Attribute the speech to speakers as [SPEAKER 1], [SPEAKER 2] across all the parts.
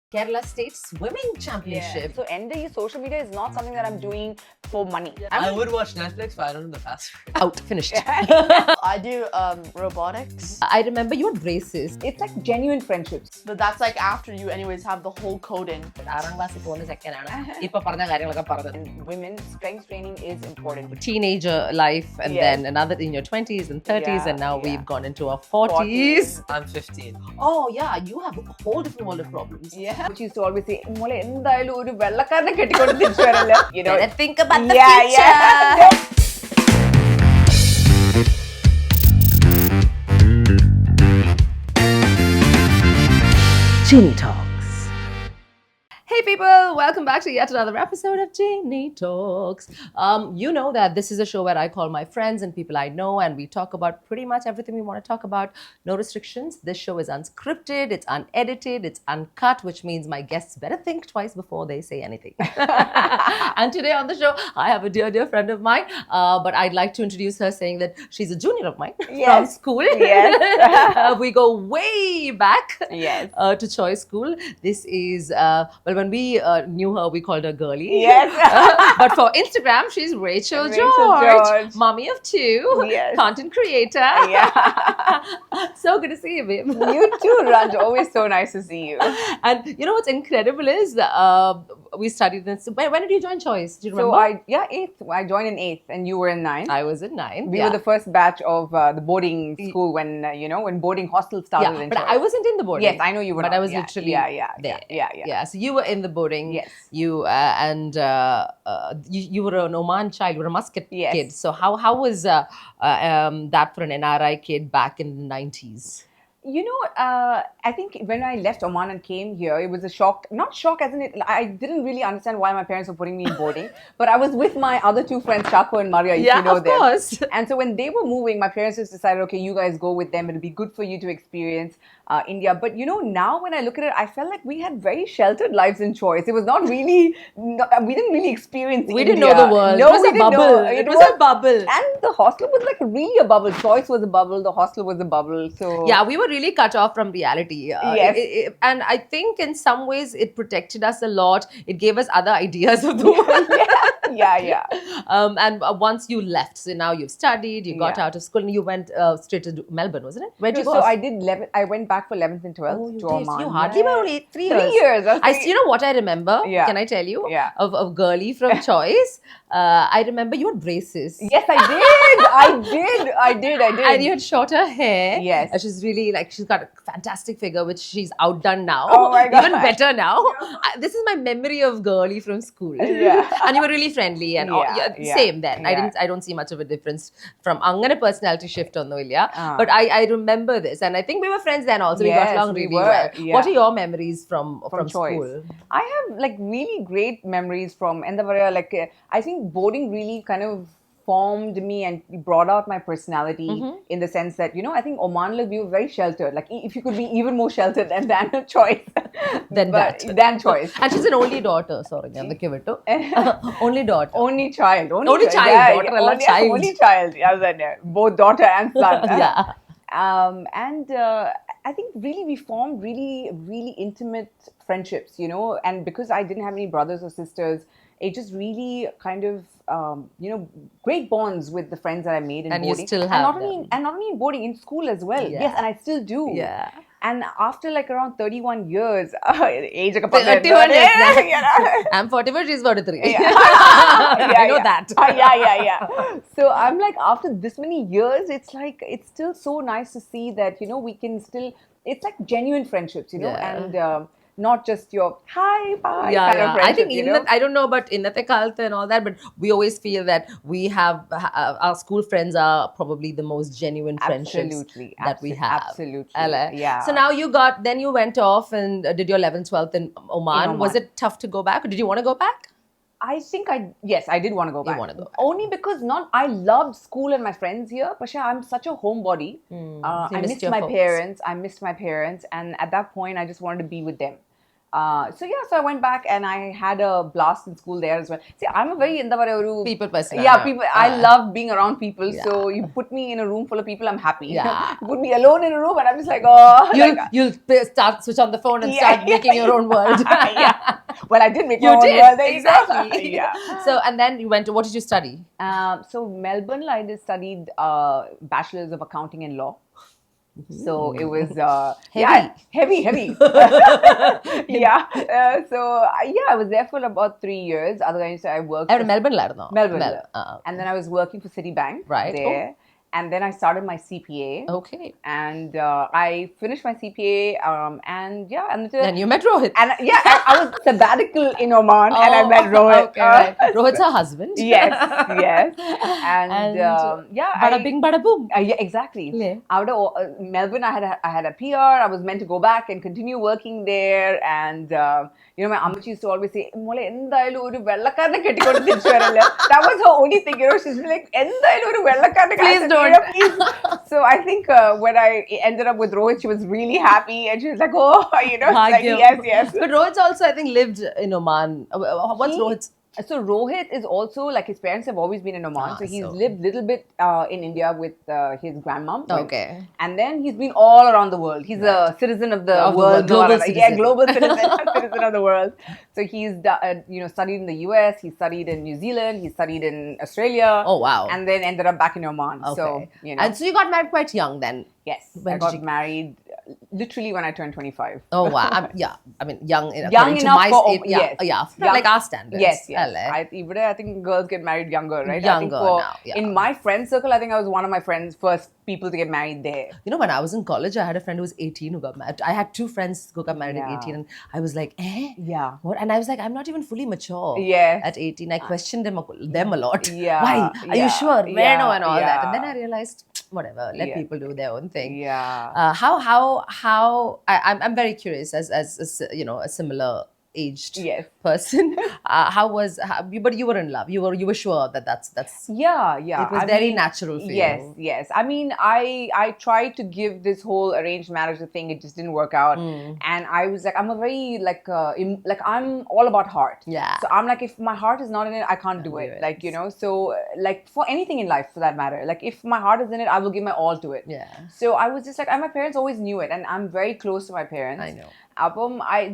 [SPEAKER 1] Kerala State Swimming Championship.
[SPEAKER 2] So end of year social media is not something that I'm doing for money.
[SPEAKER 3] I would watch Netflix, but I don't know the password.
[SPEAKER 1] Out, finished.
[SPEAKER 2] I do robotics.
[SPEAKER 1] I remember you had braces.
[SPEAKER 2] It's like genuine friendships. But that's like after you anyways have the whole coding. And women, strength training is important.
[SPEAKER 1] Teenager life, and then another in your 20s and 30s, and now we've gone into our 40s.
[SPEAKER 3] I'm 15.
[SPEAKER 1] Oh yeah, you have a whole different world of problems.
[SPEAKER 2] Yeah. Which used to always say, "Mole, endayalu oru vellakarane kettikondu tinchu varalla." You know.
[SPEAKER 1] Better think about the future.
[SPEAKER 2] Yeah.
[SPEAKER 1] Genie Talks. Hey people, welcome back to yet another episode of Genie Talks. You know that this is a show where I call my friends and people I know and we talk about pretty much everything we want to talk about. No restrictions. This show is unscripted, it's unedited, it's uncut, which means my guests better think twice before they say anything. And today on the show, I have a dear friend of mine, but I'd like to introduce her saying that she's a junior of mine from school.
[SPEAKER 2] Yes.
[SPEAKER 1] We go way back to Choice School. This is, when we knew her, we called her Girly.
[SPEAKER 2] Yes.
[SPEAKER 1] But for Instagram, she's Rachel George. Mommy of two.
[SPEAKER 2] Yes.
[SPEAKER 1] Content creator.
[SPEAKER 2] Yeah.
[SPEAKER 1] So good to see you, babe.
[SPEAKER 2] You too, Ranj. Always so nice to see you.
[SPEAKER 1] And you know what's incredible is we studied this. When did you join Choice? Do you remember?
[SPEAKER 2] Eighth. I joined in 8th and you were in 9th.
[SPEAKER 1] I was in 9th.
[SPEAKER 2] We were the first batch of the boarding school when boarding hostels started in
[SPEAKER 1] but
[SPEAKER 2] Choice.
[SPEAKER 1] I wasn't in the boarding.
[SPEAKER 2] Yes, I know you were
[SPEAKER 1] But
[SPEAKER 2] not.
[SPEAKER 1] I was literally there.
[SPEAKER 2] Yeah.
[SPEAKER 1] So you were in the boarding.
[SPEAKER 2] Yes.
[SPEAKER 1] You you were an Oman child. You were a Muscat kid. So how was that for an NRI kid back in the 90s?
[SPEAKER 2] I think when I left Oman and came here, it was a shock. Not shock as in it, I didn't really understand why my parents were putting me in boarding. But I was with my other two friends, Chaco and Maria, if you know them.
[SPEAKER 1] Of course.
[SPEAKER 2] And so when they were moving, my parents just decided, okay, you guys go with them. It'll be good for you to experience India. But now when I look at it, I felt like we had very sheltered lives in Choice. It was not really, we didn't really experience
[SPEAKER 1] We
[SPEAKER 2] India.
[SPEAKER 1] didn't know the world.
[SPEAKER 2] No,
[SPEAKER 1] it was a bubble. It was a bubble.
[SPEAKER 2] And the hostel was like really a bubble. Choice was a bubble. The hostel was a bubble. So
[SPEAKER 1] yeah, we were really cut off from reality.
[SPEAKER 2] Yes.
[SPEAKER 1] And I think in some ways it protected us a lot. It gave us other ideas of the world.
[SPEAKER 2] Yeah.
[SPEAKER 1] And once you left, so now you've studied, you got out of school, and you went straight to Melbourne, wasn't it? Where did you go?
[SPEAKER 2] So I did 11. I went back for 11th and 12th to Oman.
[SPEAKER 1] You hardly were only 3 years.
[SPEAKER 2] 3 years.
[SPEAKER 1] You know what I remember?
[SPEAKER 2] Yeah.
[SPEAKER 1] Can I tell you?
[SPEAKER 2] Yeah.
[SPEAKER 1] Of Girly from Choice. I remember you had braces.
[SPEAKER 2] Yes, I did.
[SPEAKER 1] And you had shorter hair.
[SPEAKER 2] Yes.
[SPEAKER 1] And she's really she's got a fantastic figure, which she's outdone now.
[SPEAKER 2] Oh my God.
[SPEAKER 1] Even better now. This is my memory of Girly from school.
[SPEAKER 2] Yeah.
[SPEAKER 1] And you were really friendly and same then.
[SPEAKER 2] Yeah.
[SPEAKER 1] I don't see much of a difference from Angana personality shift on the But I remember this, and I think we were friends then also. We got along really well.
[SPEAKER 2] Yeah.
[SPEAKER 1] What are your memories from
[SPEAKER 2] Choice.
[SPEAKER 1] school?
[SPEAKER 2] I have really great memories from Endavara. I think boarding really kind of formed me and brought out my personality in the sense that, I think Oman, we were very sheltered. Like, if you could be even more sheltered than Choice. Than Choice.
[SPEAKER 1] And she's an only daughter, sorry. Only daughter.
[SPEAKER 2] Only child.
[SPEAKER 1] Only child. Child.
[SPEAKER 2] Only child. Yeah, both daughter and son.
[SPEAKER 1] Yeah.
[SPEAKER 2] And I think really we formed really, really intimate friendships, and because I didn't have any brothers or sisters, it just really kind of, great bonds with the friends that I made in boarding.
[SPEAKER 1] And you still have
[SPEAKER 2] and not only in boarding, in school as well.
[SPEAKER 1] Yeah.
[SPEAKER 2] Yes, and I still do.
[SPEAKER 1] Yeah.
[SPEAKER 2] And after around 31 years, age of
[SPEAKER 1] 31 years. I'm 44, she's 43.
[SPEAKER 2] I
[SPEAKER 1] know that.
[SPEAKER 2] Yeah. So I'm after this many years, it's it's still so nice to see that, we can still, it's like genuine friendships, and not just your hi, bye kind of friendship.
[SPEAKER 1] I think I don't know about Innate Kalta and all that, but we always feel that we have our school friends are probably the most genuine friendships that we have.
[SPEAKER 2] Absolutely.
[SPEAKER 1] Yeah. So now you went off and did your 11th, 12th in Oman. Was it tough to go back? Or did you want to go back?
[SPEAKER 2] I think I did want to go back.
[SPEAKER 1] You want to go back.
[SPEAKER 2] Only because I loved school and my friends here, but I'm such a homebody. I missed my parents. And at that point, I just wanted to be with them. So I went back and I had a blast in school there as well. See, I'm a very
[SPEAKER 1] People person.
[SPEAKER 2] Yeah, people. I love being around people.
[SPEAKER 1] Yeah.
[SPEAKER 2] So you put me in a room full of people, I'm happy.
[SPEAKER 1] Yeah.
[SPEAKER 2] You put me alone in a room, and I'm just like, oh.
[SPEAKER 1] You'll start switch on the phone and start making your own world.
[SPEAKER 2] Yeah. Well, I did make my
[SPEAKER 1] You
[SPEAKER 2] own
[SPEAKER 1] did
[SPEAKER 2] world. There you go.
[SPEAKER 1] exactly.
[SPEAKER 2] Yeah.
[SPEAKER 1] So and then you went to what did you study?
[SPEAKER 2] So Melbourne, I did studied bachelor's of accounting and law. So it was heavy. Yeah. I was there for about 3 years. Otherwise, I worked.
[SPEAKER 1] Melbourne.
[SPEAKER 2] Melbourne. And then I was working for Citibank there. And then I started my CPA.
[SPEAKER 1] Okay.
[SPEAKER 2] And I finished my CPA.
[SPEAKER 1] Then you met Rohit.
[SPEAKER 2] And I was sabbatical in Oman, and I met Rohit.
[SPEAKER 1] Okay, right. Rohit's her husband.
[SPEAKER 2] Yes. And
[SPEAKER 1] bada bing, bada boom.
[SPEAKER 2] Yeah, exactly.
[SPEAKER 1] Yeah.
[SPEAKER 2] Out of Melbourne, I had a PR. I was meant to go back and continue working there. And my Ammachi used to always say, "Mole endayalu oru vellakarne kettikondu thirichu varalla." That was her only thing. She's like, "Endayalu oru vellakarne."
[SPEAKER 1] Please don't.
[SPEAKER 2] So I think when I ended up with Rohit, she was really happy, and she was like, "Oh, like, yes."
[SPEAKER 1] But Rohit's also, I think, lived in Oman. What's Rohit's?
[SPEAKER 2] So Rohit is also, like, his parents have always been in Oman. So he's lived a little bit in India with his grandmom.
[SPEAKER 1] Okay.
[SPEAKER 2] And then he's been all around the world. He's a citizen of the world.
[SPEAKER 1] Global citizen.
[SPEAKER 2] Yeah, global citizen, citizen of the world. So he's studied in the US. He studied in New Zealand. He studied in Australia.
[SPEAKER 1] Oh, wow.
[SPEAKER 2] And then ended up back in Oman.
[SPEAKER 1] Okay.
[SPEAKER 2] So,
[SPEAKER 1] And so you got married quite young then?
[SPEAKER 2] Yes. I got married literally when I turned 25.
[SPEAKER 1] Oh, wow. I mean, young
[SPEAKER 2] enough for
[SPEAKER 1] like our standards.
[SPEAKER 2] Yes. I think girls get married younger, right?
[SPEAKER 1] Younger now, yeah.
[SPEAKER 2] In my friend circle, I think I was one of my friends' first people to get married there.
[SPEAKER 1] When I was in college, I had a friend who was 18 who got married. I had 2 friends who got married at 18, and I was like,
[SPEAKER 2] Yeah.
[SPEAKER 1] What? And I was like, I'm not even fully mature at 18. I questioned them a lot.
[SPEAKER 2] Yeah.
[SPEAKER 1] Why? Are you sure? Where no? And all that. And then I realized, whatever, let people do their own thing.
[SPEAKER 2] Yeah.
[SPEAKER 1] I'm very curious as a similar aged person. But you were in love. You were sure that's
[SPEAKER 2] yeah.
[SPEAKER 1] It was very natural for you.
[SPEAKER 2] Yes. I mean, I tried to give this whole arranged marriage thing. It just didn't work out. And I was like, I'm a very I'm all about heart.
[SPEAKER 1] Yeah.
[SPEAKER 2] So I'm like, if my heart is not in it, I can't do it. Like, so like for anything in life for that matter, like if my heart is in it, I will give my all to it.
[SPEAKER 1] Yeah.
[SPEAKER 2] So I was just like, my parents always knew it, and I'm very close to my parents.
[SPEAKER 1] I know.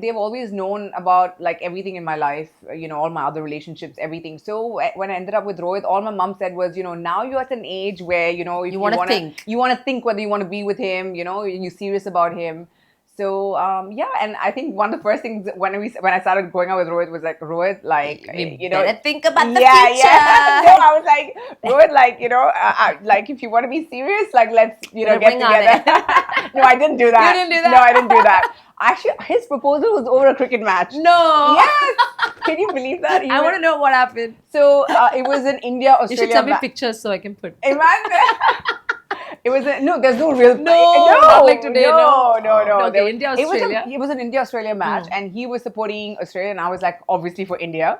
[SPEAKER 2] They've always known about like everything in my life, all my other relationships, everything. So when I ended up with Rohit, all my mom said was, now you're at an age where, if you want to think whether you want to be with him, you're serious about him. So, and I think one of the first things when I started going out with Rohit was like, Rohit, like,
[SPEAKER 1] better think about the future.
[SPEAKER 2] Yeah. No, I was like, Rohit, like, like if you want to be serious, like, let's, get together. No, I didn't do that.
[SPEAKER 1] You didn't do that?
[SPEAKER 2] No, I didn't do that. Actually, his proposal was over a cricket match.
[SPEAKER 1] No.
[SPEAKER 2] Yes. Can you believe that?
[SPEAKER 1] I want to know what happened.
[SPEAKER 2] So, it was in India, Australia.
[SPEAKER 1] You should send me pictures so I can put.
[SPEAKER 2] It was there's no real
[SPEAKER 1] not like today.
[SPEAKER 2] No.
[SPEAKER 1] Okay, India, Australia.
[SPEAKER 2] It was an India-Australia match, and he was supporting Australia, and I was like, obviously for India.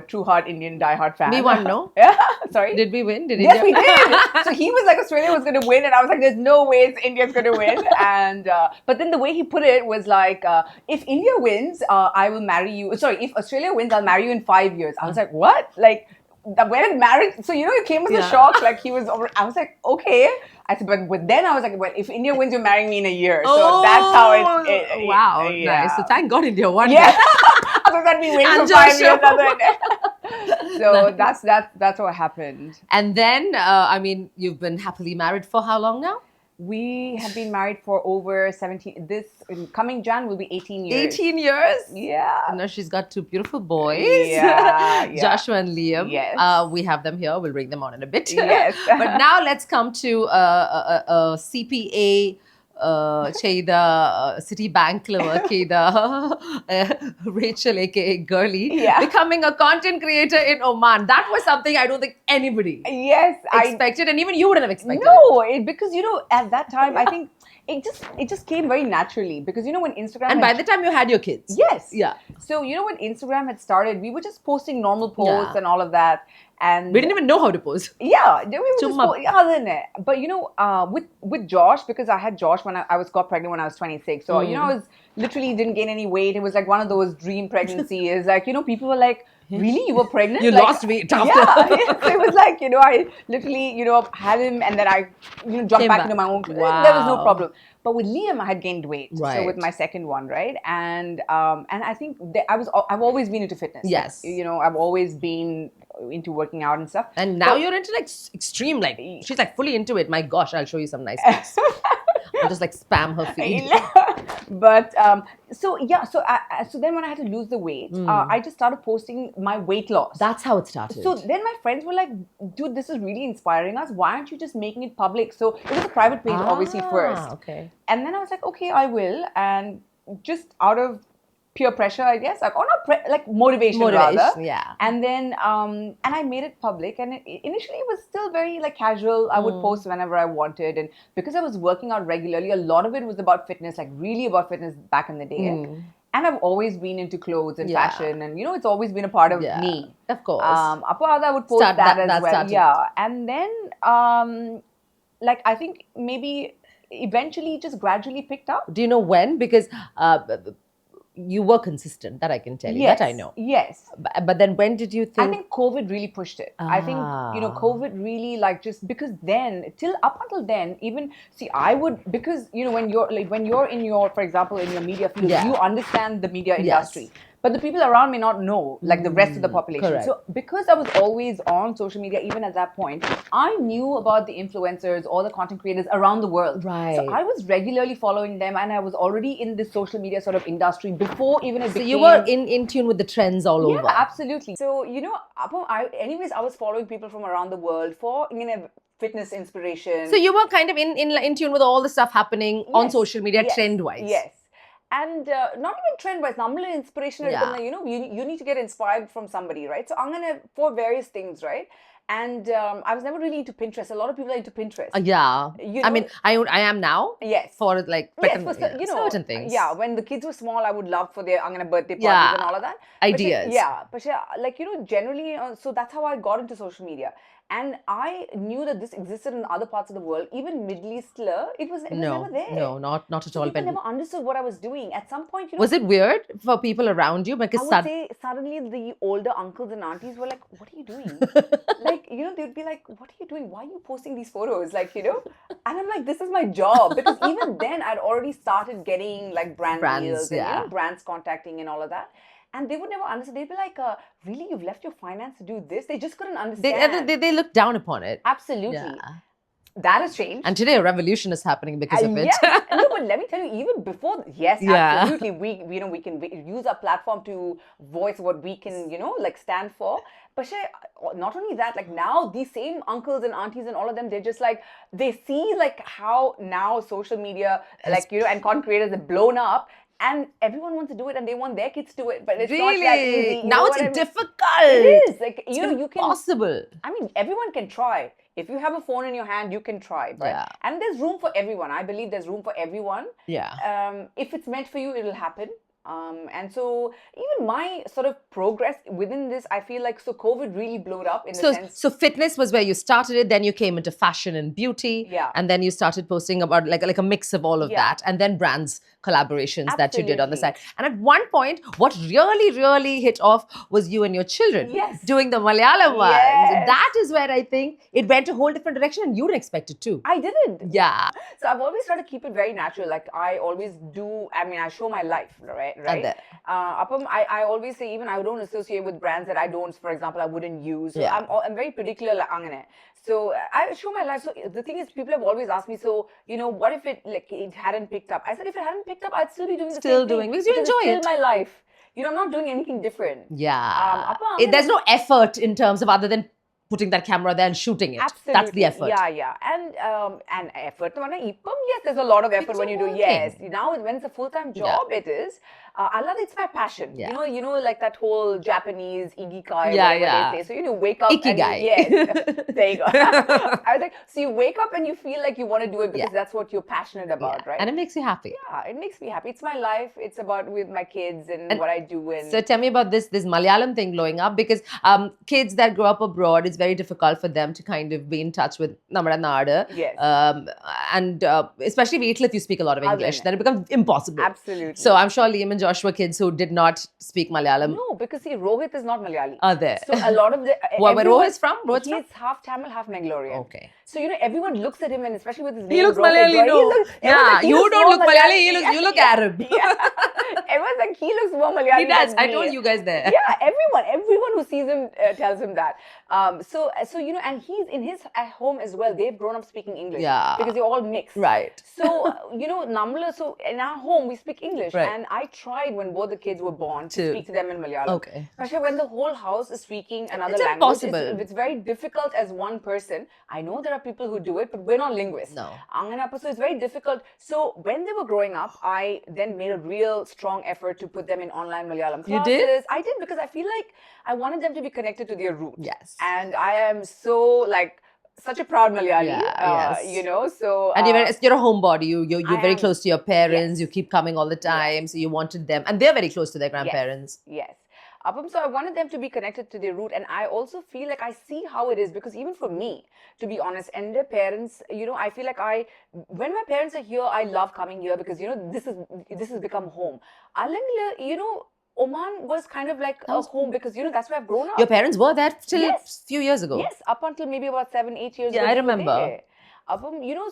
[SPEAKER 2] True heart Indian, die-hard fan.
[SPEAKER 1] We won, no?
[SPEAKER 2] Yeah. Sorry?
[SPEAKER 1] Did we win?
[SPEAKER 2] Yes, we did. So he was like, Australia was going to win, and I was like, there's no way India's going to win. And but then the way he put it was like, if India wins, I will marry you. Sorry, if Australia wins, I'll marry you in 5 years. I was like, what? Like, when marriage, so it came as a shock. Like he was over. I was like, okay. I said, but then I was like, well, if India wins, you're marrying me in a year. So that's how it
[SPEAKER 1] wow,
[SPEAKER 2] yeah.
[SPEAKER 1] Nice. So thank God India won.
[SPEAKER 2] Yeah. Otherwise, I'd be waiting for 5 years. So that's what happened.
[SPEAKER 1] And then, you've been happily married for how long now?
[SPEAKER 2] We have been married for over 17. This coming Jan will be 18 years.
[SPEAKER 1] 18 years?
[SPEAKER 2] Yeah.
[SPEAKER 1] And now she's got 2 beautiful boys.
[SPEAKER 2] Yeah.
[SPEAKER 1] Joshua and Liam.
[SPEAKER 2] Yes.
[SPEAKER 1] We have them here. We'll bring them on in a bit.
[SPEAKER 2] Yes.
[SPEAKER 1] But now let's come to CPA. Cheyda Citibank workida Rachel aka Girly becoming a content creator in Oman. That was something I don't think anybody expected, and even you wouldn't have expected.
[SPEAKER 2] No, because at that time I think it just came very naturally because when Instagram
[SPEAKER 1] And
[SPEAKER 2] had
[SPEAKER 1] by the time you had your kids.
[SPEAKER 2] yes.
[SPEAKER 1] Yeah.
[SPEAKER 2] So when Instagram had started, we were just posting normal posts
[SPEAKER 1] Yeah.
[SPEAKER 2] and all of that. And
[SPEAKER 1] We didn't even know how to pose.
[SPEAKER 2] yeah, we were just
[SPEAKER 1] Chumma.
[SPEAKER 2] but with Josh, because I had Josh when I was got pregnant when I was 26. So I was literally didn't gain any weight. It was like one of those dream pregnancies. Like people were like, really, you were pregnant?
[SPEAKER 1] You
[SPEAKER 2] Like,
[SPEAKER 1] lost weight after.
[SPEAKER 2] Yeah, so it was like I literally had him and then I jumped
[SPEAKER 1] Came
[SPEAKER 2] back
[SPEAKER 1] back.
[SPEAKER 2] into my own.
[SPEAKER 1] Wow.
[SPEAKER 2] There was no problem. But with Liam, I had gained weight.
[SPEAKER 1] Right.
[SPEAKER 2] So with my second one, right? And I think that I've always been into fitness.
[SPEAKER 1] Yes.
[SPEAKER 2] Like, I've always been into working out and stuff.
[SPEAKER 1] And now you're into like extreme, like she's like fully into it. My gosh, I'll show you some nice pics. I'll just like spam her feed.
[SPEAKER 2] But so then when I had to lose the weight, I just started posting my weight loss.
[SPEAKER 1] That's how it started.
[SPEAKER 2] So then my friends were like, dude, this is really inspiring us. Why aren't you just making it public? So it was a private page, obviously, first.
[SPEAKER 1] Okay.
[SPEAKER 2] And then I was like, okay, I will. And just out of peer pressure, I guess, like motivation rather.
[SPEAKER 1] Yeah.
[SPEAKER 2] And then and I made it public, and initially it was still very like casual. I would post whenever I wanted, and because I was working out regularly, a lot of it was about fitness, like really about fitness back in the day. And I've always been into clothes and fashion, and it's always been a part of me.
[SPEAKER 1] Of course.
[SPEAKER 2] I would post that as well.
[SPEAKER 1] Started.
[SPEAKER 2] Yeah, and then like I think maybe eventually just gradually picked up.
[SPEAKER 1] Do you know when? Because you were consistent, that I can tell you.
[SPEAKER 2] Yes,
[SPEAKER 1] that I know.
[SPEAKER 2] Yes.
[SPEAKER 1] But then when did you think?
[SPEAKER 2] I think COVID really pushed it. I think, COVID really just because then, up until then, even, see, I would, because, when you're in your, for example, in your media field, you understand the media industry. But the people around may not know, like the rest of the population.
[SPEAKER 1] Correct.
[SPEAKER 2] So because I was always on social media, even at that point, I knew about the influencers or the content creators around the world.
[SPEAKER 1] Right.
[SPEAKER 2] So I was regularly following them, and I was already in this social media sort of industry before even it became...
[SPEAKER 1] So you were in tune with the trends all over.
[SPEAKER 2] Yeah, absolutely. So, I was following people from around the world for, fitness inspiration.
[SPEAKER 1] So you were kind of in tune with all the stuff happening on social media trend-wise.
[SPEAKER 2] Yes. And not even trend-wise, normal inspiration. You need to get inspired from somebody, right? So I'm going to, for various things, right? And I was never really into Pinterest. A lot of people are into Pinterest.
[SPEAKER 1] Yeah. I mean, I am now.
[SPEAKER 2] Yes.
[SPEAKER 1] For like certain things.
[SPEAKER 2] Yeah. When the kids were small, I would love for their birthday parties and all of that.
[SPEAKER 1] Ideas.
[SPEAKER 2] But generally, so that's how I got into social media. And I knew that this existed in other parts of the world. Even Middle Eastler, it was never there.
[SPEAKER 1] No, not at all.
[SPEAKER 2] People never understood what I was doing. At some point,
[SPEAKER 1] was it weird for people around you? Because
[SPEAKER 2] I would say suddenly the older uncles and aunties were like, "What are you doing?" They'd be like, "What are you doing? Why are you posting these photos?" And I'm like, "This is my job." Because even then, I'd already started getting like brands deals and brands contacting and all of that. And they would never understand. They'd be like, really, you've left your finance to do this? They just couldn't understand.
[SPEAKER 1] They look down upon it.
[SPEAKER 2] Absolutely. Yeah. That has changed.
[SPEAKER 1] And today a revolution is happening because of it.
[SPEAKER 2] Yes. No, but let me tell you, even before, absolutely. We can use our platform to voice what we can, stand for. But not only that, like now these same uncles and aunties and all of them, they're just like, they see like how now social media, and content creators have blown up. And everyone wants to do it, and they want their kids to do it, but it's not that easy.
[SPEAKER 1] Now it's difficult.
[SPEAKER 2] It is like
[SPEAKER 1] it's
[SPEAKER 2] you can
[SPEAKER 1] impossible.
[SPEAKER 2] I mean, everyone can try. If you have a phone in your hand, you can try. Right?
[SPEAKER 1] Yeah.
[SPEAKER 2] And there's room for everyone. I believe there's room for everyone.
[SPEAKER 1] Yeah.
[SPEAKER 2] If it's meant for you, it'll happen. And so even my sort of progress within this, I feel like COVID really blew it up in the sense.
[SPEAKER 1] So fitness was where you started it, then you came into fashion and beauty.
[SPEAKER 2] Yeah.
[SPEAKER 1] And then you started posting about like a mix of all of that. And then brands collaborations that you did on the side. And at one point, what really, really hit off was you and your children doing the Malayalam ones.
[SPEAKER 2] Yes.
[SPEAKER 1] That is where I think it went a whole different direction, and you didn't expect it to.
[SPEAKER 2] I didn't.
[SPEAKER 1] Yeah.
[SPEAKER 2] So I've always tried to keep it very natural. Like I always do. I mean, I show my life, right? I always say, even I don't associate with brands that I don't, for example, I wouldn't use. So I'm very particular. So I show my life. So the thing is, people have always asked me, so what if it hadn't picked up? I said, if it hadn't picked up, I'd still be doing the same thing.
[SPEAKER 1] Because you enjoy
[SPEAKER 2] it's still my life. I'm not doing anything different.
[SPEAKER 1] Yeah. There's no effort in terms of other than putting that camera there and shooting it.
[SPEAKER 2] Absolutely.
[SPEAKER 1] That's the effort.
[SPEAKER 2] Yeah. And effort. Yes, there's a lot of effort when you do. Yes. Now, when it's a full-time job, it is. Allah, it's my passion.
[SPEAKER 1] Yeah.
[SPEAKER 2] Like that whole Japanese ikigai,
[SPEAKER 1] Yeah,
[SPEAKER 2] whatever
[SPEAKER 1] yeah.
[SPEAKER 2] they say. So you wake up
[SPEAKER 1] Ikigai.
[SPEAKER 2] and yes, there you go. I was like, so you wake up and you feel like you want to do it because
[SPEAKER 1] Yeah.
[SPEAKER 2] that's what you're passionate about,
[SPEAKER 1] Yeah.
[SPEAKER 2] right?
[SPEAKER 1] And it makes you happy.
[SPEAKER 2] Yeah, it makes me happy. It's my life. It's about with my kids and what I do. And
[SPEAKER 1] So tell me about this Malayalam thing blowing up, because kids that grow up abroad, it's very difficult for them to kind of be in touch with Namada Nada.
[SPEAKER 2] Yes.
[SPEAKER 1] And especially if you speak a lot of English,
[SPEAKER 2] Adane.
[SPEAKER 1] then it becomes impossible.
[SPEAKER 2] Absolutely.
[SPEAKER 1] So I'm sure Liam and Joshua kids who did not speak Malayalam
[SPEAKER 2] no, because see, Rohit is not Malayali.
[SPEAKER 1] are there.
[SPEAKER 2] So a lot of the
[SPEAKER 1] Where
[SPEAKER 2] everyone-
[SPEAKER 1] Rohit's from? Rohit's
[SPEAKER 2] he's half Tamil, half Meghalorian.
[SPEAKER 1] Okay.
[SPEAKER 2] So everyone looks at him, and especially with his
[SPEAKER 1] He
[SPEAKER 2] name,
[SPEAKER 1] looks
[SPEAKER 2] Rohit,
[SPEAKER 1] Malayali,
[SPEAKER 2] right?
[SPEAKER 1] no.
[SPEAKER 2] Everyone's like, he
[SPEAKER 1] You
[SPEAKER 2] looks
[SPEAKER 1] don't
[SPEAKER 2] more
[SPEAKER 1] look Malayali, you look Arab.
[SPEAKER 2] Yeah. Everyone's like, he looks more Malayali.
[SPEAKER 1] He does.
[SPEAKER 2] than
[SPEAKER 1] I
[SPEAKER 2] me.
[SPEAKER 1] told you guys there.
[SPEAKER 2] Yeah, everyone who sees him tells him that. So and he's in his at home as well. They've grown up speaking English.
[SPEAKER 1] Yeah.
[SPEAKER 2] Because they're all mixed.
[SPEAKER 1] Right.
[SPEAKER 2] So Namla. So in our home we speak English,
[SPEAKER 1] Right.
[SPEAKER 2] and I tried when both the kids were born to
[SPEAKER 1] To-
[SPEAKER 2] speak to them in Malayalam.
[SPEAKER 1] Okay.
[SPEAKER 2] Especially when the whole house is speaking another
[SPEAKER 1] It's
[SPEAKER 2] language.
[SPEAKER 1] impossible.
[SPEAKER 2] It's very difficult as one person. I know there are people who do it, but we're not linguists.
[SPEAKER 1] No.
[SPEAKER 2] So it's very difficult. So when they were growing up, I then made a real strong effort to put them in online Malayalam
[SPEAKER 1] You
[SPEAKER 2] classes.
[SPEAKER 1] did?
[SPEAKER 2] I did, because I feel like I wanted them to be connected to their roots.
[SPEAKER 1] Yes.
[SPEAKER 2] And I am so such a proud Malayali,
[SPEAKER 1] Yeah, yes.
[SPEAKER 2] so...
[SPEAKER 1] And you're a homebody. You're
[SPEAKER 2] I
[SPEAKER 1] very
[SPEAKER 2] am.
[SPEAKER 1] close to your parents.
[SPEAKER 2] Yes.
[SPEAKER 1] You keep coming all the time. So you wanted them. And they're very close to their grandparents.
[SPEAKER 2] Yes. So I wanted them to be connected to their root, and I also feel like I see how it is, because even for me, to be honest, and their parents, I feel like when my parents are here, I love coming here because this has become home. Oman was kind of like a home because that's where I've grown up.
[SPEAKER 1] Your parents were there till
[SPEAKER 2] Yes.
[SPEAKER 1] a few years ago.
[SPEAKER 2] Yes, up until maybe about 7-8 years
[SPEAKER 1] Yeah,
[SPEAKER 2] ago.
[SPEAKER 1] I
[SPEAKER 2] they were
[SPEAKER 1] remember.
[SPEAKER 2] there.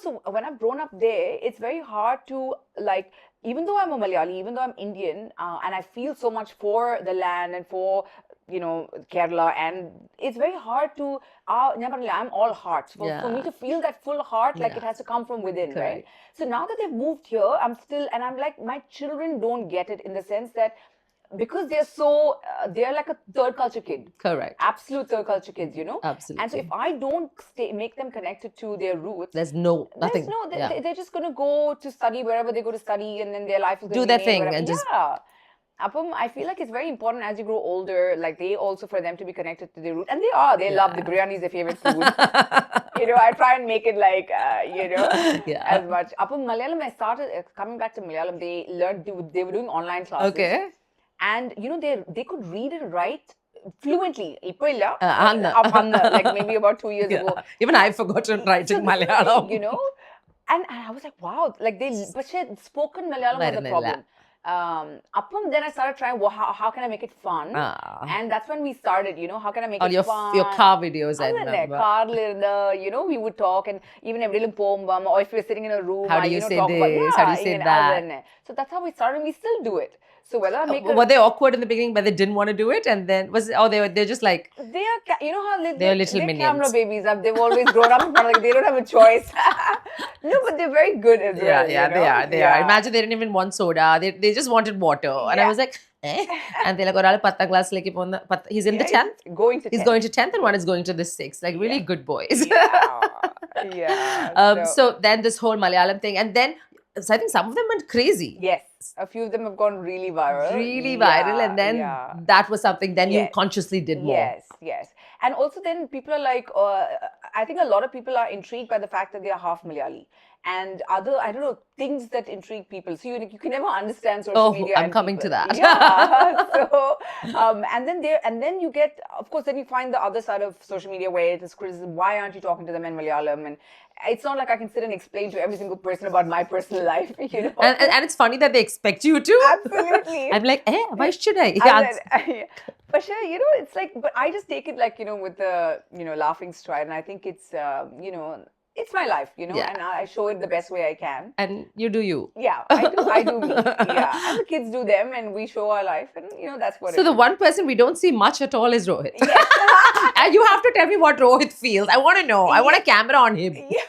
[SPEAKER 2] So when I've grown up there, it's very hard to even though I'm a Malayali, even though I'm Indian, and I feel so much for the land and for Kerala, and it's very hard to. I'm all hearts. For me to feel that full heart, it has to come from within,
[SPEAKER 1] Correct.
[SPEAKER 2] right? So now that they've moved here, I'm like, my children don't get it in the sense that because they're like a third culture kid.
[SPEAKER 1] Correct.
[SPEAKER 2] Absolute third culture kids,
[SPEAKER 1] Absolutely.
[SPEAKER 2] And so if I don't make them connected to their roots,
[SPEAKER 1] There's nothing.
[SPEAKER 2] they're just going to go to study wherever they go to study, and then their life is going
[SPEAKER 1] Do
[SPEAKER 2] to
[SPEAKER 1] their
[SPEAKER 2] be
[SPEAKER 1] thing
[SPEAKER 2] wherever.
[SPEAKER 1] and just-
[SPEAKER 2] Yeah. I feel like it's very important as you grow older, they also for them to be connected to their root. And they are. They love the biryani is their favorite food. I try and make it as much. Malayalam, I started coming back to Malayalam. They were doing online classes.
[SPEAKER 1] Okay.
[SPEAKER 2] And they could read and write fluently. Ipo illa.
[SPEAKER 1] Anna.
[SPEAKER 2] Like maybe about 2 years ago.
[SPEAKER 1] Even I've forgotten writing Malayalam.
[SPEAKER 2] And I was like, wow, but she had spoken Malayalam was the problem. Then I started trying, how can I make it fun? And that's when we started, how can I make
[SPEAKER 1] All
[SPEAKER 2] it fun?
[SPEAKER 1] your car videos, I remember.
[SPEAKER 2] Car, we would talk, and even every little poem, or if we're sitting in a room,
[SPEAKER 1] How do you say
[SPEAKER 2] talk
[SPEAKER 1] this? How do you say that?
[SPEAKER 2] So that's how we started, and we still do it. So whether I make
[SPEAKER 1] Were they awkward in the beginning, but they didn't want to do it, and then they're just like
[SPEAKER 2] they are, how
[SPEAKER 1] they're little minions.
[SPEAKER 2] Camera babies. They've always grown up in front of, they don't have a choice. No, but they're very good as well.
[SPEAKER 1] They are. Imagine they didn't even want soda. They just wanted water, and I was like, eh? And they're like, oral patta class like he's in the 10th. He's going to 10th, and one is going to the 6th. Like really good boys.
[SPEAKER 2] Yeah.
[SPEAKER 1] So then this whole Malayalam thing, and then I think some of them went crazy.
[SPEAKER 2] Yes. A few of them have gone really viral.
[SPEAKER 1] And then that was something then you consciously did more.
[SPEAKER 2] Yes. And also then people are like, I think a lot of people are intrigued by the fact that they are half Malayali. And other, I don't know, things that intrigue people. So you can never understand social media.
[SPEAKER 1] I'm coming to that.
[SPEAKER 2] Yeah. So, and then you get, of course, then you find the other side of social media where it is criticism. Why aren't you talking to them in Malayalam? And it's not like I can sit and explain to every single person about my personal life,
[SPEAKER 1] And it's funny that they expect you to.
[SPEAKER 2] Absolutely.
[SPEAKER 1] I'm like, why should I?
[SPEAKER 2] But it's like, but I just take it with the, laughing stride. And I think it's, it's my life, and I show it the best way I can.
[SPEAKER 1] And you do you.
[SPEAKER 2] Yeah, I do me. Yeah, and the kids do them, and we show our life, and that's what.
[SPEAKER 1] So the one person we don't see much at all is Rohit.
[SPEAKER 2] Yes.
[SPEAKER 1] And you have to tell me what Rohit feels. I want to know. I want a camera on him.
[SPEAKER 2] Yeah.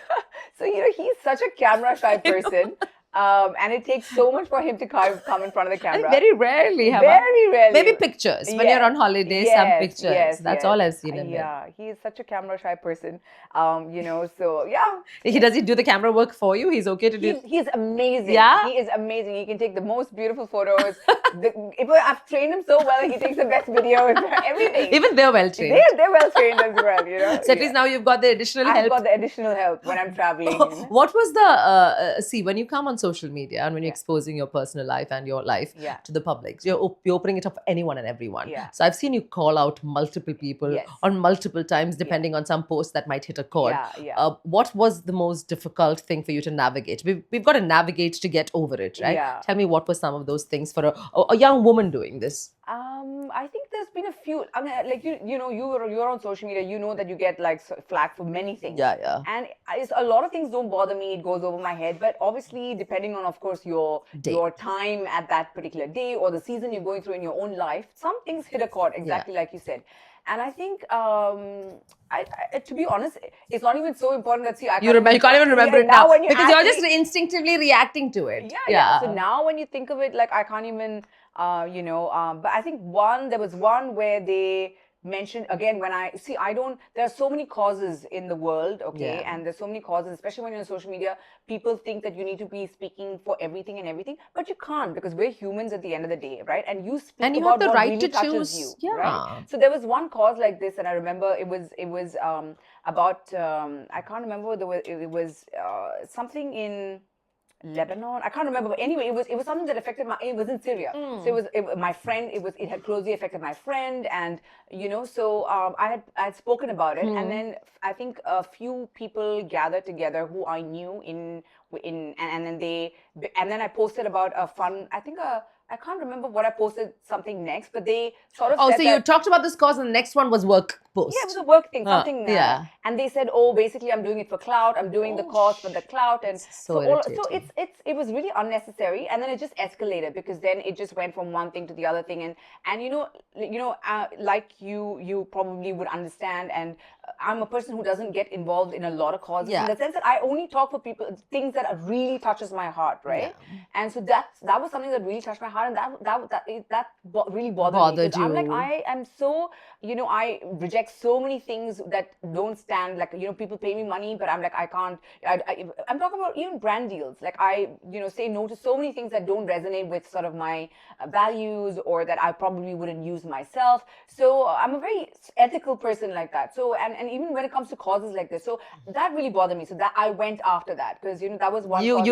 [SPEAKER 2] So he's such a camera shy person. And it takes so much for him to come in front of the
[SPEAKER 1] And
[SPEAKER 2] camera.
[SPEAKER 1] very rarely have I.
[SPEAKER 2] Very rarely.
[SPEAKER 1] Maybe pictures. When you're on holiday, some pictures.
[SPEAKER 2] Yes,
[SPEAKER 1] That's
[SPEAKER 2] yes.
[SPEAKER 1] all I've seen him
[SPEAKER 2] Yeah, he is such a camera shy person. So yeah.
[SPEAKER 1] in. Does he do the camera work for you? He's okay to do.
[SPEAKER 2] He's amazing.
[SPEAKER 1] Yeah?
[SPEAKER 2] He is amazing. He can take the most beautiful photos. I've trained him so well. He takes the best videos. Everything.
[SPEAKER 1] Even they're well trained.
[SPEAKER 2] They're well trained as well.
[SPEAKER 1] So at least now you've got the additional
[SPEAKER 2] I've
[SPEAKER 1] help.
[SPEAKER 2] got the additional help when I'm traveling.
[SPEAKER 1] What was the see when you come on social media and when you're exposing your personal life and your life
[SPEAKER 2] Yeah.
[SPEAKER 1] to the public, you're opening it up for anyone and everyone.
[SPEAKER 2] Yeah.
[SPEAKER 1] So I've seen you call out multiple people
[SPEAKER 2] Yes.
[SPEAKER 1] on multiple times depending on some post that might hit a chord.
[SPEAKER 2] Yeah.
[SPEAKER 1] What was the most difficult thing for you to navigate? We've got to navigate to get over it, right?
[SPEAKER 2] Yeah.
[SPEAKER 1] Tell me what were some of those things for a young woman doing this.
[SPEAKER 2] I think there's been a few. I mean, like you're on social media. You know that you get like flack for many things.
[SPEAKER 1] Yeah.
[SPEAKER 2] And a lot of things don't bother me. It goes over my head. But obviously, depending on, of course, your time at that particular day or the season you're going through in your own life, some things hit a chord. Exactly like you said. And I think, to be honest, it's not even so important that
[SPEAKER 1] You can't even remember it now
[SPEAKER 2] when you
[SPEAKER 1] because you're just instinctively reacting to it.
[SPEAKER 2] Yeah. So now when you think of it, like I can't even, but I think there was one where they mentioned again there are so many causes in the world, okay, and there's so many causes, especially when you're on social media. People think that you need to be speaking for everything and everything, but you can't, because we're humans at the end of the day, right? And you speak
[SPEAKER 1] and you
[SPEAKER 2] about
[SPEAKER 1] have the
[SPEAKER 2] what
[SPEAKER 1] right
[SPEAKER 2] really
[SPEAKER 1] to
[SPEAKER 2] touches
[SPEAKER 1] choose.
[SPEAKER 2] you, right? So there was one cause like this, and I remember it was about I can't remember it was something in Lebanon. I can't remember, but anyway, it was something that affected it was in Syria. So my friend. It had closely affected my friend, and so I had spoken about it, and then I think a few people gathered together who I knew and then I posted about a fun. I can't remember what I posted something next, but they sort of said
[SPEAKER 1] so you talked about this cause and the next one was work post.
[SPEAKER 2] Yeah, it was a work thing, something.
[SPEAKER 1] Yeah.
[SPEAKER 2] And they said, basically I'm doing it for clout. I'm doing the cause for the clout, and so it was really unnecessary. And then it just escalated, because then it just went from one thing to the other thing, and like you probably would understand, and I'm a person who doesn't get involved in a lot of causes, in the sense that I only talk for things that really touches my heart, right? Yeah. And so that was something that really touched my heart, and that really bothered me.
[SPEAKER 1] You.
[SPEAKER 2] I'm like, I am so, I reject so many things that don't stand, like, people pay me money, but I'm like, I can't. I'm talking about even brand deals. Like, I say no to so many things that don't resonate with sort of my values, or that I probably wouldn't use myself. So I'm a very ethical person like that. So and even when it comes to causes like this, so that really bothered me. So that I went after that, because that was one.
[SPEAKER 1] You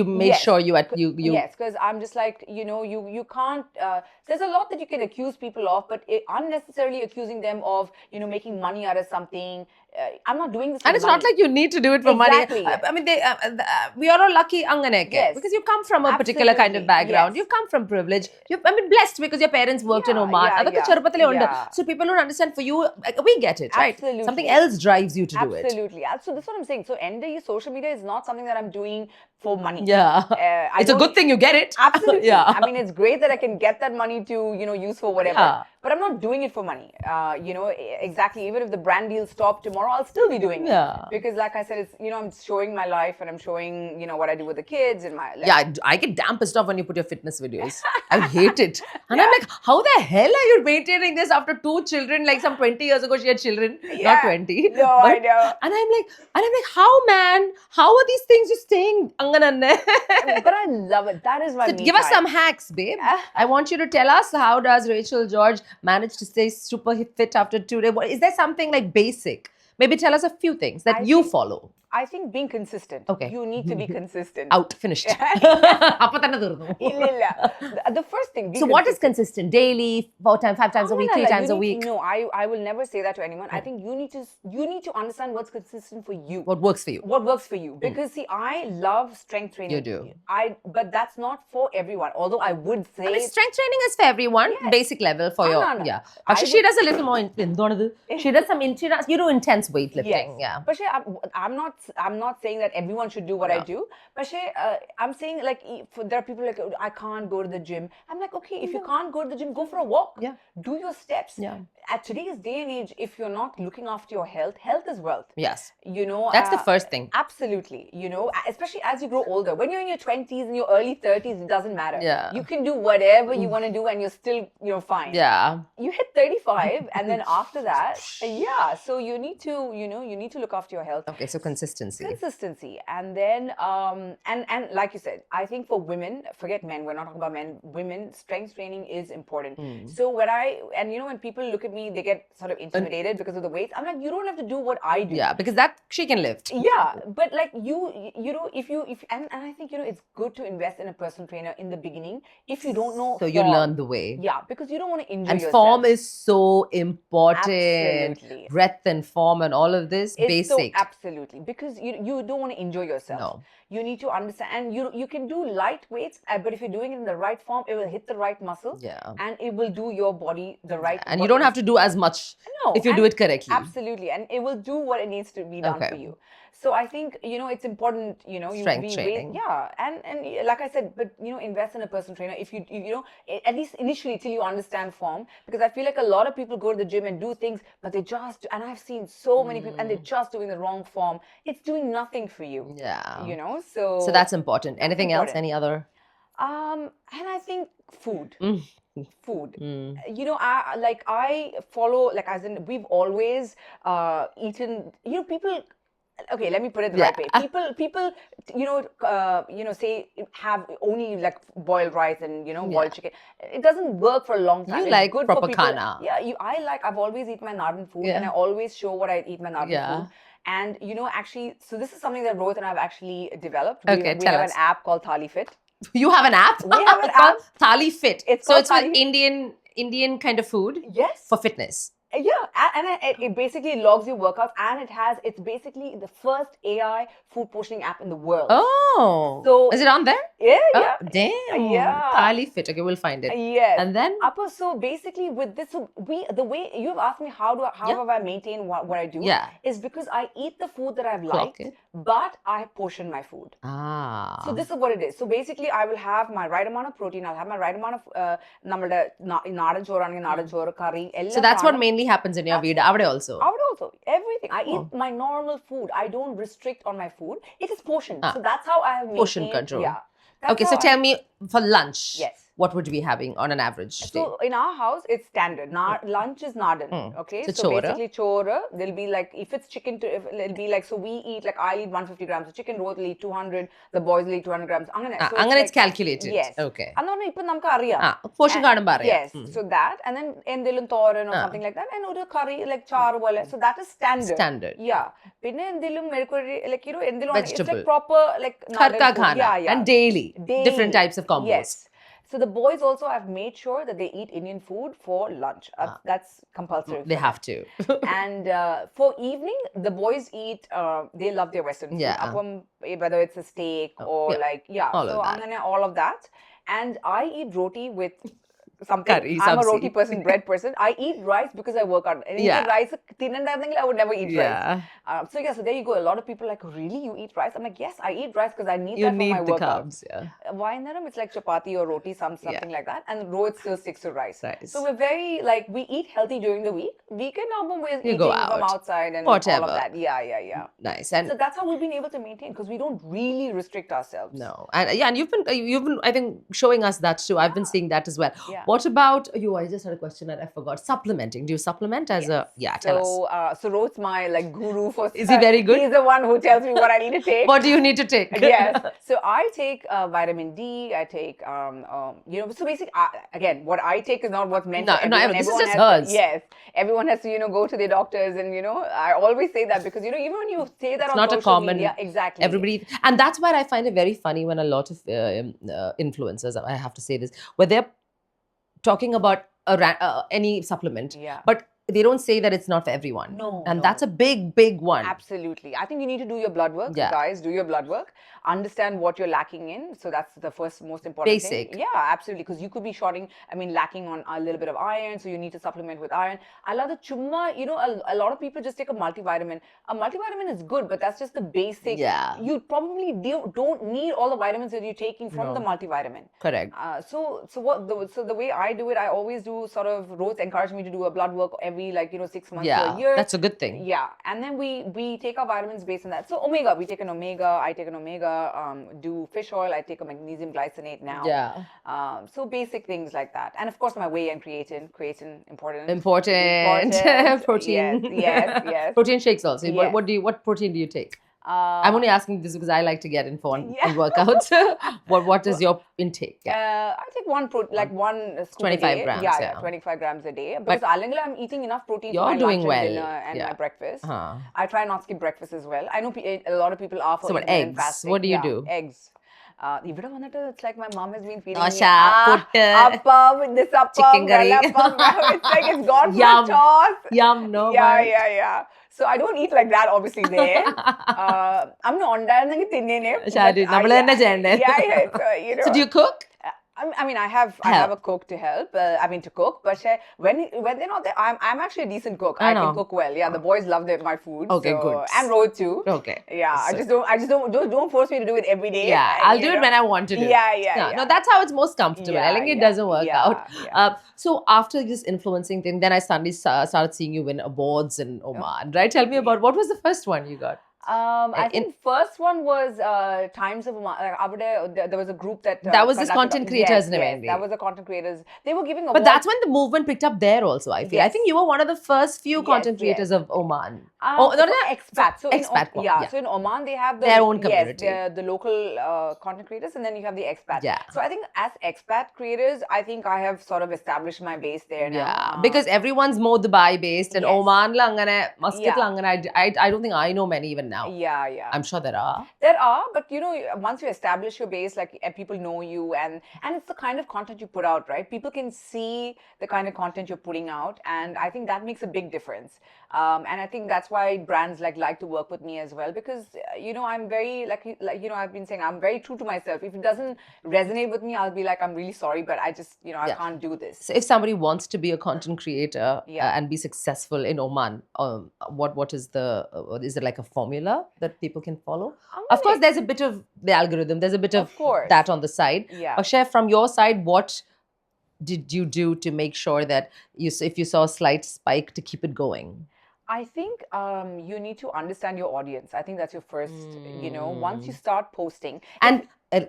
[SPEAKER 1] made sure you.
[SPEAKER 2] Yes, because I'm just like, you can't. There's a lot that you can accuse people of, but unnecessarily accusing them of making money out of something. I'm not doing this for
[SPEAKER 1] and it's
[SPEAKER 2] money.
[SPEAKER 1] not like you need to do it for
[SPEAKER 2] Exactly.
[SPEAKER 1] money. I mean, we are all lucky, because you come from a particular kind of background. You come from privilege. Blessed because your parents worked in Oman. So people don't understand. For you, we get it, right?
[SPEAKER 2] Absolutely.
[SPEAKER 1] Something else drives you to do it.
[SPEAKER 2] Absolutely. So that's what I'm saying. So social media is not something that I'm doing for money.
[SPEAKER 1] Yeah. It's a good thing you get it.
[SPEAKER 2] Absolutely.
[SPEAKER 1] Yeah.
[SPEAKER 2] I mean, it's great that I can get that money to, use for whatever. Yeah. But I'm not doing it for money. Exactly. Even if the brand deal stopped tomorrow, I'll still be doing it. Yeah. Because like I said, it's, I'm showing my life, and I'm showing, what I do with the kids and my life.
[SPEAKER 1] Yeah, I get damn pissed off when you put your fitness videos. I hate it. And I'm like, how the hell are you maintaining this after 2 children? Like some 20 years ago, she had children, not 20.
[SPEAKER 2] No, I know.
[SPEAKER 1] And I'm like, how, man? How are these things just staying?
[SPEAKER 2] But I love it. That is my
[SPEAKER 1] give us some hacks, babe. I want you to tell us, how does Rachel George manage to stay super fit after 2 days? Is there something like basic? Maybe tell us a few things that you follow.
[SPEAKER 2] I think being consistent.
[SPEAKER 1] Okay.
[SPEAKER 2] You need to be consistent.
[SPEAKER 1] Out. Finished. The
[SPEAKER 2] first thing.
[SPEAKER 1] So what is consistent? Daily, 4 times, 5 times a week, 3 times a week?
[SPEAKER 2] No, I will never say that to anyone. I think you need to understand what's consistent for you.
[SPEAKER 1] What works for you.
[SPEAKER 2] What works for you. Because see, I love strength training.
[SPEAKER 1] You do.
[SPEAKER 2] But that's not for everyone. Although I would say...
[SPEAKER 1] strength training is for everyone. Yes. Basic level for your... No. Yeah. Actually, she does a little more... She does some... you do intense weightlifting.
[SPEAKER 2] Yes.
[SPEAKER 1] Yeah.
[SPEAKER 2] But I'm not I'm not saying that everyone should do what I
[SPEAKER 1] Yeah.
[SPEAKER 2] do, but I'm saying like there are people like, "Oh, I can't go to the gym." I'm like, okay, if you can't go to the gym, go for a walk.
[SPEAKER 1] Yeah.
[SPEAKER 2] Do your steps.
[SPEAKER 1] Yeah.
[SPEAKER 2] At today's day and age, if you're not looking after your health, health is wealth.
[SPEAKER 1] Yes.
[SPEAKER 2] You know,
[SPEAKER 1] That's the first thing.
[SPEAKER 2] Absolutely. You know, especially as you grow older. When you're in your 20s and your early 30s, it doesn't matter.
[SPEAKER 1] Yeah.
[SPEAKER 2] You can do whatever you want to do and you're still, fine.
[SPEAKER 1] Yeah.
[SPEAKER 2] You hit 35 and then after that, so you need to, you need to look after your health.
[SPEAKER 1] Okay, so consistency.
[SPEAKER 2] And then and like you said, I think for women, forget men, we're not talking about men, women, strength training is important. So when people look at me, they get sort of intimidated because of the weight. I'm like, you don't have to do what I do.
[SPEAKER 1] Yeah, because that she can lift.
[SPEAKER 2] Yeah, but like and I think it's good to invest in a personal trainer in the beginning if you don't know
[SPEAKER 1] So you
[SPEAKER 2] form.
[SPEAKER 1] learn the way.
[SPEAKER 2] Yeah, because you don't want to injure
[SPEAKER 1] And
[SPEAKER 2] yourself.
[SPEAKER 1] form is so important.
[SPEAKER 2] Absolutely.
[SPEAKER 1] Breadth and form and all of this,
[SPEAKER 2] It's
[SPEAKER 1] basic.
[SPEAKER 2] So absolutely, because you don't want to injure yourself.
[SPEAKER 1] No.
[SPEAKER 2] You need to understand, and you can do light weights, but if you're doing it in the right form, it will hit the right muscle.
[SPEAKER 1] Yeah.
[SPEAKER 2] And it will do your body the right.
[SPEAKER 1] And you don't have to do as much if you do it correctly.
[SPEAKER 2] Absolutely, and it will do what it needs to be done for you. So I think it's important.
[SPEAKER 1] Strength training.
[SPEAKER 2] Yeah, and like I said, but invest in a personal trainer if you at least initially till you understand form, because I feel like a lot of people go to the gym and do things, but and I've seen so many people and they're just doing the wrong form. It's doing nothing for you.
[SPEAKER 1] Yeah.
[SPEAKER 2] So
[SPEAKER 1] that's important. Anything else? Any other?
[SPEAKER 2] And I think food. Food. I follow, like, as in we've always eaten. People. Okay, let me put it the right way. People, say have only like boiled rice and boiled chicken. It doesn't work for a long time.
[SPEAKER 1] You
[SPEAKER 2] It's
[SPEAKER 1] like
[SPEAKER 2] good
[SPEAKER 1] proper
[SPEAKER 2] for people.
[SPEAKER 1] khana.
[SPEAKER 2] Yeah, I've always eaten my Nardan food, and I always show what I eat my Nardan food. And actually, so this is something that Rohit and I have actually developed. We have an app called Thali Fit.
[SPEAKER 1] You have an app?
[SPEAKER 2] We have an app.
[SPEAKER 1] Thali Fit.
[SPEAKER 2] It's
[SPEAKER 1] with
[SPEAKER 2] Thali.
[SPEAKER 1] Indian kind of food.
[SPEAKER 2] Yes.
[SPEAKER 1] For fitness.
[SPEAKER 2] Yeah, and it basically logs your workouts, and it's basically the first AI food portioning app in the world.
[SPEAKER 1] Oh.
[SPEAKER 2] So
[SPEAKER 1] is it on there?
[SPEAKER 2] Yeah,
[SPEAKER 1] Oh,
[SPEAKER 2] yeah.
[SPEAKER 1] Damn.
[SPEAKER 2] Yeah.
[SPEAKER 1] Thali Fit. Okay, we'll find it.
[SPEAKER 2] Yes.
[SPEAKER 1] And then?
[SPEAKER 2] So basically with this, the way you've asked me how have I maintained what I do, is because I eat the food that I've liked, but I portion my food.
[SPEAKER 1] Ah.
[SPEAKER 2] So this is what it is. So basically I will have my right amount of protein, I'll have my right amount of Nadan choru, curry.
[SPEAKER 1] So that's what mainly happens in your vida. Avade also.
[SPEAKER 2] Everything. I eat my normal food. I don't restrict on my food. It is portioned. So that's how I have maintained.
[SPEAKER 1] Portion control.
[SPEAKER 2] Yeah.
[SPEAKER 1] Okay, so tell me, for lunch,
[SPEAKER 2] Yes.
[SPEAKER 1] what would you be having on an average day?
[SPEAKER 2] So in our house, it's standard. Lunch is Nardan. Okay,
[SPEAKER 1] So chora.
[SPEAKER 2] Basically chora. There'll be like, if it's chicken, it'll be like, so we eat, like I eat 150 grams of chicken, Rohit will eat 200, the boys will eat 200 grams.
[SPEAKER 1] It's calculated.
[SPEAKER 2] Yes.
[SPEAKER 1] Okay.
[SPEAKER 2] Portion Yes.
[SPEAKER 1] Hmm.
[SPEAKER 2] So that, and then endelum thoran or something like that, and a curry like char wale. So that is standard.
[SPEAKER 1] Standard.
[SPEAKER 2] Yeah. Pinne endelum like endelum. It's
[SPEAKER 1] Vegetable.
[SPEAKER 2] like proper like
[SPEAKER 1] Kharka khana.
[SPEAKER 2] Yeah.
[SPEAKER 1] And daily. Different types of combos.
[SPEAKER 2] Yes. So the boys also have made sure that they eat Indian food for lunch. That's compulsory.
[SPEAKER 1] They have to.
[SPEAKER 2] And for evening, the boys eat. They love their Western food.
[SPEAKER 1] Yeah.
[SPEAKER 2] Whether it's a steak or all of that. And I eat roti with something.
[SPEAKER 1] Curry,
[SPEAKER 2] I'm
[SPEAKER 1] sabzi.
[SPEAKER 2] a roti person, bread person. I eat rice because I work out. And rice, I would never eat rice. So there you go. A lot of people are like, really, you eat rice? I'm like, yes, I eat rice because I need that for my workout.
[SPEAKER 1] Carbs, yeah.
[SPEAKER 2] Why in Naram? It's like chapati or roti, something like that. And Rohit still sticks to rice. So we're very, like, we eat healthy during the week. Weekend, we're eating
[SPEAKER 1] go out.
[SPEAKER 2] from outside and
[SPEAKER 1] Whatever.
[SPEAKER 2] all of that. Yeah.
[SPEAKER 1] Nice. And
[SPEAKER 2] so that's how we've been able to maintain, because we don't really restrict ourselves.
[SPEAKER 1] no. And you've been I think showing us that too. I've been seeing that as well.
[SPEAKER 2] Yeah.
[SPEAKER 1] What about you? I just had a question and I forgot. Supplementing. Do you supplement as a tell us.
[SPEAKER 2] So Rohit's my like guru for.
[SPEAKER 1] Is he very good?
[SPEAKER 2] He's the one who tells me what I need to take.
[SPEAKER 1] What do you need to take?
[SPEAKER 2] Yes. So I take vitamin D. I take So basically, again, what I take is not what's meant for everyone.
[SPEAKER 1] This is
[SPEAKER 2] Everyone
[SPEAKER 1] just
[SPEAKER 2] has
[SPEAKER 1] hers.
[SPEAKER 2] Yes. Everyone has to go to their doctors, and I always say that because even when you say that
[SPEAKER 1] It's
[SPEAKER 2] on
[SPEAKER 1] not a
[SPEAKER 2] social
[SPEAKER 1] common.
[SPEAKER 2] media, exactly.
[SPEAKER 1] Everybody, and that's why I find it very funny when a lot of influencers, I have to say this, where they're talking about any supplement, but they don't say that it's not for everyone.
[SPEAKER 2] No,
[SPEAKER 1] And
[SPEAKER 2] no.
[SPEAKER 1] that's a big one.
[SPEAKER 2] Absolutely. I think you need to do your blood work,
[SPEAKER 1] Yeah.
[SPEAKER 2] guys. Do your blood work. Understand what you're lacking in. So that's the first most important
[SPEAKER 1] Basic.
[SPEAKER 2] thing. Yeah, absolutely. Because you could be lacking on a little bit of iron. So you need to supplement with iron. I love the chumma. A lot of people just take a multivitamin. A multivitamin is good, but that's just the basic.
[SPEAKER 1] Yeah.
[SPEAKER 2] You probably don't need all the vitamins that you're taking from the multivitamin.
[SPEAKER 1] Correct.
[SPEAKER 2] So the way I do it, I always do sort of, Rose encouraged me to do a blood work every 6 months to a year.
[SPEAKER 1] That's a good thing.
[SPEAKER 2] Yeah, and then we take our vitamins based on that. So omega, we take an omega. I take an omega. Do fish oil. I take a magnesium glycinate now.
[SPEAKER 1] Yeah.
[SPEAKER 2] So basic things like that, and of course my whey and creatine. Creatine important.
[SPEAKER 1] Protein.
[SPEAKER 2] Yes.
[SPEAKER 1] Protein shakes also.
[SPEAKER 2] Yes.
[SPEAKER 1] What protein do you take? I'm only asking this because I like to get info on workouts. What is your intake?
[SPEAKER 2] I take one scoop
[SPEAKER 1] 25
[SPEAKER 2] a day.
[SPEAKER 1] grams.
[SPEAKER 2] Yeah, 25 grams a day. Because I'm eating enough protein for
[SPEAKER 1] You're
[SPEAKER 2] my
[SPEAKER 1] doing
[SPEAKER 2] lunch
[SPEAKER 1] well.
[SPEAKER 2] and dinner and my breakfast. I try not to skip breakfast as well. I know a lot of people are for
[SPEAKER 1] intermittent
[SPEAKER 2] eggs. Fasting.
[SPEAKER 1] What do you do?
[SPEAKER 2] Eggs. It's like my mom has been feeding
[SPEAKER 1] Dosha,
[SPEAKER 2] me appam, this appam,
[SPEAKER 1] chicken curry.
[SPEAKER 2] It's like it's gone for
[SPEAKER 1] Yum.
[SPEAKER 2] a toss.
[SPEAKER 1] Yum, no.
[SPEAKER 2] Yeah. So I don't eat like that, obviously, there. I'm not on that.
[SPEAKER 1] So do you cook?
[SPEAKER 2] I mean, I have a cook to help. To cook, but when they're not there, I'm actually a decent cook. I can cook well. Yeah, the boys love my food.
[SPEAKER 1] Okay,
[SPEAKER 2] so,
[SPEAKER 1] good.
[SPEAKER 2] And Rohit too.
[SPEAKER 1] Okay.
[SPEAKER 2] Yeah, I just don't force me to do it every day.
[SPEAKER 1] Yeah, I'll do it when I want to do it.
[SPEAKER 2] Yeah.
[SPEAKER 1] No, that's how it's most comfortable. I think it doesn't work out.
[SPEAKER 2] Yeah.
[SPEAKER 1] So after this influencing thing, then I suddenly started seeing you win awards in Oman, right? Tell me about what was the first one you got?
[SPEAKER 2] I think first one was Times of Oman. There was a group that
[SPEAKER 1] was this content creators
[SPEAKER 2] yes, that was the content creators. They were giving awards.
[SPEAKER 1] But that's when the movement picked up there also, I feel. I think you were one of the first few content creators of Oman.
[SPEAKER 2] Expat. So
[SPEAKER 1] expat.
[SPEAKER 2] So in Oman they have
[SPEAKER 1] their own community.
[SPEAKER 2] Yes, the local content creators, and then you have the expats.
[SPEAKER 1] Yeah.
[SPEAKER 2] So I think as expat creators, I think I have sort of established my base there now.
[SPEAKER 1] Yeah, because everyone's more Dubai based, and Oman Muscat I don't think I know many even now.
[SPEAKER 2] Yeah.
[SPEAKER 1] I'm sure there are.
[SPEAKER 2] There are, but once you establish your base, people know you, and it's the kind of content you put out, right? People can see the kind of content you're putting out, and I think that makes a big difference. And I think that's why brands like to work with me as well, because I'm very I've been saying, I'm very true to myself. If it doesn't resonate with me, I'll be like, I'm really sorry, but I just I can't do this.
[SPEAKER 1] So if somebody wants to be a content creator and be successful in Oman, what is is it like a formula that people can follow? Of course, there's a bit of the algorithm. There's a bit of that on the side.
[SPEAKER 2] Yeah.
[SPEAKER 1] But Chef, from your side, what did you do to make sure that if you saw a slight spike, to keep it going?
[SPEAKER 2] I think you need to understand your audience. I think that's your first, once you start posting.
[SPEAKER 1] And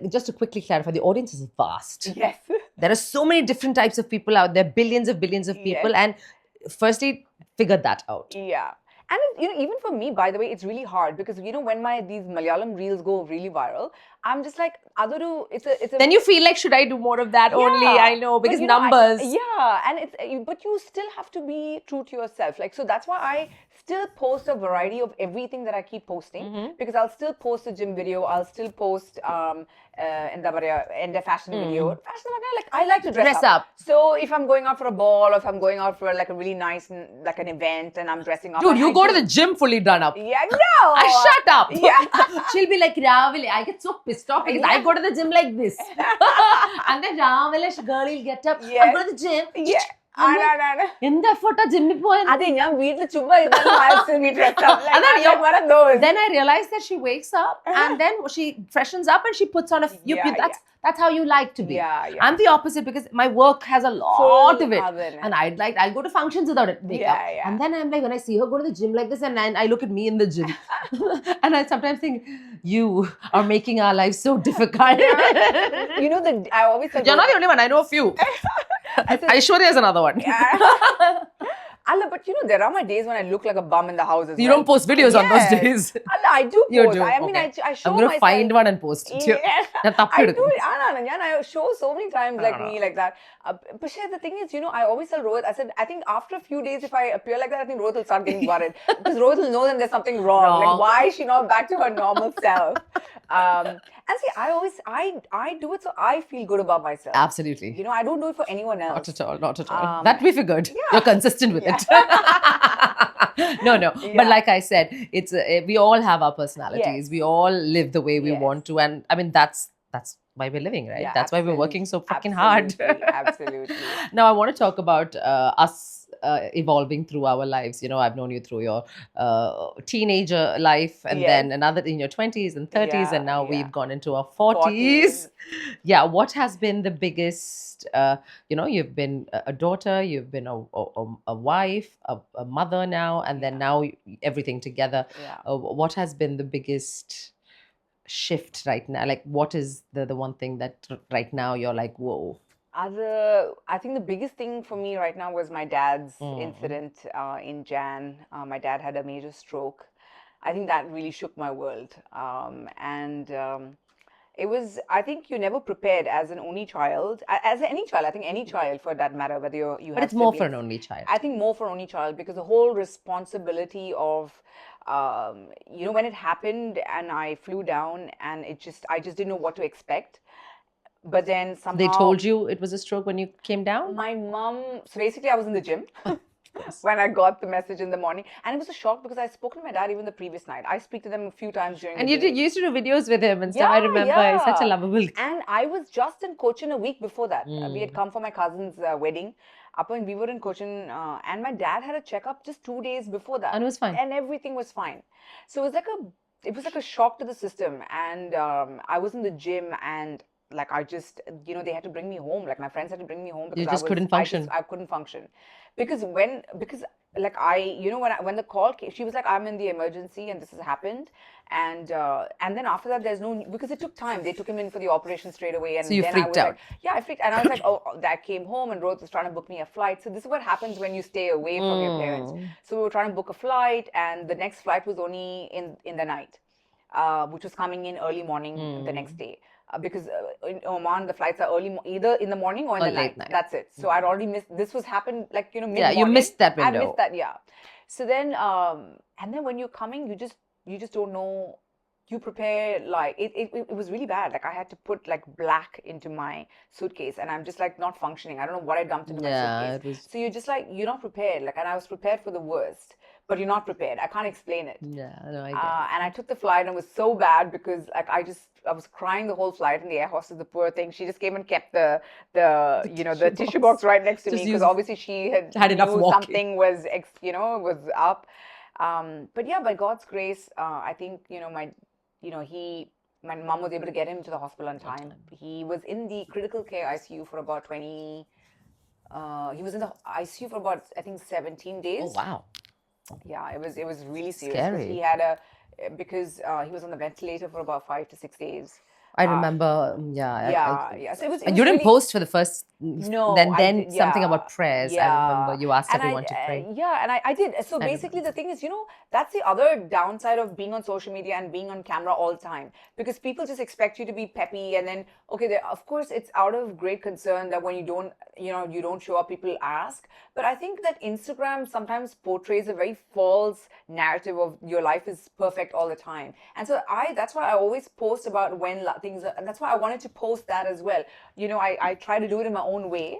[SPEAKER 1] just to quickly clarify, the audience is vast.
[SPEAKER 2] Yes.
[SPEAKER 1] There are so many different types of people out there, billions of people. And firstly, figure that out.
[SPEAKER 2] Yeah. And even for me, by the way, it's really hard because when these Malayalam reels go really viral, I'm just like, it's a.
[SPEAKER 1] Then you feel like, should I do more of that only? I know, because numbers.
[SPEAKER 2] But you still have to be true to yourself. So that's why I still post a variety of everything that I keep posting, because I'll still post a gym video, I'll still post a fashion video. I like to dress up. So if I'm going out for a ball, or if I'm going out for a really nice an event and I'm dressing up.
[SPEAKER 1] Dude, you go to the gym fully done up.
[SPEAKER 2] Yeah, no.
[SPEAKER 1] Shut up.
[SPEAKER 2] Yeah.
[SPEAKER 1] She'll be like, Ravile, I get so pissed off because I go to the gym like this. And then Ravile, girl will get up. I go to the gym.
[SPEAKER 2] Yeah.
[SPEAKER 1] In the photo gym
[SPEAKER 2] Then
[SPEAKER 1] I realized that she wakes up and then she freshens up and she puts on a few. That's how you like to be.
[SPEAKER 2] Yeah.
[SPEAKER 1] I'm the opposite because my work has a lot of it. And I'll go to functions without it. Makeup. And then I'm like, when I see her go to the gym like this, and I look at me in the gym. And I sometimes think, you are making our life so difficult.
[SPEAKER 2] I always said,
[SPEAKER 1] you're not the only one. I know a few. Aishwarya is another one.
[SPEAKER 2] But there are my days when I look like a bum in the house as well.
[SPEAKER 1] You don't post videos on those days.
[SPEAKER 2] I do post.
[SPEAKER 1] You do.
[SPEAKER 2] I mean,
[SPEAKER 1] okay.
[SPEAKER 2] I show
[SPEAKER 1] I'm going to
[SPEAKER 2] myself.
[SPEAKER 1] find one and post it.
[SPEAKER 2] Yeah. I do it. I show so many times me like that. But the thing is, I always tell Rohit, I said, I think after a few days, if I appear like that, I think Rohit will start getting worried. Because Rohit will know that there's something wrong. Like, why is she not back to her normal self? And see, I do it so I feel good about myself.
[SPEAKER 1] Absolutely.
[SPEAKER 2] I don't do it for anyone else.
[SPEAKER 1] Not at all. That we figured. You're consistent with it. not. No. But
[SPEAKER 2] Yeah.
[SPEAKER 1] like I said, it's we all have our personalities.
[SPEAKER 2] Yes.
[SPEAKER 1] We all live the way we
[SPEAKER 2] Yes.
[SPEAKER 1] want to, and I mean that's why we're living, right?
[SPEAKER 2] Yeah,
[SPEAKER 1] That's why we're
[SPEAKER 2] absolutely.
[SPEAKER 1] working so fucking hard.
[SPEAKER 2] Absolutely.
[SPEAKER 1] Now I want to talk about us evolving through our lives. You know, I've known you through your teenager life, and
[SPEAKER 2] Yes.
[SPEAKER 1] then another in your 20s and 30s, and now
[SPEAKER 2] Yeah.
[SPEAKER 1] we've gone into our 40s. Yeah, what has been the biggest, you've been a daughter, you've been a wife, a mother now, and then now everything together.
[SPEAKER 2] Yeah.
[SPEAKER 1] What has been the biggest shift right now? Like, what is the one thing that right now you're like, whoa?
[SPEAKER 2] I think the biggest thing for me right now was my dad's
[SPEAKER 1] Mm.
[SPEAKER 2] incident in Jan. My dad had a major stroke. I think that really shook my world. And it was, I think you're never prepared as an only child, as any child, I think any child for that matter, whether you
[SPEAKER 1] But
[SPEAKER 2] have
[SPEAKER 1] it's more for an
[SPEAKER 2] siblings.
[SPEAKER 1] only child.
[SPEAKER 2] I think more for only child because the whole responsibility of, when it happened and I flew down and I just didn't know what to expect. But then somehow
[SPEAKER 1] They told you it was a stroke when you came down?
[SPEAKER 2] my mom, so basically I was in the gym
[SPEAKER 1] Yes.
[SPEAKER 2] when I got the message in the morning, and it was a shock because I spoke to my dad even the previous night. I speak to them a few times during
[SPEAKER 1] And
[SPEAKER 2] the day.
[SPEAKER 1] you used to do videos with him and stuff. I remember he's such a lovable.
[SPEAKER 2] And I was just in Cochin a week before that. We had
[SPEAKER 1] Mm.
[SPEAKER 2] come for my cousin's wedding up, and we were in Cochin, and my dad had a checkup just 2 days before that,
[SPEAKER 1] And it was fine.
[SPEAKER 2] and everything was fine. So it was like a shock to the system, and I was in the gym and like I just they had to bring me home, like my friends had to bring me home because
[SPEAKER 1] You just couldn't function.
[SPEAKER 2] I couldn't function because like when the call came, she was like, I'm in the emergency and this has happened, and then after that there's no, because it took time, they took him in for the operation straight away, and
[SPEAKER 1] So you
[SPEAKER 2] then I
[SPEAKER 1] freaked
[SPEAKER 2] was
[SPEAKER 1] out.
[SPEAKER 2] like, yeah, I freaked, and I was like, oh, Dad came home and Rose was trying to book me a flight. So this is what happens when you stay away from your parents. So we were trying to book a flight, and the next flight was only in the night, which was coming in early morning the next day. Because in Oman the flights are either in the morning or in the
[SPEAKER 1] late
[SPEAKER 2] night.
[SPEAKER 1] night.
[SPEAKER 2] That's it. So I'd already missed. This was happened like mid-morning.
[SPEAKER 1] Yeah, you missed that
[SPEAKER 2] I
[SPEAKER 1] window.
[SPEAKER 2] missed that. Yeah. So then and then when you're coming, you just don't know. You prepare like it was really bad. Like I had to put like black into my suitcase, and I'm just like not functioning. I don't know what I dumped into my suitcase. So you're just like, you're not prepared. Like, and I was prepared for the worst, but you're not prepared. I can't explain it.
[SPEAKER 1] Yeah, no, I get
[SPEAKER 2] And I took the flight, and it was so bad because like I was crying the whole flight, and the air hostess, the poor thing, she just came and kept the tissue box right next to me, because obviously she had
[SPEAKER 1] enough
[SPEAKER 2] knew
[SPEAKER 1] walking.
[SPEAKER 2] something was was up. But yeah, by God's grace, I think my mom was able to get him to the hospital on time. He was in the critical care ICU for about 20. He was in the ICU for about, I think, 17 days.
[SPEAKER 1] Oh wow.
[SPEAKER 2] Yeah, it was really serious.
[SPEAKER 1] Scary.
[SPEAKER 2] Because he was on the ventilator for about 5 to 6 days.
[SPEAKER 1] I remember,
[SPEAKER 2] Yeah. So it was
[SPEAKER 1] and you didn't
[SPEAKER 2] really,
[SPEAKER 1] post for the first.
[SPEAKER 2] No,
[SPEAKER 1] Then something
[SPEAKER 2] yeah,
[SPEAKER 1] about prayers. I
[SPEAKER 2] yeah.
[SPEAKER 1] remember you asked
[SPEAKER 2] And
[SPEAKER 1] everyone to pray.
[SPEAKER 2] and I did. So basically, the thing is, that's the other downside of being on social media and being on camera all the time, because people just expect you to be peppy, and then of course, it's out of great concern that when you don't show up, people ask. But I think that Instagram sometimes portrays a very false narrative of your life is perfect all the time, and so that's why I always post about when things are, and that's why I wanted to post that as well. I try to do it in my own way,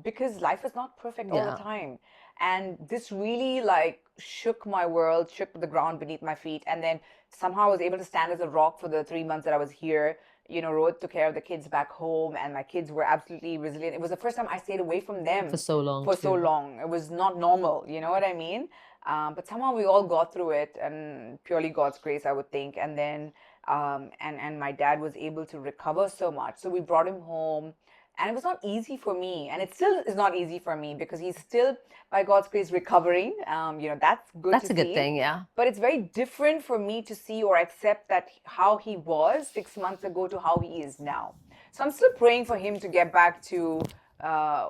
[SPEAKER 2] because life is not perfect all the time. And this really like shook my world, shook the ground beneath my feet. And then somehow I was able to stand as a rock for the 3 months that I was here. Rohit took care of the kids back home, and my kids were absolutely resilient. It was the first time I stayed away from them
[SPEAKER 1] For so long.
[SPEAKER 2] so long. It was not normal, you know what I mean? But somehow we all got through it, and purely God's grace, I would think. And then and my dad was able to recover so much. So we brought him home, and it was not easy for me, and it still is not easy for me, because he's still, by God's grace, recovering. That's good.
[SPEAKER 1] That's
[SPEAKER 2] to
[SPEAKER 1] a good
[SPEAKER 2] see.
[SPEAKER 1] thing, yeah.
[SPEAKER 2] But it's very different for me to see or accept that how he was 6 months ago to how he is now. So I'm still praying for him to get back to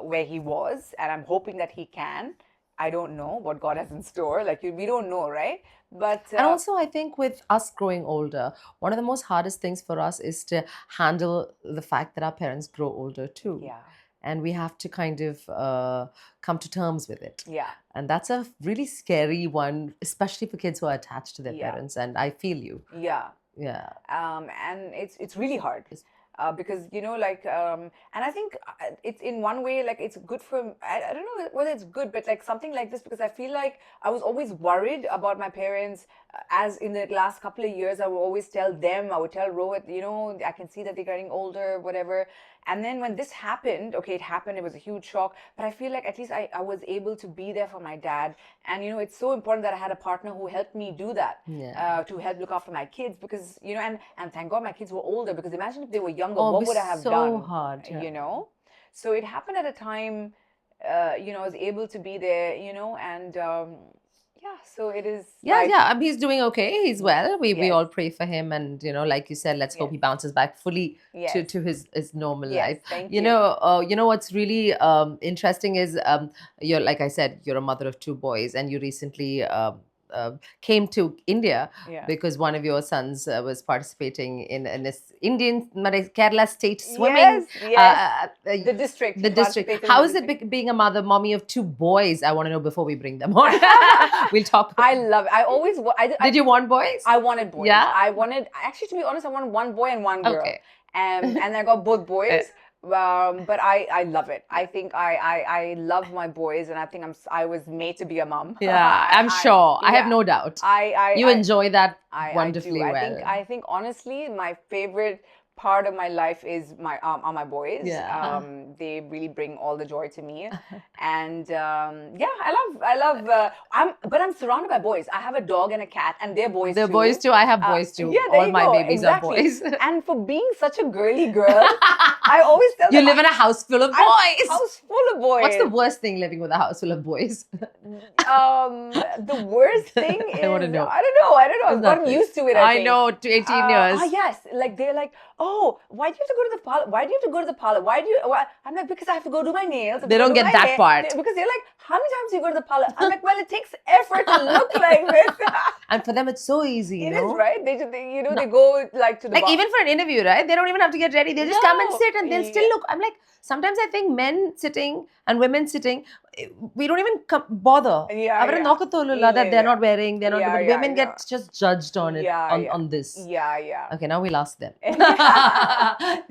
[SPEAKER 2] where he was, and I'm hoping that he can. I don't know what God has in store. Like, we don't know, right? But
[SPEAKER 1] And also, I think with us growing older, one of the most hardest things for us is to handle the fact that our parents grow older too.
[SPEAKER 2] yeah,
[SPEAKER 1] And we have to kind of come to terms with it.
[SPEAKER 2] yeah,
[SPEAKER 1] And that's a really scary one, especially for kids who are attached to their
[SPEAKER 2] Yeah.
[SPEAKER 1] parents. And I feel you.
[SPEAKER 2] yeah.
[SPEAKER 1] Yeah.
[SPEAKER 2] And it's really hard. because and I think it's in one way like it's good for I don't know whether it's good, but like something like this, because I feel like I was always worried about my parents. As in the last couple of years, I would always tell them, I would tell Rohit, I can see that they're getting older, whatever. And then when this happened, okay, it happened, it was a huge shock, but I feel like at least I was able to be there for my dad. And it's so important that I had a partner who helped me do that, to help look after my kids, because and thank God my kids were older, because imagine if they were younger,
[SPEAKER 1] Oh,
[SPEAKER 2] what
[SPEAKER 1] it'd
[SPEAKER 2] would
[SPEAKER 1] be
[SPEAKER 2] I have
[SPEAKER 1] so
[SPEAKER 2] done?
[SPEAKER 1] hard, yeah.
[SPEAKER 2] So it happened at a time, I was able to be there, and yeah, so it is
[SPEAKER 1] Yeah,
[SPEAKER 2] life.
[SPEAKER 1] yeah. He's doing okay. He's well. We
[SPEAKER 2] Yes.
[SPEAKER 1] all pray for him, and like you said, let's hope
[SPEAKER 2] Yes.
[SPEAKER 1] he bounces back fully
[SPEAKER 2] Yes.
[SPEAKER 1] to his normal
[SPEAKER 2] Yes,
[SPEAKER 1] life.
[SPEAKER 2] thank
[SPEAKER 1] You
[SPEAKER 2] you.
[SPEAKER 1] know, what's really interesting is you're, like I said, you're a mother of two boys, and you recently came to India
[SPEAKER 2] Yeah.
[SPEAKER 1] because one of your sons was participating in this Indian Kerala state swimming.
[SPEAKER 2] Yes, yes.
[SPEAKER 1] The
[SPEAKER 2] The district.
[SPEAKER 1] The
[SPEAKER 2] He
[SPEAKER 1] district.
[SPEAKER 2] participated in
[SPEAKER 1] How
[SPEAKER 2] the
[SPEAKER 1] is it
[SPEAKER 2] district.
[SPEAKER 1] being a mommy of two boys? I want to know before we bring them on. We'll talk.
[SPEAKER 2] I love it. I always
[SPEAKER 1] Did you want boys?
[SPEAKER 2] I wanted boys.
[SPEAKER 1] Yeah?
[SPEAKER 2] I wanted, actually, to be honest, I wanted one boy and one girl.
[SPEAKER 1] Okay.
[SPEAKER 2] And I got both boys. But I love it. I think I love my boys, and I think I was made to be a mom.
[SPEAKER 1] Yeah, I'm sure. I have
[SPEAKER 2] yeah.
[SPEAKER 1] no doubt. You
[SPEAKER 2] I
[SPEAKER 1] enjoy that
[SPEAKER 2] I
[SPEAKER 1] wonderfully
[SPEAKER 2] do.
[SPEAKER 1] well.
[SPEAKER 2] I think honestly, my favorite part of my life is are my boys.
[SPEAKER 1] Yeah.
[SPEAKER 2] They really bring all the joy to me, and yeah, I love. I'm surrounded by boys. I have a dog and a cat, and they're boys
[SPEAKER 1] The
[SPEAKER 2] too.
[SPEAKER 1] boys too. I have boys too.
[SPEAKER 2] Yeah, there
[SPEAKER 1] All
[SPEAKER 2] you
[SPEAKER 1] my
[SPEAKER 2] go.
[SPEAKER 1] babies
[SPEAKER 2] Exactly.
[SPEAKER 1] are boys.
[SPEAKER 2] And for being such a girly girl, I always tell
[SPEAKER 1] You
[SPEAKER 2] them,
[SPEAKER 1] live in a house full of boys.
[SPEAKER 2] house full of boys.
[SPEAKER 1] What's the worst thing living with a house full of boys?
[SPEAKER 2] The worst thing is
[SPEAKER 1] I wanna know.
[SPEAKER 2] I don't know. I've gotten
[SPEAKER 1] Nothing.
[SPEAKER 2] used to it.
[SPEAKER 1] I
[SPEAKER 2] think.
[SPEAKER 1] know, to 18 years.
[SPEAKER 2] Yes, like they're like, oh, why do you have to go to the parlor? Why do you have to go to the parlor? I'm like, because I have to go do my nails.
[SPEAKER 1] They don't get that part.
[SPEAKER 2] Because they're like, how many times do you go to the parlor? I'm like, well, it takes effort to look like this.
[SPEAKER 1] And for them, it's so easy.
[SPEAKER 2] It
[SPEAKER 1] no?
[SPEAKER 2] is, right? They go like to the
[SPEAKER 1] Like
[SPEAKER 2] bar.
[SPEAKER 1] even for an interview, right? They don't even have to get ready. They just come and
[SPEAKER 2] No.
[SPEAKER 1] sit, and they'll still look. I'm like, sometimes I think men sitting and women sitting, we don't even bother.
[SPEAKER 2] Yeah,
[SPEAKER 1] Avare
[SPEAKER 2] yeah.
[SPEAKER 1] nokkatholilla that they're
[SPEAKER 2] Yeah.
[SPEAKER 1] not wearing. They're not.
[SPEAKER 2] Yeah,
[SPEAKER 1] But
[SPEAKER 2] yeah,
[SPEAKER 1] women
[SPEAKER 2] yeah.
[SPEAKER 1] get just judged on it on this.
[SPEAKER 2] Yeah.
[SPEAKER 1] Okay, now we'll ask them.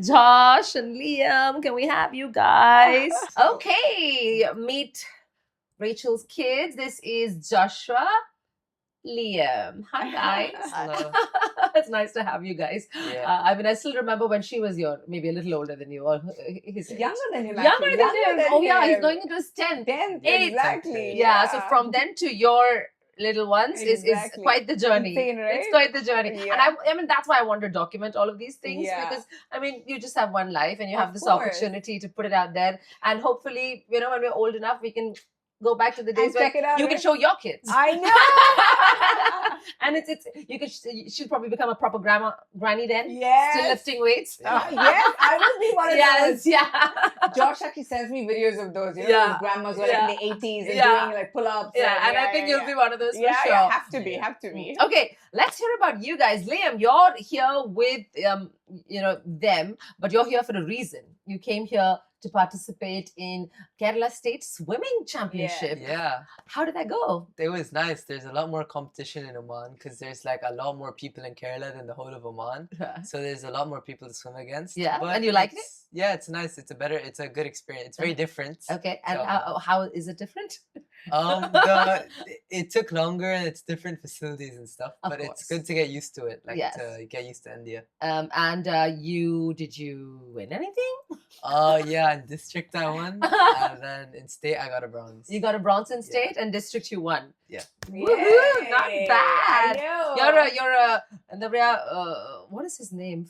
[SPEAKER 1] Josh and Liam, can we have you guys? Okay, meet Rachel's kids. This is Joshua, Liam. Hi, guys.
[SPEAKER 3] Hello.
[SPEAKER 1] It's nice to have you guys.
[SPEAKER 3] Yeah.
[SPEAKER 1] I still remember when she was maybe a little older than you, or his age.
[SPEAKER 2] Younger than him.
[SPEAKER 1] Younger
[SPEAKER 2] actually.
[SPEAKER 1] than him. Oh yeah, he's
[SPEAKER 2] him.
[SPEAKER 1] going into his 10th.
[SPEAKER 2] 10th,
[SPEAKER 1] Eighth.
[SPEAKER 2] exactly.
[SPEAKER 1] Yeah, so from then to your little ones is
[SPEAKER 2] Exactly.
[SPEAKER 1] quite the journey.
[SPEAKER 2] Insane, right?
[SPEAKER 1] It's quite the journey.
[SPEAKER 2] Yeah.
[SPEAKER 1] And I mean, that's why I want to document all of these things,
[SPEAKER 2] Yeah.
[SPEAKER 1] because I mean, you just have one life and you
[SPEAKER 2] Of
[SPEAKER 1] have this
[SPEAKER 2] course.
[SPEAKER 1] opportunity to put it out there. And hopefully, when we're old enough, we can go back to the days where
[SPEAKER 2] check it out,
[SPEAKER 1] you can
[SPEAKER 2] right?
[SPEAKER 1] show your kids.
[SPEAKER 2] I know.
[SPEAKER 1] And she'll probably become a proper granny then.
[SPEAKER 2] Yes.
[SPEAKER 1] Still lifting weights.
[SPEAKER 2] Yes, I will be one of those.
[SPEAKER 1] Yeah.
[SPEAKER 2] Josh actually sends me videos of those.
[SPEAKER 1] Yeah.
[SPEAKER 2] His grandmas were like in the 80s and
[SPEAKER 1] Yeah.
[SPEAKER 2] doing like pull-ups.
[SPEAKER 1] Yeah, and I think you'll be one of those for
[SPEAKER 2] Yeah,
[SPEAKER 1] sure.
[SPEAKER 2] yeah, have to be.
[SPEAKER 1] Okay, let's hear about you guys. Liam, you're here with them, but you're here for a reason. You came here to participate in Kerala State Swimming Championship.
[SPEAKER 3] Yeah,
[SPEAKER 1] How did that go?
[SPEAKER 3] it was nice. There's a lot more competition in Oman because there's like a lot more people in Kerala than the whole of Oman. So there's a lot more people to swim against.
[SPEAKER 1] Yeah,
[SPEAKER 3] But
[SPEAKER 1] and you liked it?
[SPEAKER 3] Yeah, it's nice. It's a good experience. It's very different.
[SPEAKER 1] Okay, and
[SPEAKER 3] So-
[SPEAKER 1] how is it different?
[SPEAKER 3] It took longer and it's different facilities and stuff,
[SPEAKER 1] Of
[SPEAKER 3] but
[SPEAKER 1] course.
[SPEAKER 3] it's good to get used to it. Like
[SPEAKER 1] Yes.
[SPEAKER 3] to get used to India.
[SPEAKER 1] And did you win anything?
[SPEAKER 3] Oh yeah, in district I won, and then in state I got a bronze.
[SPEAKER 1] You got a bronze in
[SPEAKER 3] Yeah.
[SPEAKER 1] state, and district you won.
[SPEAKER 3] Yeah.
[SPEAKER 1] Woohoo! Not
[SPEAKER 2] Yay,
[SPEAKER 1] bad.
[SPEAKER 2] I know.
[SPEAKER 1] You're a and what is his name?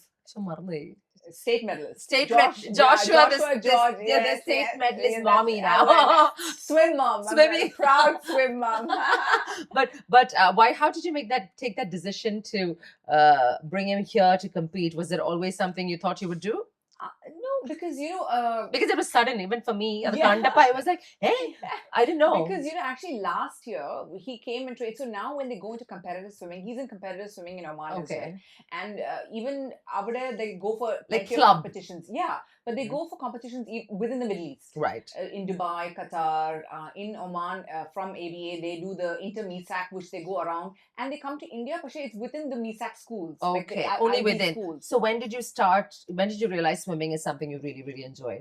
[SPEAKER 2] State medalist.
[SPEAKER 1] Joshua, the
[SPEAKER 2] George,
[SPEAKER 1] state medalist
[SPEAKER 2] yes,
[SPEAKER 1] mommy
[SPEAKER 2] that's-
[SPEAKER 1] now.
[SPEAKER 2] Swim mom. I'm
[SPEAKER 1] Swimming.
[SPEAKER 2] a proud swim mom.
[SPEAKER 1] but why? How did you take that decision to bring him here to compete? Was there always something you thought you would do?
[SPEAKER 2] No, because
[SPEAKER 1] Because it was sudden, even for me. At the
[SPEAKER 2] Yeah.
[SPEAKER 1] Kandappa, I was like, hey, I didn't know.
[SPEAKER 2] Because actually last year he came and trained. So now when they go into competitive swimming, he's in competitive swimming in Oman as well.
[SPEAKER 1] Okay.
[SPEAKER 2] And even over there, they go for
[SPEAKER 1] Like
[SPEAKER 2] plenty of
[SPEAKER 1] club.
[SPEAKER 2] competitions. Yeah, but they go for competitions within the Middle East.
[SPEAKER 1] Right.
[SPEAKER 2] In Dubai, Qatar, in Oman, from ABA, they do the inter-MESAC, which they go around, and they come to India. But it's within the MESAC schools. like the
[SPEAKER 1] Okay. Only
[SPEAKER 2] IB
[SPEAKER 1] within.
[SPEAKER 2] schools.
[SPEAKER 1] So when did you start? When did you realize swimming is something you really, really enjoy?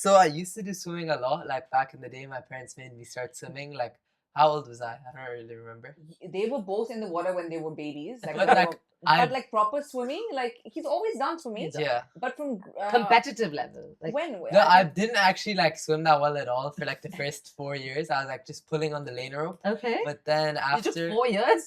[SPEAKER 3] So I used to do swimming a lot. Like back in the day, my parents made me start swimming. Like, how old was I? I don't really remember.
[SPEAKER 2] They were both in the water when they were babies.
[SPEAKER 3] But
[SPEAKER 2] when they
[SPEAKER 3] like,
[SPEAKER 2] were- but like proper swimming, like he's always done swimming.
[SPEAKER 3] Yeah.
[SPEAKER 2] But from
[SPEAKER 1] Competitive level. Like,
[SPEAKER 2] when?
[SPEAKER 3] No, I didn't actually like swim that well at all for like the first 4 years. I was like just pulling on the lane rope.
[SPEAKER 1] okay.
[SPEAKER 3] But then
[SPEAKER 1] You took
[SPEAKER 3] after,
[SPEAKER 1] 4 years?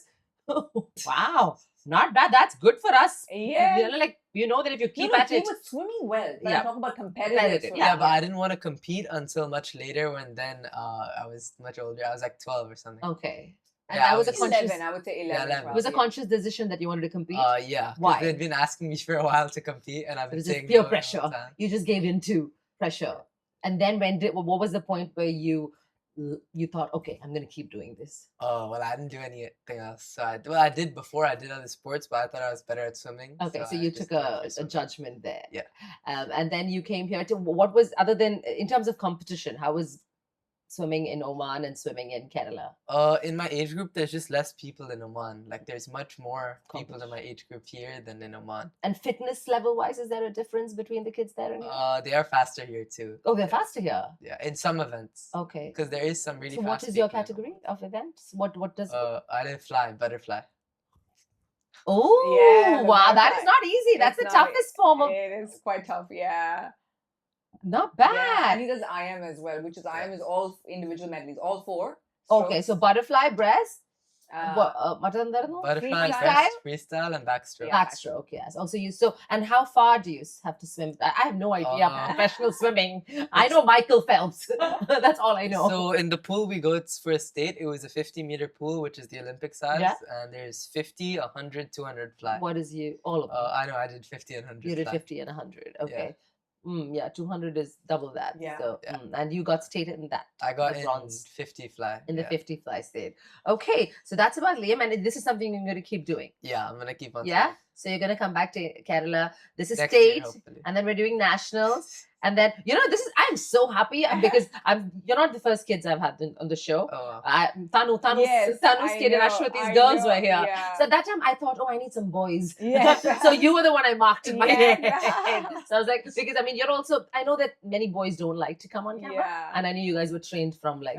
[SPEAKER 1] Wow. Not bad. That's good for us.
[SPEAKER 2] Yeah.
[SPEAKER 1] You know, like, you know that if you keep
[SPEAKER 2] no,
[SPEAKER 1] at
[SPEAKER 2] he
[SPEAKER 1] it.
[SPEAKER 2] was swimming well. But
[SPEAKER 1] Yeah.
[SPEAKER 2] I'm talking about competitive.
[SPEAKER 1] Competitive,
[SPEAKER 2] swimming.
[SPEAKER 3] yeah, but I didn't want to compete until much later when then I was much older. I was like 12 or something.
[SPEAKER 1] Okay. And
[SPEAKER 3] Yeah,
[SPEAKER 1] that
[SPEAKER 3] I
[SPEAKER 1] was a
[SPEAKER 3] was
[SPEAKER 1] conscious.
[SPEAKER 2] 11, I would say 11.
[SPEAKER 3] Yeah, 11.
[SPEAKER 2] 12,
[SPEAKER 1] It was a
[SPEAKER 2] yeah.
[SPEAKER 1] conscious decision that you wanted to compete.
[SPEAKER 3] Yeah. 'cause
[SPEAKER 1] Why?
[SPEAKER 3] they'd been asking me for a while to compete, and I've
[SPEAKER 1] It
[SPEAKER 3] been
[SPEAKER 1] was just
[SPEAKER 3] saying
[SPEAKER 1] peer
[SPEAKER 3] no the whole
[SPEAKER 1] pressure.
[SPEAKER 3] time.
[SPEAKER 1] You just gave in to pressure. And then what was the point where you thought, okay, I'm going to keep doing this?
[SPEAKER 3] Oh, well, I didn't do anything else. So I did before. I did other sports, but I thought I was better at swimming.
[SPEAKER 1] Okay, so
[SPEAKER 3] I
[SPEAKER 1] you
[SPEAKER 3] just
[SPEAKER 1] took
[SPEAKER 3] went for
[SPEAKER 1] a
[SPEAKER 3] swimming.
[SPEAKER 1] judgment there.
[SPEAKER 3] Yeah.
[SPEAKER 1] And then you came here to, what was, other than, in terms of competition, how was swimming in Oman and swimming in Kerala?
[SPEAKER 3] In my age group, there's just less people in Oman. Like, there's much more people in my age group here than in Oman.
[SPEAKER 1] And fitness level wise, is there a difference between the kids there and here?
[SPEAKER 3] They are faster here too.
[SPEAKER 1] Oh, they're faster here.
[SPEAKER 3] Yeah, in some events.
[SPEAKER 1] Okay.
[SPEAKER 3] Because there is some really
[SPEAKER 1] So
[SPEAKER 3] fast
[SPEAKER 1] what is your
[SPEAKER 3] people in
[SPEAKER 1] category of events? What does?
[SPEAKER 3] I didn't fly, butterfly.
[SPEAKER 1] Oh,
[SPEAKER 2] Yeah, the
[SPEAKER 1] wow, that
[SPEAKER 2] butterfly.
[SPEAKER 1] is not easy. That's
[SPEAKER 2] It's
[SPEAKER 1] the
[SPEAKER 2] not-
[SPEAKER 1] toughest form of.
[SPEAKER 2] It is quite tough, yeah.
[SPEAKER 1] Not
[SPEAKER 2] Yeah,
[SPEAKER 1] bad.
[SPEAKER 2] and he does IM as well, which is IM is all individual medleys, all 4.
[SPEAKER 1] Okay, so butterfly, breast,
[SPEAKER 2] Uh,
[SPEAKER 3] Butterfly,
[SPEAKER 2] freestyle?
[SPEAKER 3] freestyle, and backstroke.
[SPEAKER 2] Yeah.
[SPEAKER 1] backstroke. Yes. Also, and how far do you have to swim? I have no idea. Professional swimming. I know Michael Phelps. That's all I know.
[SPEAKER 3] So in the pool we go for a state, it was a 50-meter pool, which is the Olympic size,
[SPEAKER 1] Yeah.
[SPEAKER 3] and there's 50, 100, 200 fly.
[SPEAKER 1] What is all of them?
[SPEAKER 3] I know I did 50 and 100.
[SPEAKER 1] You did
[SPEAKER 3] fly.
[SPEAKER 1] 50 and 100. Okay. Yeah, 200 is double that.
[SPEAKER 2] Yeah.
[SPEAKER 1] So,
[SPEAKER 3] Yeah.
[SPEAKER 1] and you got stated in that.
[SPEAKER 3] I got
[SPEAKER 1] the
[SPEAKER 3] in
[SPEAKER 1] bronze.
[SPEAKER 3] 50 fly.
[SPEAKER 1] In the
[SPEAKER 3] yeah.
[SPEAKER 1] 50 fly state. Okay, so that's about Liam, and this is something you're going to keep doing.
[SPEAKER 3] Yeah, I'm gonna keep on.
[SPEAKER 1] Yeah?
[SPEAKER 3] swimming.
[SPEAKER 1] So you're going to come back to Kerala. This is
[SPEAKER 3] Next year,
[SPEAKER 1] state,
[SPEAKER 3] hopefully.
[SPEAKER 1] and then we're doing nationals. And then, I'm so happy because you're not the first kids I've had on the show.
[SPEAKER 3] Oh, wow.
[SPEAKER 1] Tanu's
[SPEAKER 2] Yes,
[SPEAKER 1] Tanu's
[SPEAKER 2] I
[SPEAKER 1] kid and
[SPEAKER 2] know,
[SPEAKER 1] Ashwati's
[SPEAKER 2] I
[SPEAKER 1] girls
[SPEAKER 2] know,
[SPEAKER 1] were here.
[SPEAKER 2] yeah.
[SPEAKER 1] So at that time I thought, I need some boys.
[SPEAKER 2] Yes.
[SPEAKER 1] So you were the one I marked in my
[SPEAKER 2] Yes.
[SPEAKER 1] head. So I was like, because you're also, I know that many boys don't like to come on camera.
[SPEAKER 2] Yeah.
[SPEAKER 1] And I knew you guys were trained from like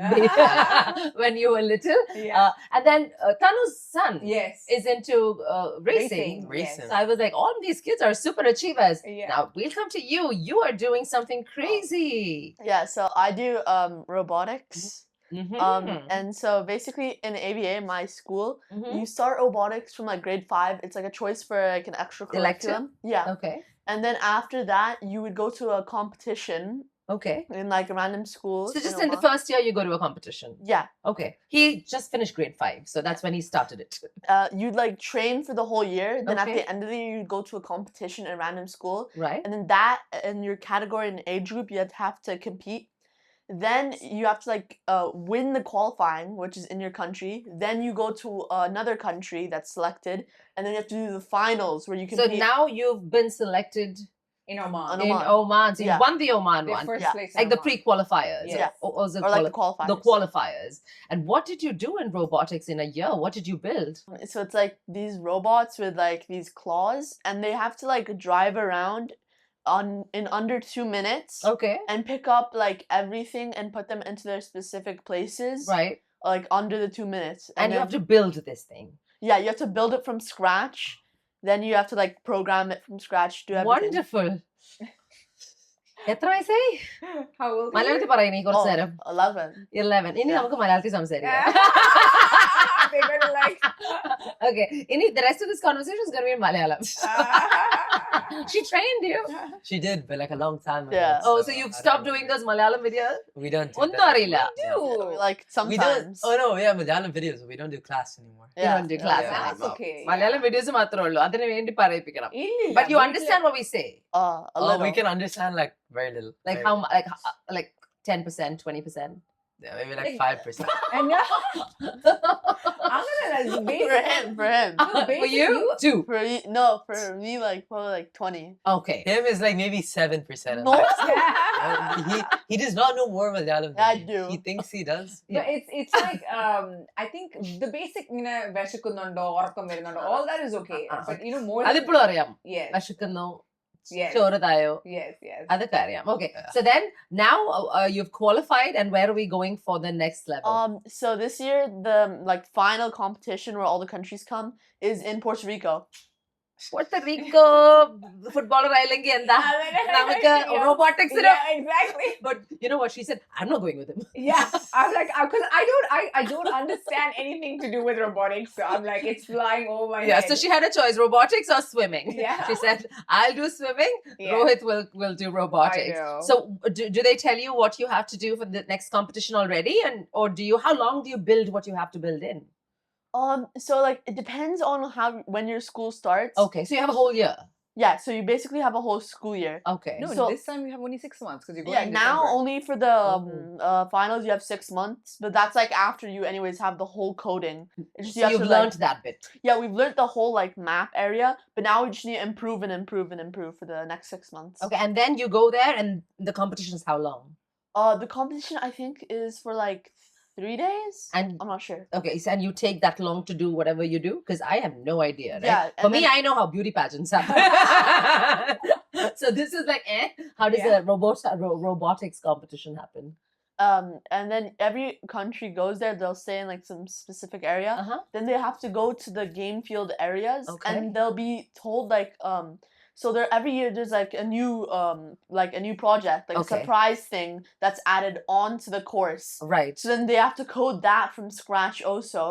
[SPEAKER 1] when you were little.
[SPEAKER 2] Yeah.
[SPEAKER 1] And then Tanu's son
[SPEAKER 2] Yes.
[SPEAKER 1] is into racing.
[SPEAKER 3] Racing.
[SPEAKER 1] So I was like, all these kids are super achievers.
[SPEAKER 2] Yeah.
[SPEAKER 1] Now we'll come to you. You are doing something crazy.
[SPEAKER 4] Yeah, so I do robotics.
[SPEAKER 1] Mhm.
[SPEAKER 4] And so basically in ABA, my school,
[SPEAKER 1] Mhm.
[SPEAKER 4] you start robotics from like grade 5. It's like a choice for like an extra
[SPEAKER 1] Elective?
[SPEAKER 4] curriculum. Yeah.
[SPEAKER 1] Okay.
[SPEAKER 4] And then after that, you would go to a competition
[SPEAKER 1] Okay.
[SPEAKER 4] in like a random school.
[SPEAKER 1] So just in the
[SPEAKER 4] Oman.
[SPEAKER 1] first year, you go to a competition.
[SPEAKER 4] Yeah.
[SPEAKER 1] Okay. He just finished grade 5, so that's when he started it.
[SPEAKER 4] You'd like train for the whole year. Then at
[SPEAKER 1] Okay.
[SPEAKER 4] the end of the year, you'd go to a competition in a random school.
[SPEAKER 1] Right?
[SPEAKER 4] And then that in your category and age group, you have to compete. Then you have to like win the qualifying, which is in your country. Then you go to another country that's selected, and then you have to do the finals where you
[SPEAKER 1] So
[SPEAKER 4] compete.
[SPEAKER 1] now you've been selected
[SPEAKER 2] In Oman.
[SPEAKER 1] in
[SPEAKER 4] Oman.
[SPEAKER 1] Oman. So you
[SPEAKER 4] Yeah.
[SPEAKER 1] won the Oman
[SPEAKER 2] Their
[SPEAKER 1] one.
[SPEAKER 2] first
[SPEAKER 4] Yeah.
[SPEAKER 2] place in
[SPEAKER 1] Like the
[SPEAKER 2] Oman.
[SPEAKER 1] pre-qualifiers.
[SPEAKER 2] Yes.
[SPEAKER 1] Or was it
[SPEAKER 4] or like the qualifiers.
[SPEAKER 1] the qualifiers. And what did you do in robotics in a year? What did you build?
[SPEAKER 4] So it's like these robots with like these claws, and they have to like drive around in under 2 minutes
[SPEAKER 1] Okay.
[SPEAKER 4] and pick up like everything and put them into their specific places.
[SPEAKER 1] Right.
[SPEAKER 4] Like under the 2 minutes.
[SPEAKER 1] And you
[SPEAKER 4] then-
[SPEAKER 1] have to build this thing.
[SPEAKER 4] Yeah, you have to build it from scratch. Then you have to like program it from scratch. Do everything.
[SPEAKER 1] Wonderful. എത്ര വയസ്സായി
[SPEAKER 2] How old are
[SPEAKER 1] മലയാളത്തിൽ
[SPEAKER 2] you?
[SPEAKER 1] പറയുന്നേ കുറച്ചു നേരം
[SPEAKER 4] 11.
[SPEAKER 1] 11 ഇനി
[SPEAKER 4] Yeah.
[SPEAKER 1] നമുക്ക് മലയാളത്തിൽ സംസാരിക്കാം
[SPEAKER 2] they're gonna like.
[SPEAKER 1] Okay, the rest of this conversation is going to be in Malayalam. She trained you.
[SPEAKER 3] She did, but like a long time ago.
[SPEAKER 4] Yeah.
[SPEAKER 1] Oh, so you've
[SPEAKER 3] I
[SPEAKER 1] stopped
[SPEAKER 3] don't
[SPEAKER 1] doing
[SPEAKER 3] remember.
[SPEAKER 1] those Malayalam videos?
[SPEAKER 3] We don't do
[SPEAKER 1] Onnu
[SPEAKER 3] that.
[SPEAKER 1] ariyilla.
[SPEAKER 2] Do.
[SPEAKER 4] Like
[SPEAKER 3] We don't.
[SPEAKER 4] sometimes.
[SPEAKER 3] Oh no, yeah, Malayalam videos, but we don't do class anymore.
[SPEAKER 1] You don't do class
[SPEAKER 3] yeah.
[SPEAKER 1] anymore.
[SPEAKER 2] Okay.
[SPEAKER 1] Malayalam videos മാത്രമേ ഉള്ളൂ അതിനു വേണ്ടി പറയിപ്പിക്കണം.
[SPEAKER 2] ഇല്ലില്ല,
[SPEAKER 1] But you
[SPEAKER 2] വീട്ടില്
[SPEAKER 1] understand what we say?
[SPEAKER 4] A
[SPEAKER 3] Oh,
[SPEAKER 4] little.
[SPEAKER 3] we can understand like very little.
[SPEAKER 1] Like
[SPEAKER 3] very
[SPEAKER 1] how
[SPEAKER 3] little.
[SPEAKER 1] like 10%, 20%?
[SPEAKER 3] Yeah, maybe like
[SPEAKER 2] Like-
[SPEAKER 3] 5%.
[SPEAKER 2] And yeah, I'm gonna
[SPEAKER 4] For him, for him.
[SPEAKER 1] For you? 2.
[SPEAKER 4] For me, like probably like 20.
[SPEAKER 1] Okay.
[SPEAKER 3] Him is like maybe 7%.
[SPEAKER 4] No.
[SPEAKER 3] He does not know more Malayalam than
[SPEAKER 4] I
[SPEAKER 3] me.
[SPEAKER 4] do.
[SPEAKER 3] He thinks he does.
[SPEAKER 2] But it's like I think the basic വിശക്കുന്നുണ്ടോ ഉറക്കം വരുന്നുണ്ടോ all that is okay, but more than,
[SPEAKER 1] അതിപ്പോഴും അറിയാം.
[SPEAKER 2] yes
[SPEAKER 1] വിശക്കുന്നു,
[SPEAKER 2] yes
[SPEAKER 1] ചോറ് തായോ,
[SPEAKER 2] yes yes
[SPEAKER 1] അതൊക്കെ അറിയാം. Okay. So then now you've qualified, and where are we going for the next level?
[SPEAKER 4] So this year the like final competition where all the countries come is in Puerto Rico.
[SPEAKER 1] Puerto Rico footballer ആയില്ലെങ്കിൽ എന്താ നമുക്ക് robotics
[SPEAKER 2] yeah exactly
[SPEAKER 1] But you know what she said? I'm not going with him.
[SPEAKER 2] yeah I'm like because I don't understand anything to do with robotics, so I'm like it's flying over my
[SPEAKER 1] Yeah,
[SPEAKER 2] head.
[SPEAKER 1] so she had a choice: robotics or swimming.
[SPEAKER 2] Yeah.
[SPEAKER 1] She said, "I'll do swimming.
[SPEAKER 2] Yeah.
[SPEAKER 1] Rohit will do robotics."
[SPEAKER 2] I know.
[SPEAKER 1] So, do they tell you what you have to do for the next competition already, and or do you? How long do you build what you have to build in?
[SPEAKER 4] So like it depends on when your school starts.
[SPEAKER 1] Okay, so you have a whole year.
[SPEAKER 4] Yeah, so you basically have a whole school year.
[SPEAKER 1] Okay.
[SPEAKER 2] No,
[SPEAKER 4] So-
[SPEAKER 2] this time we have only 6 months because you're going
[SPEAKER 4] Yeah,
[SPEAKER 2] in
[SPEAKER 4] now
[SPEAKER 2] December.
[SPEAKER 4] only for the finals you have 6 months, but that's like after you anyways have the whole coding. It's just
[SPEAKER 1] So
[SPEAKER 4] you have
[SPEAKER 1] you've
[SPEAKER 4] to,
[SPEAKER 1] learned that bit.
[SPEAKER 4] Yeah, we've learned the whole like map area, but now we just need to improve and improve and improve for the next 6 months.
[SPEAKER 1] Okay, and then you go there, and the competition is how long?
[SPEAKER 4] The competition I think is for like 3 days.
[SPEAKER 1] And
[SPEAKER 4] I'm not sure.
[SPEAKER 1] okay, so and you take that long to do whatever you do? Because I have no idea. Right?
[SPEAKER 4] Yeah,
[SPEAKER 1] For
[SPEAKER 4] and
[SPEAKER 1] me,
[SPEAKER 4] then-
[SPEAKER 1] I know how beauty pageants happen. So this is like, how does
[SPEAKER 2] Yeah.
[SPEAKER 1] a robotics competition happen?
[SPEAKER 4] And then every country goes there. They'll stay in like some specific area.
[SPEAKER 1] Uh-huh.
[SPEAKER 4] Then they have to go to the game field areas,
[SPEAKER 1] Okay.
[SPEAKER 4] and they'll be told like so there every year there's like a new project, like
[SPEAKER 1] Okay.
[SPEAKER 4] a surprise thing that's added onto the course.
[SPEAKER 1] Right.
[SPEAKER 4] So then they have to code that from scratch also.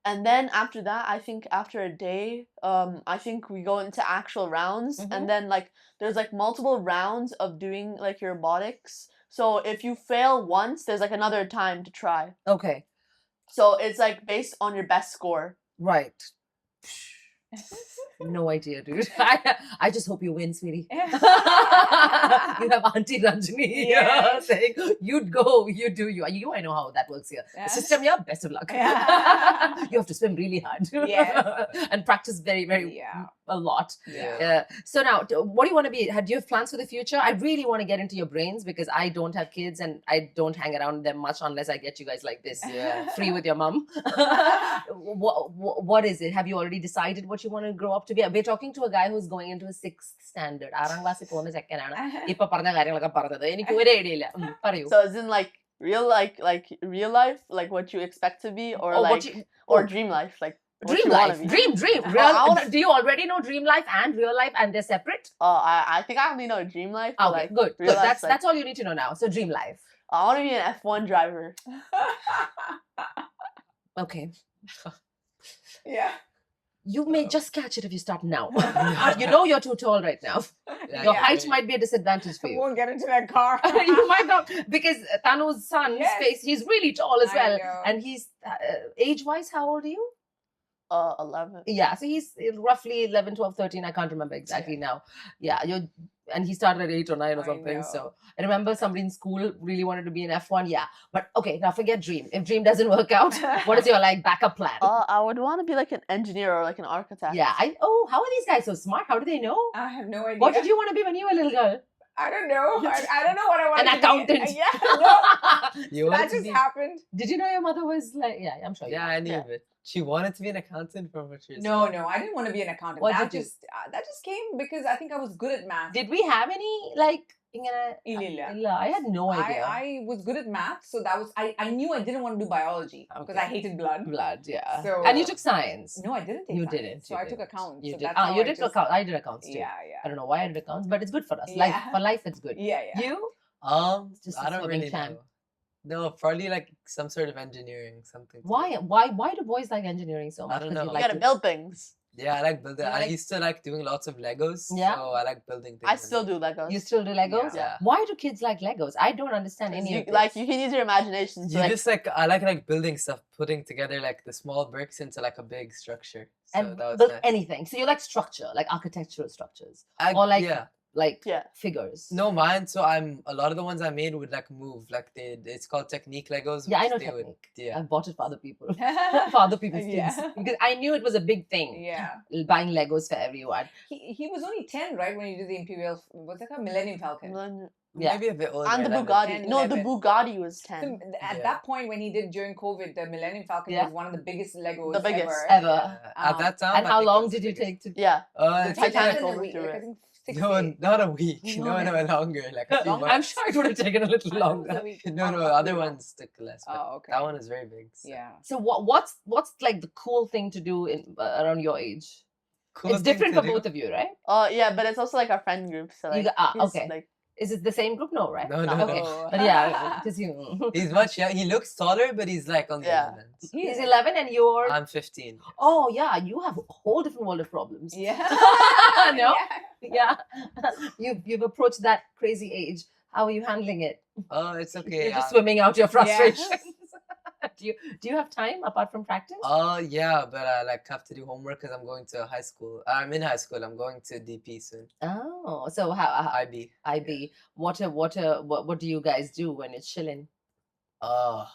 [SPEAKER 4] And then after that, I think after a day, I think we go into actual rounds,
[SPEAKER 1] Mhm.
[SPEAKER 4] and then like there's like multiple rounds of doing like your robotics. So if you fail once, there's like another time to try.
[SPEAKER 1] Okay.
[SPEAKER 4] So it's like based on your best score.
[SPEAKER 1] Right. No idea, dude. I just hope you win, sweetie. You have Auntie Ranjini here
[SPEAKER 2] Yes.
[SPEAKER 1] saying, "You'd go, you do you." I know how that works here.
[SPEAKER 2] Yeah.
[SPEAKER 1] The system, yeah, best of luck.
[SPEAKER 2] Yeah.
[SPEAKER 1] You have to swim really hard.
[SPEAKER 2] Yes.
[SPEAKER 1] And practice very, very
[SPEAKER 2] Yeah.
[SPEAKER 1] a lot.
[SPEAKER 2] Yeah.
[SPEAKER 1] So now, what do you want to be? Do you have plans for the future? I really want to get into your brains because I don't have kids and I don't hang around them much unless I get you guys like this, free with your mum. What is it? Have you already decided what you want to grow up to be? We're talking to a guy who's going into his 6th standard. ആറാം ക്ലാസ്സിൽ പോകുന്ന ചെക്കനാണ് ഇപ്പൊ പറഞ്ഞ കാര്യങ്ങളൊക്കെ പറഞ്ഞത്. എനിക്ക് ഒരു idea ഇല്ല. പറയൂ.
[SPEAKER 4] So as in like real real life, like what you expect to be, or
[SPEAKER 1] Oh, what
[SPEAKER 4] like
[SPEAKER 1] you-
[SPEAKER 4] or
[SPEAKER 1] oh.
[SPEAKER 4] dream life, like what
[SPEAKER 1] Dream
[SPEAKER 4] you wanna
[SPEAKER 1] life,
[SPEAKER 4] be.
[SPEAKER 1] dream.
[SPEAKER 4] Oh,
[SPEAKER 1] Real,
[SPEAKER 4] I wanna-
[SPEAKER 1] do you already know dream life and real life, and they're separate?
[SPEAKER 4] I think I only know dream life. But
[SPEAKER 1] Okay,
[SPEAKER 4] like
[SPEAKER 1] good.
[SPEAKER 4] real life,
[SPEAKER 1] That's
[SPEAKER 4] like,
[SPEAKER 1] that's all you need to know now. So dream life.
[SPEAKER 4] I want to be an F1 driver.
[SPEAKER 1] Okay.
[SPEAKER 2] Yeah.
[SPEAKER 1] You may just catch it if you start now. You know you're too tall right now. Your height might be a disadvantage for
[SPEAKER 2] I
[SPEAKER 1] you.
[SPEAKER 2] won't get into that car.
[SPEAKER 1] You might not, because Tanu's son's
[SPEAKER 2] Yes.
[SPEAKER 1] face, he's really tall as
[SPEAKER 2] I
[SPEAKER 1] well.
[SPEAKER 2] know.
[SPEAKER 1] And he's, age-wise, how old are you?
[SPEAKER 4] 11.
[SPEAKER 1] Yeah, so he's roughly 11, 12, 13. I can't remember exactly now. Yeah, and he started at 8 or 9 or
[SPEAKER 2] I
[SPEAKER 1] something.
[SPEAKER 2] know.
[SPEAKER 1] So I remember somebody in school really wanted to be an F1. Yeah, but okay, now forget dream. If dream doesn't work out, what is your like backup plan?
[SPEAKER 4] I would want to be like an engineer or like an architect.
[SPEAKER 1] Yeah, how are these guys so smart? How do they know?
[SPEAKER 2] I have no idea.
[SPEAKER 1] What did you want to be when you were a little girl?
[SPEAKER 2] I don't know. I don't know what I wanted
[SPEAKER 1] An
[SPEAKER 2] to be.
[SPEAKER 1] accountant.
[SPEAKER 2] Yeah, no,
[SPEAKER 3] You want
[SPEAKER 2] that
[SPEAKER 3] to
[SPEAKER 2] just
[SPEAKER 3] be?
[SPEAKER 2] happened.
[SPEAKER 1] Did you know your mother was like? Yeah, I'm sure.
[SPEAKER 3] Yeah, I knew
[SPEAKER 4] Yeah.
[SPEAKER 3] of it. She wanted to be an accountant from what she was
[SPEAKER 2] No, I didn't want to be an accountant.
[SPEAKER 1] What
[SPEAKER 2] that
[SPEAKER 1] did you-
[SPEAKER 2] just came because I think I was good at math.
[SPEAKER 1] Did we have any like?
[SPEAKER 2] Illilla.
[SPEAKER 1] I had no idea.
[SPEAKER 2] I was good at math, so that was I knew I didn't want to do biology because I
[SPEAKER 1] Okay.
[SPEAKER 2] hated blood.
[SPEAKER 1] Blood, yeah.
[SPEAKER 2] So-
[SPEAKER 1] And you took science.
[SPEAKER 2] No, I didn't take
[SPEAKER 1] You
[SPEAKER 2] science.
[SPEAKER 1] didn't.
[SPEAKER 2] So
[SPEAKER 1] you
[SPEAKER 2] I took
[SPEAKER 1] didn't.
[SPEAKER 2] accounts.
[SPEAKER 1] You
[SPEAKER 2] so
[SPEAKER 1] did.
[SPEAKER 2] that's how
[SPEAKER 1] You
[SPEAKER 2] I
[SPEAKER 1] did
[SPEAKER 2] just,
[SPEAKER 1] account. I did accounts too.
[SPEAKER 2] Yeah.
[SPEAKER 1] I don't know why I did accounts, but it's good for us.
[SPEAKER 2] Yeah.
[SPEAKER 1] For life, it's good.
[SPEAKER 2] Yeah.
[SPEAKER 1] You?
[SPEAKER 3] Um,
[SPEAKER 1] Just
[SPEAKER 3] I
[SPEAKER 1] a
[SPEAKER 3] don't
[SPEAKER 1] swimming
[SPEAKER 3] really
[SPEAKER 1] champ.
[SPEAKER 3] know. No, probably like some sort of engineering, something. to
[SPEAKER 1] Why?
[SPEAKER 3] do.
[SPEAKER 1] Why do boys like engineering so
[SPEAKER 3] I
[SPEAKER 1] much?
[SPEAKER 3] don't
[SPEAKER 1] 'Cause
[SPEAKER 3] know.
[SPEAKER 1] you
[SPEAKER 4] You
[SPEAKER 1] like
[SPEAKER 4] gotta
[SPEAKER 1] to-
[SPEAKER 4] build things.
[SPEAKER 3] Yeah, I like building.
[SPEAKER 2] You
[SPEAKER 3] I
[SPEAKER 2] like-
[SPEAKER 3] used to like doing lots of Legos.
[SPEAKER 1] Yeah.
[SPEAKER 3] So I like building things.
[SPEAKER 4] I
[SPEAKER 3] and
[SPEAKER 4] still do Legos.
[SPEAKER 1] You still do Legos?
[SPEAKER 3] Yeah.
[SPEAKER 1] Why do kids like Legos? I don't understand
[SPEAKER 4] 'Cause
[SPEAKER 1] any
[SPEAKER 4] you,
[SPEAKER 1] of this.
[SPEAKER 4] like you can use your imagination. So
[SPEAKER 3] You
[SPEAKER 4] like,
[SPEAKER 3] just like I like building stuff, putting together like the small bricks into like a big structure. So
[SPEAKER 1] and
[SPEAKER 3] that was
[SPEAKER 1] build
[SPEAKER 3] nice.
[SPEAKER 1] anything. So you like structure, like architectural structures,
[SPEAKER 3] I-
[SPEAKER 1] or like
[SPEAKER 3] yeah.
[SPEAKER 4] Yeah.
[SPEAKER 1] figures.
[SPEAKER 3] No, mine. So a lot of the ones I made would like move. Like it's called technique Legos.
[SPEAKER 1] Yeah, I
[SPEAKER 3] which
[SPEAKER 1] know
[SPEAKER 3] they would-
[SPEAKER 1] technique.
[SPEAKER 3] yeah.
[SPEAKER 1] I bought it for other people, for other people's kids,
[SPEAKER 2] Yeah.
[SPEAKER 1] because I knew it was a big thing.
[SPEAKER 2] Yeah.
[SPEAKER 1] Buying Legos for everyone.
[SPEAKER 2] He was only 10, right, when he did the Imperial, what's it called? Millennium Falcon.
[SPEAKER 1] Yeah.
[SPEAKER 3] Maybe a bit older.
[SPEAKER 4] and the
[SPEAKER 3] 11.
[SPEAKER 4] Bugatti.
[SPEAKER 2] And
[SPEAKER 4] No, the
[SPEAKER 2] 11.
[SPEAKER 4] Bugatti was
[SPEAKER 2] So
[SPEAKER 4] 10.
[SPEAKER 2] at
[SPEAKER 3] Yeah.
[SPEAKER 2] that point when he did during COVID, the Millennium Falcon
[SPEAKER 1] Yeah.
[SPEAKER 2] was one of the biggest Legos
[SPEAKER 4] The biggest
[SPEAKER 1] Ever.
[SPEAKER 3] At that time.
[SPEAKER 1] And
[SPEAKER 3] I
[SPEAKER 1] how
[SPEAKER 3] think it
[SPEAKER 1] long
[SPEAKER 3] was the
[SPEAKER 1] did you
[SPEAKER 3] biggest.
[SPEAKER 1] take to?
[SPEAKER 4] Yeah.
[SPEAKER 3] It's
[SPEAKER 4] Titanic
[SPEAKER 3] like-
[SPEAKER 2] Less than a
[SPEAKER 4] over
[SPEAKER 2] week,
[SPEAKER 4] through
[SPEAKER 2] like, I
[SPEAKER 4] it.
[SPEAKER 2] think 6
[SPEAKER 3] no,
[SPEAKER 2] days.
[SPEAKER 3] not a week.
[SPEAKER 2] No.
[SPEAKER 3] No, longer. Like a few
[SPEAKER 2] Longer?
[SPEAKER 1] I'm
[SPEAKER 3] months.
[SPEAKER 1] sure it would have taken a little
[SPEAKER 2] I thought it was a
[SPEAKER 1] longer.
[SPEAKER 2] week.
[SPEAKER 3] No,
[SPEAKER 2] Oh,
[SPEAKER 3] other
[SPEAKER 2] no.
[SPEAKER 3] ones took less. But
[SPEAKER 2] Oh, okay.
[SPEAKER 3] that one is very big. So.
[SPEAKER 2] Yeah.
[SPEAKER 1] So what's like the cool thing to do in around your age?
[SPEAKER 3] Cool
[SPEAKER 1] It's
[SPEAKER 3] thing
[SPEAKER 1] different
[SPEAKER 3] to
[SPEAKER 1] for
[SPEAKER 3] do.
[SPEAKER 1] both of you, right?
[SPEAKER 4] Yeah, but it's also like our friend group. So
[SPEAKER 1] You
[SPEAKER 4] like,
[SPEAKER 1] got-
[SPEAKER 4] he's,
[SPEAKER 1] okay.
[SPEAKER 4] Like,
[SPEAKER 1] Is it the same group? No, right?
[SPEAKER 3] No,
[SPEAKER 1] Okay.
[SPEAKER 2] no.
[SPEAKER 1] But yeah, because you.
[SPEAKER 3] He's much young. He looks taller, but he's like on the
[SPEAKER 4] Yeah.
[SPEAKER 3] 11.
[SPEAKER 1] He's 11 and you're.
[SPEAKER 3] I'm 15.
[SPEAKER 1] Oh yeah, you have a whole different world of problems.
[SPEAKER 2] Yeah.
[SPEAKER 1] No?
[SPEAKER 2] Yeah.
[SPEAKER 1] Yeah, you've approached that crazy age. How are you handling it?
[SPEAKER 3] Oh, it's okay.
[SPEAKER 1] You're just swimming out your
[SPEAKER 2] Yeah.
[SPEAKER 1] frustrations. do you have time apart from practice?
[SPEAKER 3] Oh yeah, but I like have to do homework because I'm going to high school. I'm in high school. I'm going to DP soon.
[SPEAKER 1] Oh, so how
[SPEAKER 3] IB.
[SPEAKER 1] IB? What do you guys do when you're chilling?
[SPEAKER 3] Oh,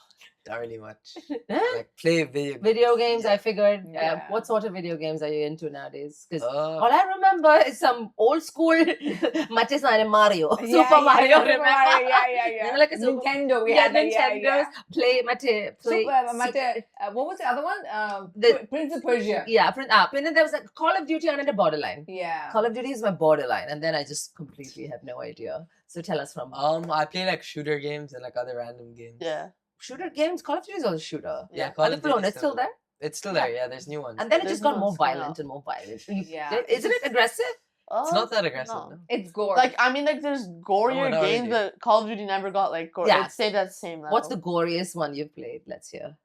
[SPEAKER 3] not really much. Like play video. games.
[SPEAKER 1] Video games, I figured.
[SPEAKER 2] Yeah.
[SPEAKER 1] What sort of video games are you into nowadays? Because
[SPEAKER 3] Oh,
[SPEAKER 1] all I remember is some old school Mate and Mario.
[SPEAKER 2] Yeah,
[SPEAKER 1] Super Mario,
[SPEAKER 2] Super
[SPEAKER 1] remember?
[SPEAKER 2] Mario, yeah.
[SPEAKER 1] Remember, like a Super-
[SPEAKER 2] Nintendo, we
[SPEAKER 1] yeah,
[SPEAKER 2] had that, yeah,
[SPEAKER 1] Nintendos.
[SPEAKER 2] yeah.
[SPEAKER 1] Play Mate. Play
[SPEAKER 2] What was the other one?
[SPEAKER 1] The-
[SPEAKER 2] Prince of Persia.
[SPEAKER 1] Yeah, and then there was like Call of Duty under borderline.
[SPEAKER 2] Yeah.
[SPEAKER 1] Call of Duty is my borderline, and then I just completely have no idea. So tell us from
[SPEAKER 3] I play like shooter games and like other random games.
[SPEAKER 4] yeah.
[SPEAKER 1] shooter games. Call of Duty is also a shooter.
[SPEAKER 3] Yeah,
[SPEAKER 4] Yeah.
[SPEAKER 3] Call
[SPEAKER 1] On the
[SPEAKER 3] of Duty
[SPEAKER 1] phone,
[SPEAKER 3] is
[SPEAKER 1] it's still there.
[SPEAKER 3] It's still there. Yeah, there's new ones.
[SPEAKER 1] And then it
[SPEAKER 4] There's
[SPEAKER 1] just got
[SPEAKER 4] no
[SPEAKER 1] more
[SPEAKER 4] one's coming
[SPEAKER 1] violent
[SPEAKER 4] out.
[SPEAKER 1] and more violent.
[SPEAKER 2] Yeah.
[SPEAKER 1] Isn't it aggressive?
[SPEAKER 3] It's not that aggressive.
[SPEAKER 4] no.
[SPEAKER 3] No.
[SPEAKER 2] It's gore.
[SPEAKER 4] Like, I mean, like, there's gorier
[SPEAKER 3] not
[SPEAKER 4] games,
[SPEAKER 3] really.
[SPEAKER 4] but Call of Duty never got, like, gore.
[SPEAKER 1] Yeah.
[SPEAKER 4] It stayed at the same level.
[SPEAKER 1] What's the goriest one you've played? Let's hear.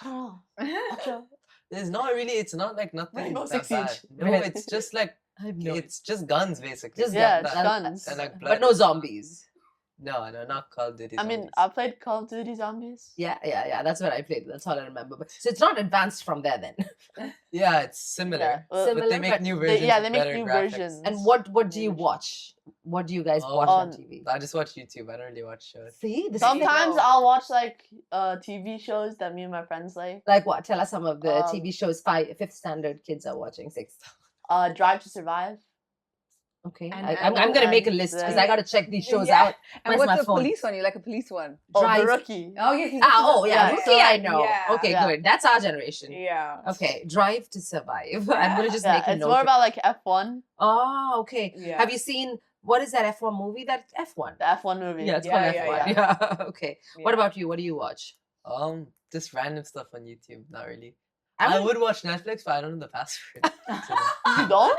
[SPEAKER 4] I don't know.
[SPEAKER 3] There's not really. It's not like nothing
[SPEAKER 1] Rainbow
[SPEAKER 3] that
[SPEAKER 1] Six
[SPEAKER 3] bad.
[SPEAKER 1] Siege.
[SPEAKER 3] No, it's just like
[SPEAKER 1] I have no.
[SPEAKER 3] it's just guns basically.
[SPEAKER 1] Just
[SPEAKER 4] Yeah,
[SPEAKER 1] guns.
[SPEAKER 4] it's guns.
[SPEAKER 3] And like
[SPEAKER 1] But
[SPEAKER 3] blood.
[SPEAKER 1] no zombies.
[SPEAKER 3] No, not Call of Duty.
[SPEAKER 4] I mean,
[SPEAKER 3] zombies.
[SPEAKER 4] I played Call of Duty Zombies.
[SPEAKER 1] Yeah. That's what I played. That's all I remember. But, so it's not advanced from there then.
[SPEAKER 3] yeah, it's similar.
[SPEAKER 4] Yeah, well,
[SPEAKER 1] Similar,
[SPEAKER 3] But they make
[SPEAKER 1] but
[SPEAKER 3] new versions.
[SPEAKER 4] they
[SPEAKER 3] with
[SPEAKER 4] make
[SPEAKER 3] better
[SPEAKER 4] new
[SPEAKER 3] graphics.
[SPEAKER 4] versions.
[SPEAKER 1] And what do you watch? What do you guys
[SPEAKER 3] Oh,
[SPEAKER 1] watch on
[SPEAKER 4] on-
[SPEAKER 1] TV?
[SPEAKER 3] I just watch YouTube. I don't really watch shows.
[SPEAKER 1] See, this
[SPEAKER 4] Sometimes
[SPEAKER 1] is
[SPEAKER 4] I'll watch, like, TV shows that me and my friends like.
[SPEAKER 1] like what? Tell us some of the
[SPEAKER 4] Um,
[SPEAKER 1] TV shows fifth standard kids are watching. Sixth.
[SPEAKER 4] Drive to Survive.
[SPEAKER 1] Okay,
[SPEAKER 2] And-
[SPEAKER 1] I'm gonna make a
[SPEAKER 4] and
[SPEAKER 1] list because
[SPEAKER 4] the-
[SPEAKER 1] I gotta check these shows
[SPEAKER 2] Yeah.
[SPEAKER 1] out.
[SPEAKER 2] And
[SPEAKER 1] Where's
[SPEAKER 2] what's
[SPEAKER 1] my
[SPEAKER 2] the
[SPEAKER 1] phone?
[SPEAKER 2] police one? You like a police one?
[SPEAKER 4] Oh,
[SPEAKER 1] Drive-
[SPEAKER 4] The Rookie.
[SPEAKER 2] Oh, yeah.
[SPEAKER 1] Oh yeah,
[SPEAKER 4] Yeah,
[SPEAKER 1] Rookie,
[SPEAKER 4] so,
[SPEAKER 1] I know.
[SPEAKER 2] yeah.
[SPEAKER 1] Okay,
[SPEAKER 4] Yeah.
[SPEAKER 1] good. That's our generation.
[SPEAKER 2] Yeah.
[SPEAKER 1] Okay, Drive to Survive. I'm gonna just
[SPEAKER 4] Yeah,
[SPEAKER 1] make a
[SPEAKER 4] it's
[SPEAKER 1] note.
[SPEAKER 4] more
[SPEAKER 1] of-
[SPEAKER 4] about, like, F1.
[SPEAKER 1] Oh, okay.
[SPEAKER 2] Yeah.
[SPEAKER 1] Have you seen what is that F1 movie? That F1.
[SPEAKER 4] The F1 movie.
[SPEAKER 1] Yeah, it's
[SPEAKER 2] Yeah,
[SPEAKER 1] called
[SPEAKER 2] yeah,
[SPEAKER 1] F1. Yeah. Okay. What
[SPEAKER 2] Yeah.
[SPEAKER 1] about you? What do you watch?
[SPEAKER 3] Just random stuff on YouTube. Not really.
[SPEAKER 1] I
[SPEAKER 3] I
[SPEAKER 1] would-
[SPEAKER 3] would watch Netflix, but I don't know the password.
[SPEAKER 4] You don't?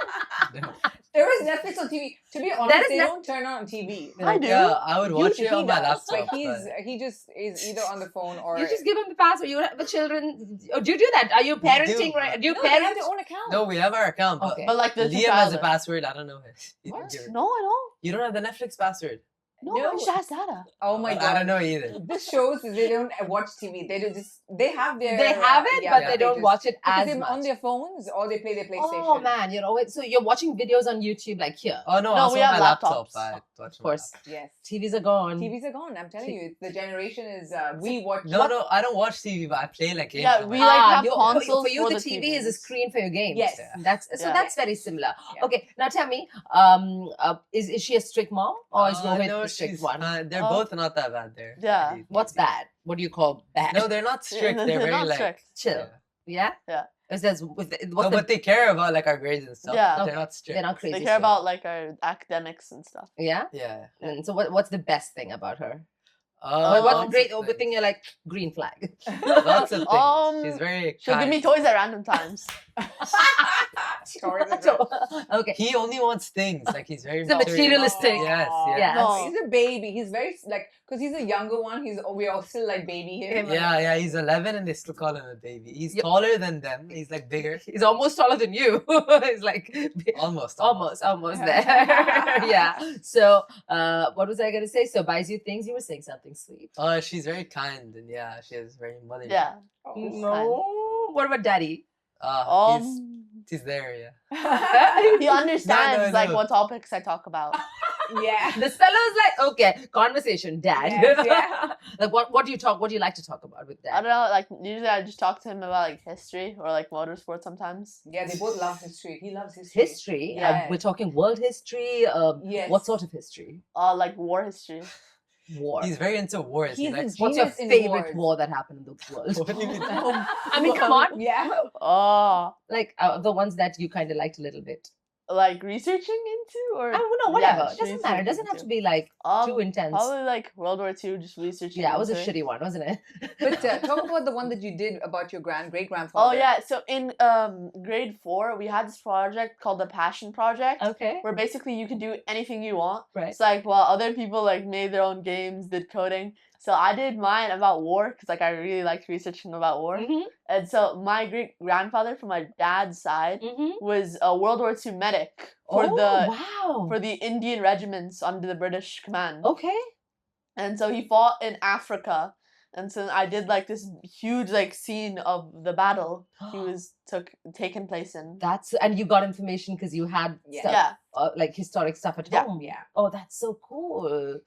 [SPEAKER 3] No.
[SPEAKER 2] There is Netflix on TV. To be honest,
[SPEAKER 1] is
[SPEAKER 2] they
[SPEAKER 1] Net-
[SPEAKER 2] don't turn on TV.
[SPEAKER 4] I do.
[SPEAKER 3] Yeah, I would watch
[SPEAKER 2] He
[SPEAKER 3] it on my
[SPEAKER 2] does,
[SPEAKER 3] laptop.
[SPEAKER 2] but
[SPEAKER 3] but-
[SPEAKER 2] he just is either on the phone or
[SPEAKER 1] You just give them the password. You have the children. Oh, do you do that? Are you parenting?
[SPEAKER 3] do.
[SPEAKER 1] Right? Do you
[SPEAKER 2] no, they have
[SPEAKER 1] parent?
[SPEAKER 2] their own account.
[SPEAKER 3] No, we have our account, but
[SPEAKER 1] Okay.
[SPEAKER 4] But, like, there's
[SPEAKER 3] Liam has a password. I don't know it. You
[SPEAKER 4] What?
[SPEAKER 3] give it.
[SPEAKER 4] No, I don't.
[SPEAKER 3] You don't have the Netflix password.
[SPEAKER 4] No,
[SPEAKER 2] No.
[SPEAKER 4] I just asked Dada.
[SPEAKER 2] Oh my god.
[SPEAKER 3] I don't know either.
[SPEAKER 2] This shows that they don't watch TV. They do just they have their
[SPEAKER 1] They have it, but
[SPEAKER 3] yeah,
[SPEAKER 1] they don't
[SPEAKER 2] just-
[SPEAKER 1] watch it
[SPEAKER 2] because
[SPEAKER 1] as
[SPEAKER 2] they're
[SPEAKER 1] much.
[SPEAKER 2] on their phones or they play their PlayStation.
[SPEAKER 1] Oh man, you know. So you're watching videos on YouTube like here.
[SPEAKER 3] Oh no,
[SPEAKER 4] No,
[SPEAKER 3] also
[SPEAKER 4] we
[SPEAKER 3] on
[SPEAKER 4] have
[SPEAKER 3] my laptop.
[SPEAKER 4] laptops.
[SPEAKER 3] I watch
[SPEAKER 1] Of
[SPEAKER 3] on my
[SPEAKER 1] course,
[SPEAKER 3] laptop.
[SPEAKER 2] Yes.
[SPEAKER 1] TVs are gone.
[SPEAKER 2] TVs are gone. I'm telling you, the generation is we watch.
[SPEAKER 3] No, I don't watch TV, but I play like games.
[SPEAKER 4] Yeah,
[SPEAKER 3] on
[SPEAKER 4] we
[SPEAKER 3] my
[SPEAKER 4] like
[SPEAKER 3] laptop.
[SPEAKER 4] have
[SPEAKER 1] you-
[SPEAKER 4] consoles
[SPEAKER 1] for you,
[SPEAKER 4] for
[SPEAKER 1] the
[SPEAKER 4] the
[SPEAKER 1] TV is a
[SPEAKER 4] TVs.
[SPEAKER 1] screen for your games.
[SPEAKER 2] Yes.
[SPEAKER 1] That's so.
[SPEAKER 4] Yeah.
[SPEAKER 1] That's very similar.
[SPEAKER 2] Yeah.
[SPEAKER 1] Okay, now tell me, is she a strict mom or is Rohit
[SPEAKER 3] no,
[SPEAKER 1] the strict
[SPEAKER 3] she's
[SPEAKER 1] one?
[SPEAKER 3] they're
[SPEAKER 4] Oh.
[SPEAKER 3] both not that bad there.
[SPEAKER 4] Yeah.
[SPEAKER 1] What's bad? What do you call bad?
[SPEAKER 3] No, they're not strict. They're very
[SPEAKER 4] not
[SPEAKER 3] like
[SPEAKER 4] strict.
[SPEAKER 1] Chill. Yeah.
[SPEAKER 4] Yeah.
[SPEAKER 1] Is that what's
[SPEAKER 3] No,
[SPEAKER 1] the,
[SPEAKER 3] but they care about like our grades and stuff.
[SPEAKER 4] Yeah.
[SPEAKER 3] They're
[SPEAKER 1] Okay.
[SPEAKER 3] not strict.
[SPEAKER 1] they're not crazy.
[SPEAKER 4] They care
[SPEAKER 1] strict.
[SPEAKER 4] about, like, our academics and stuff.
[SPEAKER 1] Yeah.
[SPEAKER 3] Yeah.
[SPEAKER 1] And so what's the best thing about her? Or what's
[SPEAKER 3] Lots
[SPEAKER 1] great?
[SPEAKER 3] of
[SPEAKER 1] Good thing
[SPEAKER 3] things.
[SPEAKER 1] you're like green flag.
[SPEAKER 3] Lots of things. She's very
[SPEAKER 4] She'll give me
[SPEAKER 3] kind.
[SPEAKER 4] toys at random times.
[SPEAKER 1] Okay.
[SPEAKER 3] He only wants things. Like he's very
[SPEAKER 1] It's a materialistic.
[SPEAKER 3] Yes,
[SPEAKER 2] Aw.
[SPEAKER 3] yes.
[SPEAKER 4] No.
[SPEAKER 2] He's a baby. He's very like because he's a younger one. We all still like baby him.
[SPEAKER 3] Yeah, he's 11 and they still call him a baby. He's
[SPEAKER 1] Yep.
[SPEAKER 3] taller than them. He's like bigger.
[SPEAKER 1] He's almost taller than you. He's like
[SPEAKER 3] Almost.
[SPEAKER 1] almost there. Yeah. So, what was I gonna say? So buys you things. You were saying something sweet.
[SPEAKER 3] She's very kind and yeah, she is very motherly.
[SPEAKER 4] Yeah.
[SPEAKER 1] No. What about daddy?
[SPEAKER 3] He's there, yeah.
[SPEAKER 4] He understands like
[SPEAKER 3] no.
[SPEAKER 4] what topics I talk about.
[SPEAKER 2] Yeah.
[SPEAKER 1] This fellow's like, okay, conversation, dad.
[SPEAKER 2] Yes, yeah.
[SPEAKER 1] Like what do you like to talk about with
[SPEAKER 4] I
[SPEAKER 1] dad?
[SPEAKER 4] don't know, like usually I just talk to him about like history or like motorsport sometimes.
[SPEAKER 2] Yeah, they both love history. He loves history.
[SPEAKER 1] History.
[SPEAKER 2] Yeah.
[SPEAKER 1] We're talking world history.
[SPEAKER 2] Yes.
[SPEAKER 1] What sort of history?
[SPEAKER 4] Like war history.
[SPEAKER 1] War.
[SPEAKER 3] He's very into wars.
[SPEAKER 2] He's
[SPEAKER 3] likes-
[SPEAKER 1] What's your
[SPEAKER 2] genius in
[SPEAKER 1] favorite
[SPEAKER 2] wars.
[SPEAKER 1] war that happened in the world?
[SPEAKER 3] What do you mean?
[SPEAKER 1] I mean, come on.
[SPEAKER 2] Yeah.
[SPEAKER 4] Oh,
[SPEAKER 1] Like the ones that you kind of liked a little bit.
[SPEAKER 4] like researching into or
[SPEAKER 1] I don't know,
[SPEAKER 4] Yeah,
[SPEAKER 1] whatever. It
[SPEAKER 4] just
[SPEAKER 1] doesn't matter. It doesn't have to
[SPEAKER 4] researching
[SPEAKER 1] be like
[SPEAKER 4] into.
[SPEAKER 1] too intense.
[SPEAKER 4] Probably like World War II, just researching.
[SPEAKER 1] Yeah, it was a
[SPEAKER 4] into
[SPEAKER 1] shitty one, wasn't it?
[SPEAKER 2] But talk about the one that you did about your great
[SPEAKER 4] Oh
[SPEAKER 2] grandfather.
[SPEAKER 4] yeah, so in grade 4 we had this project called the Passion Project.
[SPEAKER 1] Okay.
[SPEAKER 4] Where basically you could do anything you want.
[SPEAKER 1] Right.
[SPEAKER 4] It's like while other people like made their own games, did coding. So I did mine about war because like I really liked researching about war.
[SPEAKER 1] Mm-hmm.
[SPEAKER 4] And so my great grandfather from my dad's side
[SPEAKER 1] Mm-hmm.
[SPEAKER 4] was a World War II medic for
[SPEAKER 1] wow.
[SPEAKER 4] for the Indian regiments under the British command.
[SPEAKER 1] Okay.
[SPEAKER 4] And so he fought in Africa. And so I did like this huge like scene of the battle he was taken place in.
[SPEAKER 1] That's and you got information because you had
[SPEAKER 2] Yeah.
[SPEAKER 1] stuff,
[SPEAKER 4] Yeah.
[SPEAKER 1] like historic stuff at
[SPEAKER 4] Yeah.
[SPEAKER 1] home.
[SPEAKER 2] Yeah.
[SPEAKER 1] Oh, that's so cool.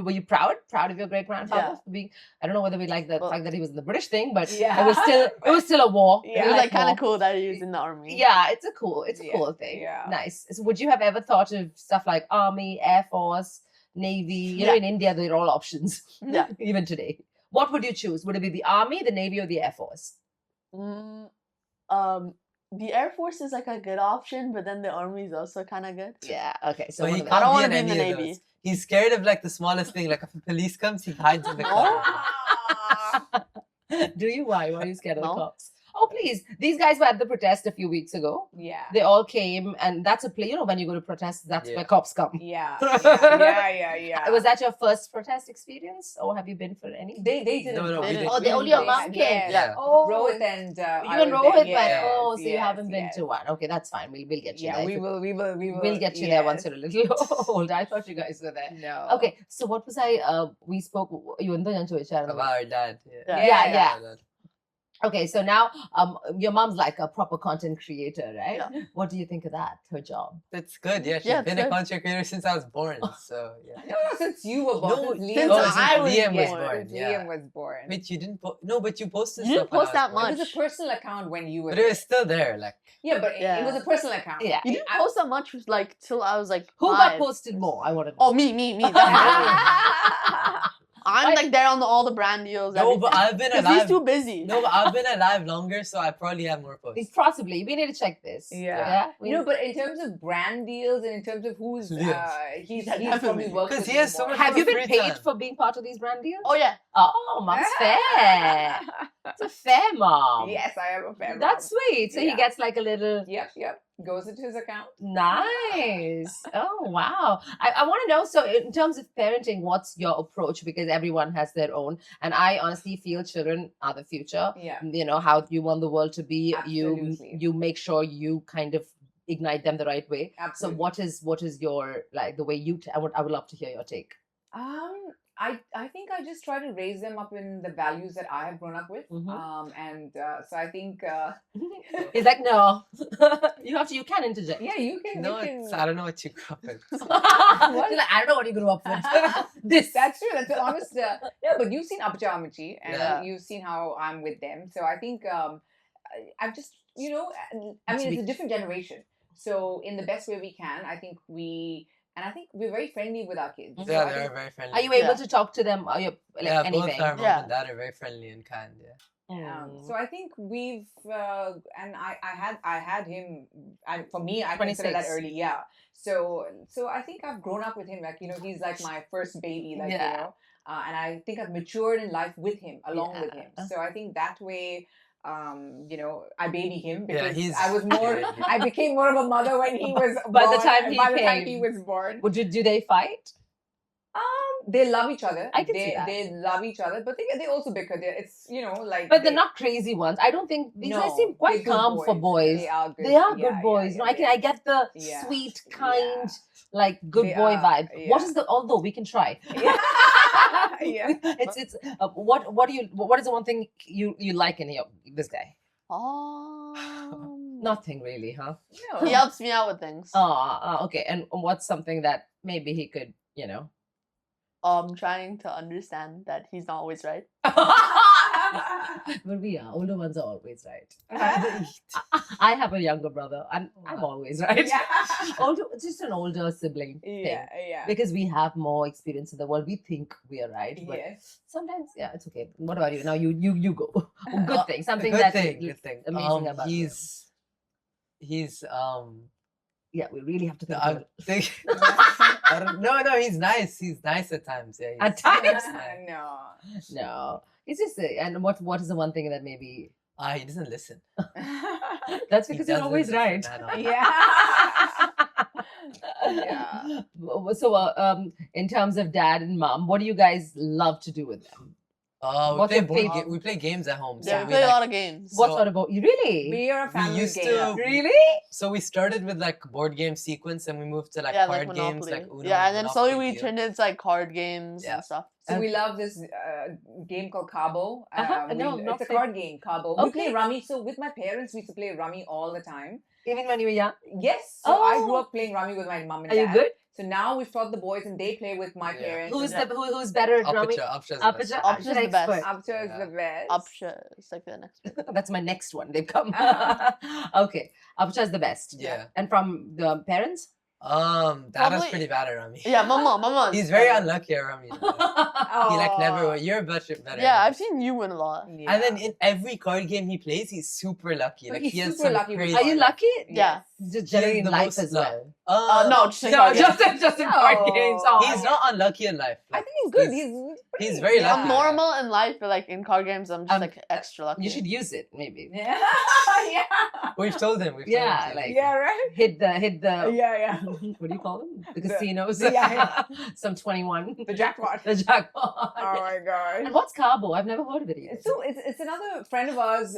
[SPEAKER 1] Were you proud of your great grandfather
[SPEAKER 4] Yeah.
[SPEAKER 1] for being? I don't know whether we like the
[SPEAKER 4] Well-
[SPEAKER 1] fact that he was in the British thing, but
[SPEAKER 2] Yeah.
[SPEAKER 1] it was still a war.
[SPEAKER 2] Yeah.
[SPEAKER 4] It was like kind
[SPEAKER 1] war.
[SPEAKER 4] of cool that he was in the army.
[SPEAKER 1] Yeah, it's a cool
[SPEAKER 2] Yeah,
[SPEAKER 1] cool thing.
[SPEAKER 2] yeah.
[SPEAKER 1] Nice. So would you have ever thought of stuff like Army, Air Force, Navy? You know,
[SPEAKER 4] Yeah.
[SPEAKER 1] in India, they're all options.
[SPEAKER 4] Yeah.
[SPEAKER 1] Even today. What would you choose? Would it be the Army, the Navy, or the Air Force?
[SPEAKER 4] The Air Force is like a good option, but then the army is also kind of good.
[SPEAKER 1] Yeah. Okay. So
[SPEAKER 3] So he
[SPEAKER 1] one of them.
[SPEAKER 4] I don't
[SPEAKER 3] can't
[SPEAKER 4] wanna
[SPEAKER 3] be
[SPEAKER 4] be
[SPEAKER 3] in
[SPEAKER 4] in the
[SPEAKER 3] any of
[SPEAKER 4] Navy.
[SPEAKER 3] those. He's scared of like the smallest thing. Like if a police comes, he hides in the car.
[SPEAKER 1] Do you? Why? Why are you scared of the
[SPEAKER 4] No.
[SPEAKER 1] cops? Oh, please. These guys were at the protest a few weeks ago.
[SPEAKER 2] Yeah.
[SPEAKER 1] They all came, and that's a play. You know, when you go to protest, that's
[SPEAKER 3] Yeah.
[SPEAKER 1] where cops come.
[SPEAKER 2] Yeah. Yeah.
[SPEAKER 1] Was that your first protest experience, or have you been for any?
[SPEAKER 2] They didn't.
[SPEAKER 3] No,
[SPEAKER 4] They
[SPEAKER 3] we
[SPEAKER 4] didn't.
[SPEAKER 3] did.
[SPEAKER 1] Oh, they only your mom
[SPEAKER 2] had-
[SPEAKER 1] came.
[SPEAKER 2] yes.
[SPEAKER 3] Yeah.
[SPEAKER 1] Oh,
[SPEAKER 2] Rohit and
[SPEAKER 1] you
[SPEAKER 2] I
[SPEAKER 1] and
[SPEAKER 2] was
[SPEAKER 1] Rohit
[SPEAKER 2] there.
[SPEAKER 1] went.
[SPEAKER 2] Yes,
[SPEAKER 1] Oh, so you
[SPEAKER 2] yes,
[SPEAKER 1] haven't been
[SPEAKER 2] yes.
[SPEAKER 1] to one. Okay, that's fine. We'll get you
[SPEAKER 2] Yeah,
[SPEAKER 1] there.
[SPEAKER 2] we will.
[SPEAKER 1] We'll get you there once
[SPEAKER 2] yes.
[SPEAKER 1] you're a little old. I thought you guys were there.
[SPEAKER 2] No.
[SPEAKER 1] Okay, so what was I? We spoke. You and
[SPEAKER 3] About our dad.
[SPEAKER 1] Yeah, yeah.
[SPEAKER 3] Dad.
[SPEAKER 1] Okay, so now your mom's like a proper content creator, right?
[SPEAKER 4] Yeah.
[SPEAKER 1] What do you think of that? Her job?
[SPEAKER 3] That's good. Yeah, she's
[SPEAKER 4] Yeah, it's
[SPEAKER 3] been a
[SPEAKER 4] good.
[SPEAKER 3] content creator since I was born. So yeah.
[SPEAKER 2] No, since you were born.
[SPEAKER 3] No,
[SPEAKER 2] since
[SPEAKER 4] since
[SPEAKER 2] Liam
[SPEAKER 4] I was
[SPEAKER 3] Liam was
[SPEAKER 4] born.
[SPEAKER 3] born.
[SPEAKER 2] Since
[SPEAKER 3] Yeah.
[SPEAKER 2] Liam was born.
[SPEAKER 3] Wait, you didn't no, but you posted
[SPEAKER 4] You didn't
[SPEAKER 3] stuff when I
[SPEAKER 4] post
[SPEAKER 3] was
[SPEAKER 4] that
[SPEAKER 3] born.
[SPEAKER 4] much.
[SPEAKER 2] It was a personal account when you were.
[SPEAKER 3] But it was still there. Like
[SPEAKER 2] Yeah, but
[SPEAKER 4] Yeah.
[SPEAKER 2] it was a personal account.
[SPEAKER 1] Yeah.
[SPEAKER 4] You didn't
[SPEAKER 2] I-
[SPEAKER 4] post that much like till I was like
[SPEAKER 1] Who
[SPEAKER 4] 5.
[SPEAKER 1] got posted more? I want to know.
[SPEAKER 4] Oh, me. I'm like there on all the brand deals.
[SPEAKER 3] no, but I've been
[SPEAKER 4] because he's
[SPEAKER 3] alive.
[SPEAKER 4] too busy.
[SPEAKER 3] No, but I've been alive longer, so I probably have more posts.
[SPEAKER 1] Possibly. We need to check this.
[SPEAKER 2] Yeah.
[SPEAKER 1] We
[SPEAKER 2] No, but in terms of brand deals and in terms of who's
[SPEAKER 3] Yes.
[SPEAKER 2] he's
[SPEAKER 4] Definitely.
[SPEAKER 2] probably worked
[SPEAKER 3] Because
[SPEAKER 2] with
[SPEAKER 3] he has
[SPEAKER 2] you
[SPEAKER 3] so
[SPEAKER 2] more.
[SPEAKER 3] much
[SPEAKER 1] have you been
[SPEAKER 3] free
[SPEAKER 1] paid
[SPEAKER 3] time.
[SPEAKER 1] for being part of these brand deals?
[SPEAKER 4] Oh yeah.
[SPEAKER 1] Oh, mom's fair. It's a fair mom.
[SPEAKER 2] Yes, I am a fan.
[SPEAKER 1] That's sweet. So he
[SPEAKER 2] Yeah.
[SPEAKER 1] gets like a little
[SPEAKER 2] Yep. Goes into his account.
[SPEAKER 1] nice. Oh wow. I want to know. So in terms of parenting, what's your approach? Because everyone has their own, and I honestly feel children are the future.
[SPEAKER 2] Yeah.
[SPEAKER 1] You know how you want the world to be.
[SPEAKER 2] Absolutely.
[SPEAKER 1] You make sure you kind of ignite them the right way. So
[SPEAKER 2] Absolutely.
[SPEAKER 1] what is your like the way you? I would love to hear your take.
[SPEAKER 2] I think I just try to raise them up in the values that I have grown up with.
[SPEAKER 1] Mhm.
[SPEAKER 2] And so I think
[SPEAKER 1] He's like, no, you can interject.
[SPEAKER 2] yeah, you can.
[SPEAKER 3] No,
[SPEAKER 2] you can
[SPEAKER 3] it's, I don't know what you grew up with.
[SPEAKER 1] He's like, I don't know what you grew up with. This.
[SPEAKER 2] That's true. That's the honest. Yeah, but you've seen Apacha Amachi and
[SPEAKER 3] Yeah.
[SPEAKER 2] you've seen how I'm with them. So I think I've just, I mean, it's a different generation. So in the best way we can, I think we're very friendly with our kids.
[SPEAKER 1] Mhm.
[SPEAKER 2] So
[SPEAKER 3] Yeah,
[SPEAKER 2] I
[SPEAKER 3] they're
[SPEAKER 2] think-
[SPEAKER 3] very friendly.
[SPEAKER 1] Are you able
[SPEAKER 4] Yeah.
[SPEAKER 1] to talk to them? Are you like
[SPEAKER 3] yeah,
[SPEAKER 1] anything?
[SPEAKER 3] both our mom
[SPEAKER 4] Yeah.
[SPEAKER 3] and dad are very friendly and kind. Yeah.
[SPEAKER 2] So I think we've and I had him, and for me I consider that
[SPEAKER 1] 26.
[SPEAKER 2] early, yeah. So I think I've grown up with him, like he's like my first baby, like
[SPEAKER 1] Yeah.
[SPEAKER 2] and I think I've matured in life with him, along with him.
[SPEAKER 1] Yeah.
[SPEAKER 2] So I think that way, I baby him because
[SPEAKER 3] he's-
[SPEAKER 2] I was more.
[SPEAKER 3] yeah, yeah.
[SPEAKER 2] I became more of a mother when he was
[SPEAKER 1] By the
[SPEAKER 2] born,
[SPEAKER 1] time he
[SPEAKER 2] by the time he
[SPEAKER 1] came.
[SPEAKER 2] was born.
[SPEAKER 1] Do they fight?
[SPEAKER 2] They love each other.
[SPEAKER 1] I can see that.
[SPEAKER 2] They love each other, but they also bicker. It's like.
[SPEAKER 1] But they're not crazy ones. I don't think these guys seem quite
[SPEAKER 2] they're good
[SPEAKER 1] calm for boys.
[SPEAKER 2] They are good.
[SPEAKER 1] They are
[SPEAKER 2] Yeah,
[SPEAKER 1] good boys.
[SPEAKER 2] yeah,
[SPEAKER 1] I get the
[SPEAKER 2] Yeah.
[SPEAKER 1] sweet, kind,
[SPEAKER 2] Yeah.
[SPEAKER 1] like good
[SPEAKER 2] They
[SPEAKER 1] boy
[SPEAKER 2] are,
[SPEAKER 1] vibe. What
[SPEAKER 2] yeah.
[SPEAKER 1] is the? Although we can try.
[SPEAKER 2] Yeah. Yeah.
[SPEAKER 1] It's what is the one thing you like in this guy? Nothing really, huh?
[SPEAKER 2] No.
[SPEAKER 4] He helps me out with things.
[SPEAKER 1] Okay. And what's something that maybe he could,
[SPEAKER 4] Trying to understand that he's not always right.
[SPEAKER 1] But we are older ones are always right. I have a younger brother, and I'm always right. It's just an older sibling thing.
[SPEAKER 2] Yeah.
[SPEAKER 1] Because we have more experience in the world, we think we are right. But
[SPEAKER 2] Yes.
[SPEAKER 1] sometimes, yeah, it's okay. What about you? Now you go. Good thing. Something
[SPEAKER 3] Good
[SPEAKER 1] that
[SPEAKER 3] thing. Good thing.
[SPEAKER 1] amazing about him.
[SPEAKER 3] He's
[SPEAKER 1] Yeah, we really have to think
[SPEAKER 3] I
[SPEAKER 1] about it.
[SPEAKER 3] think no, he's nice. He's nice at times. Yeah.
[SPEAKER 1] At times?
[SPEAKER 2] No.
[SPEAKER 1] No. It's just and what is the one thing that maybe
[SPEAKER 3] He doesn't listen.
[SPEAKER 1] that's
[SPEAKER 3] He
[SPEAKER 1] because you're
[SPEAKER 3] doesn't
[SPEAKER 1] always
[SPEAKER 3] listen.
[SPEAKER 1] right.
[SPEAKER 3] No, no.
[SPEAKER 2] Yeah. Yeah.
[SPEAKER 1] So in terms of dad and mom, what do you guys love to do with them? What's your favorite?
[SPEAKER 3] We play games at home.
[SPEAKER 4] Yeah,
[SPEAKER 3] So
[SPEAKER 4] we play a lot of games.
[SPEAKER 1] What
[SPEAKER 3] So-
[SPEAKER 1] sort of you really?
[SPEAKER 2] We are a family
[SPEAKER 3] used
[SPEAKER 2] game.
[SPEAKER 3] to-
[SPEAKER 1] Really?
[SPEAKER 3] So we started with like board game sequence, and we moved to like
[SPEAKER 4] yeah,
[SPEAKER 3] card
[SPEAKER 4] like
[SPEAKER 3] games,
[SPEAKER 4] Monopoly.
[SPEAKER 3] like Uno.
[SPEAKER 4] Yeah, and then slowly
[SPEAKER 3] Monopoly,
[SPEAKER 4] we
[SPEAKER 3] Deal.
[SPEAKER 4] turned it into like card games
[SPEAKER 3] Yeah.
[SPEAKER 4] and stuff.
[SPEAKER 2] So we love this game called Cabo.
[SPEAKER 1] No, not
[SPEAKER 2] it's a
[SPEAKER 1] fa-
[SPEAKER 2] card game, Cabo. We
[SPEAKER 1] Okay.
[SPEAKER 2] play Rummy. So with my parents, we used to play Rummy all the time.
[SPEAKER 1] Even when you were young?
[SPEAKER 2] Yes. So I grew
[SPEAKER 1] Oh.
[SPEAKER 2] up playing Rummy with my mom and
[SPEAKER 1] Are
[SPEAKER 2] dad.
[SPEAKER 1] you good?
[SPEAKER 2] So now we've taught the boys and they play with my
[SPEAKER 3] Yeah.
[SPEAKER 2] parents.
[SPEAKER 1] Who's
[SPEAKER 2] and
[SPEAKER 1] who's better at drumming?
[SPEAKER 3] Aperture.
[SPEAKER 1] Aperture.
[SPEAKER 4] Aperture's the best.
[SPEAKER 1] expert.
[SPEAKER 2] Upcha is
[SPEAKER 3] Yeah.
[SPEAKER 2] the best.
[SPEAKER 4] Upshot. It's like the next one.
[SPEAKER 1] That's my next one. They've come. Okay. Aperture is the best.
[SPEAKER 3] Yeah.
[SPEAKER 1] And from the parents?
[SPEAKER 3] Dad is
[SPEAKER 4] Probably-
[SPEAKER 3] pretty bad at Rummy.
[SPEAKER 4] Yeah, mama.
[SPEAKER 3] He's very unlucky at Rummy.
[SPEAKER 2] Oh.
[SPEAKER 3] He like never win. You're better.
[SPEAKER 4] Yeah, I've seen you win a lot.
[SPEAKER 2] Yeah.
[SPEAKER 3] And then in every card game he plays, he's super lucky.
[SPEAKER 2] But
[SPEAKER 3] Like
[SPEAKER 2] he's
[SPEAKER 3] he has
[SPEAKER 2] super
[SPEAKER 3] some
[SPEAKER 2] lucky with
[SPEAKER 3] crazy.
[SPEAKER 1] Are you lucky?
[SPEAKER 4] Yeah.
[SPEAKER 1] Just
[SPEAKER 3] He has
[SPEAKER 1] generally in
[SPEAKER 3] the
[SPEAKER 1] life
[SPEAKER 3] most
[SPEAKER 1] as
[SPEAKER 3] luck.
[SPEAKER 1] well.
[SPEAKER 4] No, just in
[SPEAKER 1] No,
[SPEAKER 4] card games.
[SPEAKER 1] just in card
[SPEAKER 2] No.
[SPEAKER 1] games. Oh,
[SPEAKER 3] He's not unlucky in life.
[SPEAKER 2] I
[SPEAKER 3] Like,
[SPEAKER 2] think he's good.
[SPEAKER 3] he's very
[SPEAKER 2] yeah.
[SPEAKER 3] lucky.
[SPEAKER 4] I'm normal in life, but like in card games, I'm just like extra lucky.
[SPEAKER 1] You should use it, maybe.
[SPEAKER 2] Yeah. Yeah.
[SPEAKER 3] We've told him.
[SPEAKER 1] Yeah,
[SPEAKER 3] told him.
[SPEAKER 1] like-
[SPEAKER 2] Yeah, right?
[SPEAKER 1] Hit the
[SPEAKER 2] Yeah.
[SPEAKER 1] what do you call them? The
[SPEAKER 2] The-
[SPEAKER 1] casinos.
[SPEAKER 2] yeah.
[SPEAKER 1] Some 21.
[SPEAKER 2] The jackpot.
[SPEAKER 1] The jackpot.
[SPEAKER 2] Oh my god.
[SPEAKER 1] And what's Cabo? I've never heard of it either.
[SPEAKER 2] So it's another friend of ours,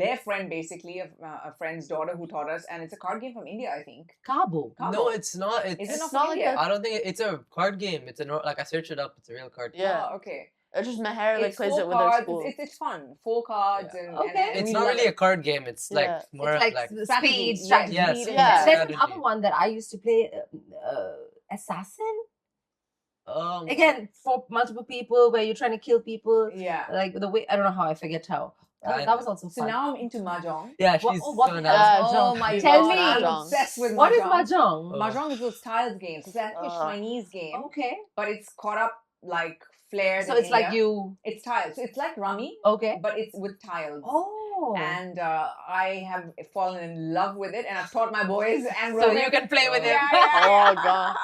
[SPEAKER 2] their friend basically, a friend's daughter who taught us, and it's a card game from India, I think.
[SPEAKER 1] Cabo.
[SPEAKER 2] Cabo.
[SPEAKER 3] No, it's not.
[SPEAKER 2] Is it
[SPEAKER 4] It's
[SPEAKER 2] not
[SPEAKER 4] not
[SPEAKER 2] from
[SPEAKER 4] like
[SPEAKER 2] India?
[SPEAKER 3] I don't think it's a card game. It's like I searched it up. It's a real card game.
[SPEAKER 4] Yeah.
[SPEAKER 2] Oh, okay.
[SPEAKER 4] It's just Meher like
[SPEAKER 2] It's
[SPEAKER 4] plays
[SPEAKER 2] 4
[SPEAKER 4] it with their
[SPEAKER 2] cards.
[SPEAKER 4] school.
[SPEAKER 2] It's fun. 4 cards
[SPEAKER 3] Yeah.
[SPEAKER 2] and
[SPEAKER 1] Okay.
[SPEAKER 2] and
[SPEAKER 3] It's
[SPEAKER 2] we
[SPEAKER 3] not
[SPEAKER 2] love
[SPEAKER 3] really
[SPEAKER 2] it.
[SPEAKER 3] a card game. It's
[SPEAKER 4] Yeah.
[SPEAKER 3] like more
[SPEAKER 1] It's
[SPEAKER 3] of
[SPEAKER 1] like,
[SPEAKER 3] like
[SPEAKER 1] the
[SPEAKER 2] strategy.
[SPEAKER 1] speed,
[SPEAKER 2] Yes,
[SPEAKER 1] strategy.
[SPEAKER 3] yes,
[SPEAKER 2] speed and
[SPEAKER 4] yeah.
[SPEAKER 1] There's
[SPEAKER 3] strategy.
[SPEAKER 1] another one that I used to play, Assassin.
[SPEAKER 3] um,
[SPEAKER 1] Again, for multiple people where you're trying to kill people.
[SPEAKER 2] Yeah.
[SPEAKER 1] Like the way, I don't know how, I forget how. That was also
[SPEAKER 2] So
[SPEAKER 1] fun.
[SPEAKER 2] now I'm into mahjong.
[SPEAKER 3] yeah,
[SPEAKER 1] What-
[SPEAKER 3] she's
[SPEAKER 1] what
[SPEAKER 3] so
[SPEAKER 1] the
[SPEAKER 3] nice.
[SPEAKER 1] hell?
[SPEAKER 2] Oh
[SPEAKER 1] Mahjong.
[SPEAKER 2] my
[SPEAKER 1] Tell
[SPEAKER 2] god,
[SPEAKER 1] me.
[SPEAKER 2] I'm
[SPEAKER 4] Mahjong.
[SPEAKER 2] obsessed with
[SPEAKER 1] What is
[SPEAKER 2] mahjong.
[SPEAKER 1] mahjong?
[SPEAKER 3] Oh.
[SPEAKER 2] Mahjong is those tiles games. It's actually a
[SPEAKER 4] Uh.
[SPEAKER 2] Chinese game,
[SPEAKER 1] Okay.
[SPEAKER 2] but it's caught up like flared.
[SPEAKER 1] So
[SPEAKER 2] in
[SPEAKER 1] it's like
[SPEAKER 2] India.
[SPEAKER 1] you.
[SPEAKER 2] It's tiles. So it's like rummy,
[SPEAKER 1] Okay.
[SPEAKER 2] but it's with tiles.
[SPEAKER 1] Oh.
[SPEAKER 2] And I have fallen in love with it, and I've taught my boys and
[SPEAKER 1] So
[SPEAKER 2] Roman.
[SPEAKER 1] you can play with
[SPEAKER 2] Yeah,
[SPEAKER 1] him.
[SPEAKER 2] yeah,
[SPEAKER 4] Oh,
[SPEAKER 2] yeah.
[SPEAKER 4] God.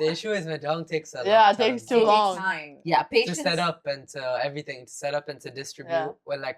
[SPEAKER 3] The issue is Mahjong takes a
[SPEAKER 4] Yeah,
[SPEAKER 3] long
[SPEAKER 4] it takes
[SPEAKER 3] time
[SPEAKER 4] too
[SPEAKER 2] It
[SPEAKER 4] long.
[SPEAKER 2] takes time.
[SPEAKER 1] Yeah,
[SPEAKER 3] to
[SPEAKER 1] patience.
[SPEAKER 3] set up and to everything, to set up and to distribute.
[SPEAKER 4] Yeah.